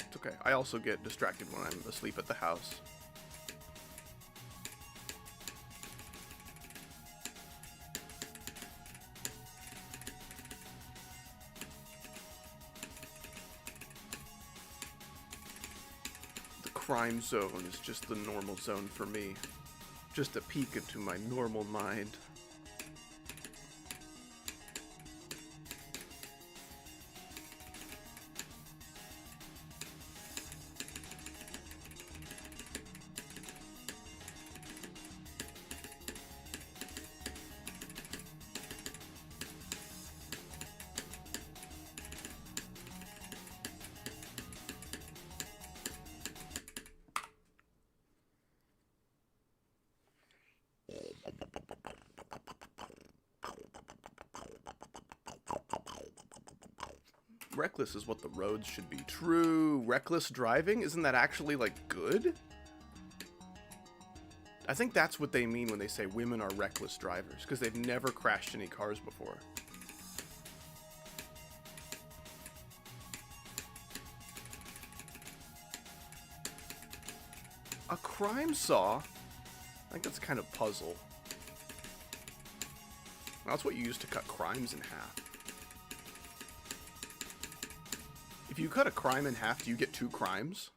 It's okay. I also get distracted when I'm asleep at the house. Crime zone is just the normal zone for me. Just a peek into my normal mind. Reckless is what the roads should be. True. Reckless driving? Isn't that actually, like, good? I think that's what they mean when they say women are reckless drivers, because they've never crashed any cars before. A crime saw? I think that's kind of puzzle. That's what you use to cut crimes in half. If you cut a crime in half, do you get 2 crimes?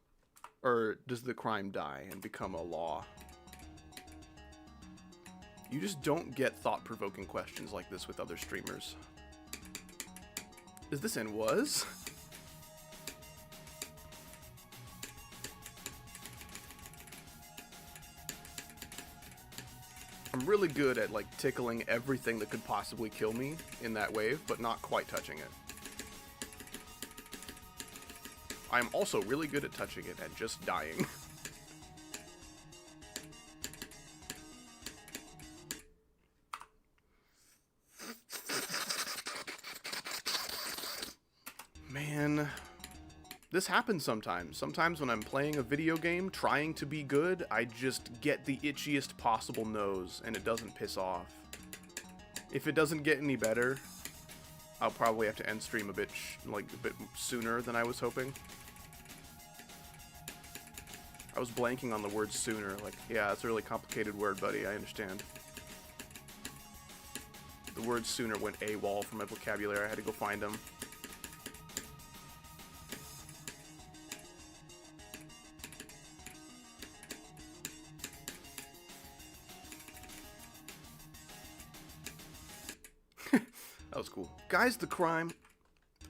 Or does the crime die and become a law? You just don't get thought-provoking questions like this with other streamers. Is this in was? I'm really good at, like, tickling everything that could possibly kill me in that wave, but not quite touching it. I'm also really good at touching it and just dying. Man, this happens sometimes. Sometimes when I'm playing a video game, trying to be good, I just get the itchiest possible nose, and it doesn't piss off. If it doesn't get any better, I'll probably have to end stream a bit sooner than I was hoping. I was blanking on the word sooner. Like, yeah, it's a really complicated word, buddy. I understand. The word sooner went AWOL from my vocabulary. I had to go find them. That was cool. Guys, the crime.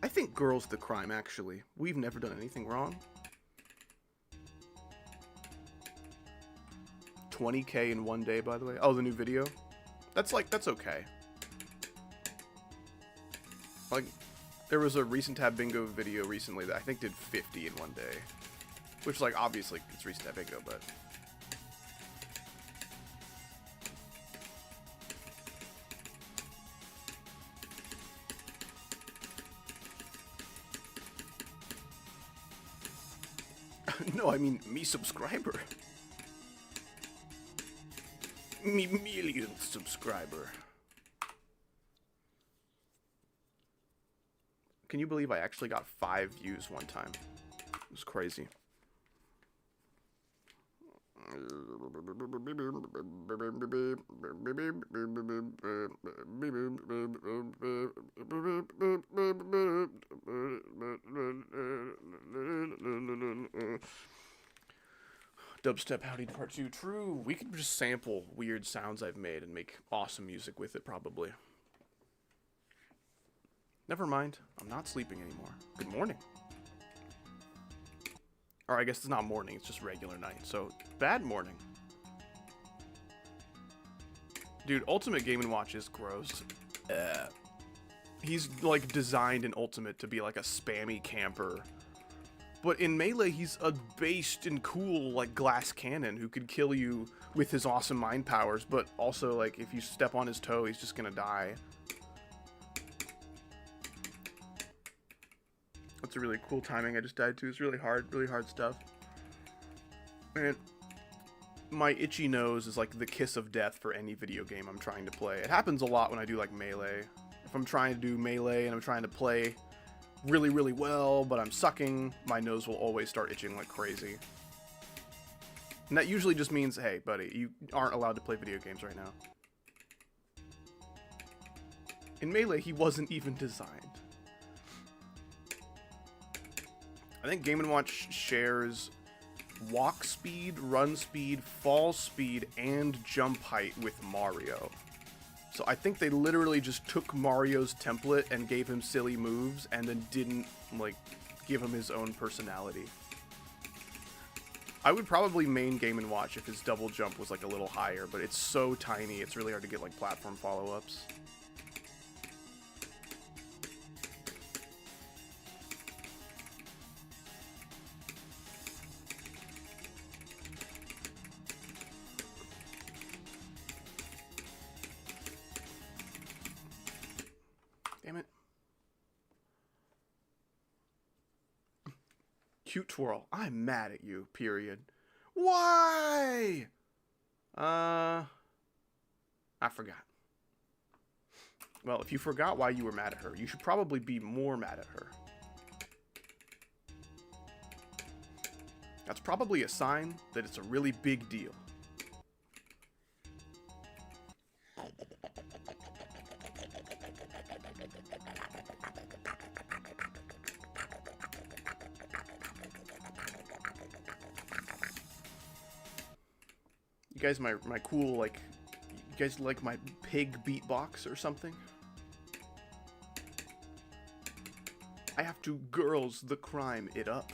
I think girls the crime, actually. We've never done anything wrong. 20K in one day, by the way. Oh, the new video? That's okay. Like, there was a recent Tab Bingo video recently that I think did 50 in one day. Which, like, obviously, it's recent Tab Bingo, but... No, I mean, me subscriber. Me millionth subscriber. Can you believe I actually got 5 views one time? It was crazy. Dubstep Howdy Part 2. True. We could just sample weird sounds I've made and make awesome music with it, probably. Never mind. I'm not sleeping anymore. Good morning. Or I guess it's not morning, it's just regular night. So, bad morning. Dude, Ultimate Game & Watch is gross. He's, like, designed in Ultimate to be, like, a spammy camper. But in Melee, he's a based and cool, like, glass cannon who could kill you with his awesome mind powers, but also, like, if you step on his toe, he's just gonna die. That's a really cool timing I just died to. It's really hard stuff. And my itchy nose is like the kiss of death for any video game I'm trying to play. It happens a lot when I do like Melee. If I'm trying to do Melee and I'm trying to play really, really well, but I'm sucking, my nose will always start itching like crazy. And that usually just means, hey, buddy, you aren't allowed to play video games right now. In Melee, he wasn't even designed. I think Game & Watch shares walk speed, run speed, fall speed, and jump height with Mario. So I think they literally just took Mario's template and gave him silly moves and then didn't, like, give him his own personality. I would probably main Game & Watch if his double jump was, like, a little higher, but it's so tiny, it's really hard to get, like, platform follow-ups. Damn it. Cute twirl. I'm mad at you, period. Why? I forgot. Well, if you forgot why you were mad at her, you should probably be more mad at her. That's probably a sign that it's a really big deal. You guys, my cool, like, you guys like my pig beatbox or something? I have to girls the crime it up.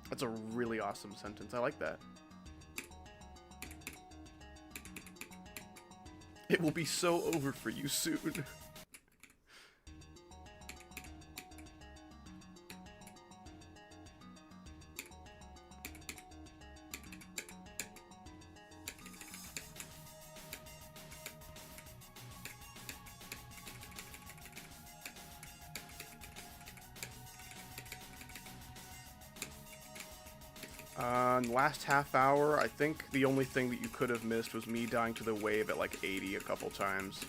That's a really awesome sentence. I like that. It will be so over for you soon. Last half hour, I think the only thing that you could have missed was me dying to the wave at like 80 a couple times.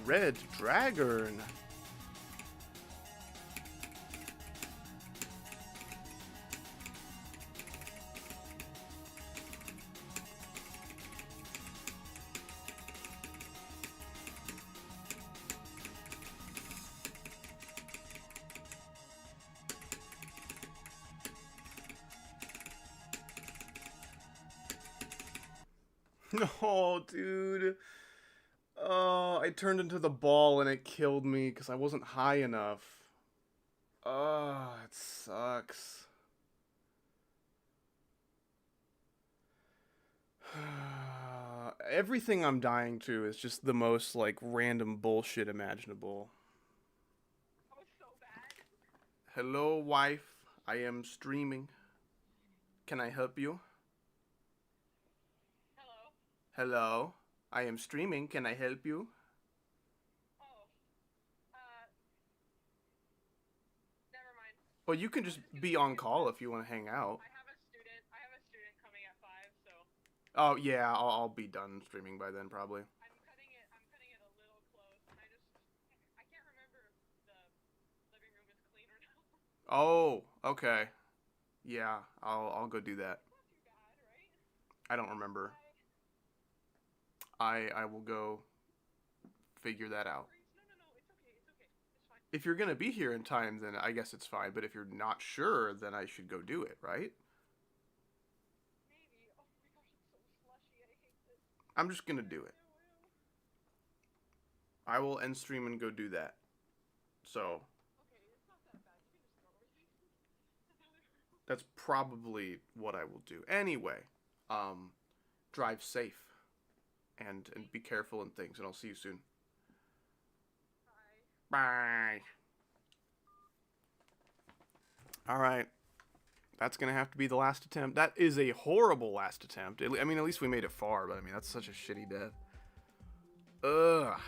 Red Dragon. Oh, dude. Oh, I turned into the ball and it killed me because I wasn't high enough. Oh, it sucks. Everything I'm dying to is just the most, like, random bullshit imaginable. That was so bad. Hello, wife. I am streaming. Can I help you? Hello. Hello. I am streaming. Can I help you? Oh. Never mind. Well, you can just be on call if you want to hang out. I have a student coming at 5, so Oh, yeah, I'll be done streaming by then, probably. I'm cutting it a little close, and I can't remember if the living room is clean or not. Oh, okay. Yeah, I'll go do that. Not too bad, right? I don't remember. I will go figure that out. No, it's okay, it's fine. If you're gonna be here in time, then I guess it's fine. But if you're not sure, then I should go do it, right? Maybe. Oh my gosh, it's so slushy. I hate this. I'm just gonna do it. I will end stream and go do that. So Okay, it's not that bad. You can just throw everything. that's probably what I will do. Anyway, drive safe and be careful and things, and I'll see you soon. Bye. Bye. All right. That's going to have to be the last attempt. That is a horrible last attempt. I mean, at least we made it far, but I mean, that's such a shitty death. Ugh.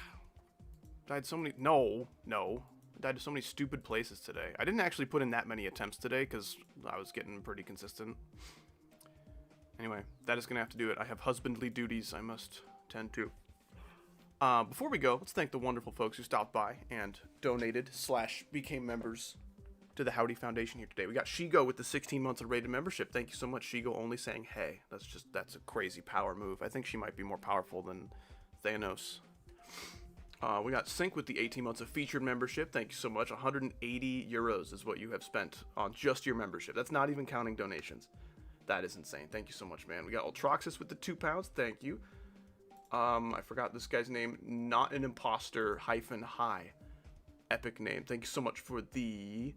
Died so many... No. I died to so many stupid places today. I didn't actually put in that many attempts today because I was getting pretty consistent. Anyway, that is going to have to do it. I have husbandly duties I must tend to. Before we go, let's thank the wonderful folks who stopped by and donated / became members to the Howdy Foundation here today. We got Shigo with the 16 months of rated membership. Thank you so much, Shigo, only saying hey. That's a crazy power move. I think she might be more powerful than Thanos. We got Sync with the 18 months of featured membership. Thank you so much. 180 euros is what you have spent on just your membership. That's not even counting donations. That is insane. Thank you so much, man. We got Ultraxis with the £2. Thank you. I forgot this guy's name. Not an imposter -high. Epic name. Thank you so much for the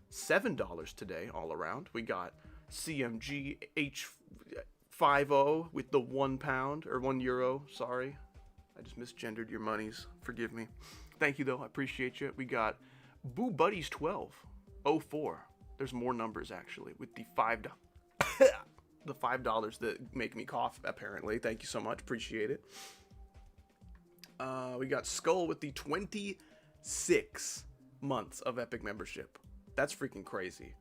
$7 today all around. We got CMG H50 with the £1 or €1. Sorry. I just misgendered your monies. Forgive me. Thank you though. I appreciate you. We got Boo Buddies 1204. There's more numbers actually with the $5. The $5 that make me cough, apparently. Thank you so much. Appreciate it. We got Skull with the 26 months of Epic membership. That's freaking crazy.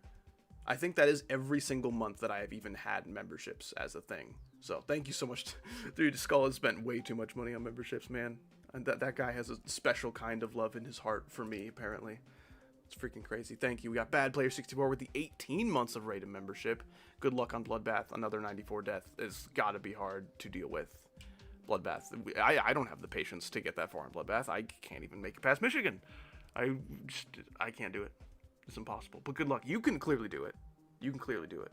I think that is every single month that I have even had memberships as a thing. So thank you so much. Dude, Skull has spent way too much money on memberships, man. And that guy has a special kind of love in his heart for me, apparently. It's freaking crazy. Thank you. We got Bad Player 64 with the 18 months of rated membership. Good luck on Bloodbath. Another 94 death is gotta be hard to deal with. Bloodbath. I don't have the patience to get that far in Bloodbath. I can't even make it past Michigan. I can't do it. It's impossible. But good luck. You can clearly do it. You can clearly do it.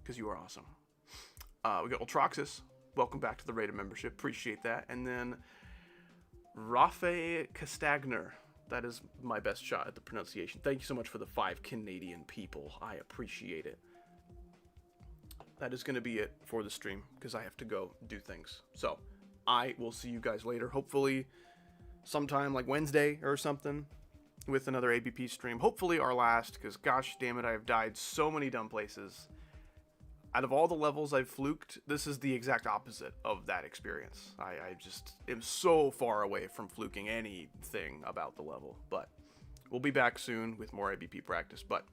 Because you are awesome. We got Ultraxis. Welcome back to the rated membership. Appreciate that. And then Rafe Castagner. That is my best shot at the pronunciation. Thank you so much for the 5 Canadian people. I appreciate it. That is going to be it for the stream because I have to go do things. So I will see you guys later. Hopefully sometime like Wednesday or something with another ABP stream. Hopefully our last, because gosh damn it, I have died so many dumb places. Out of all the levels I've fluked, this is the exact opposite of that experience. I just am so far away from fluking anything about the level. But we'll be back soon with more ABP practice. But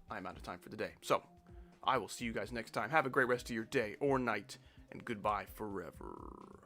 I'm out of time for the day. So I will see you guys next time. Have a great rest of your day or night. And goodbye forever.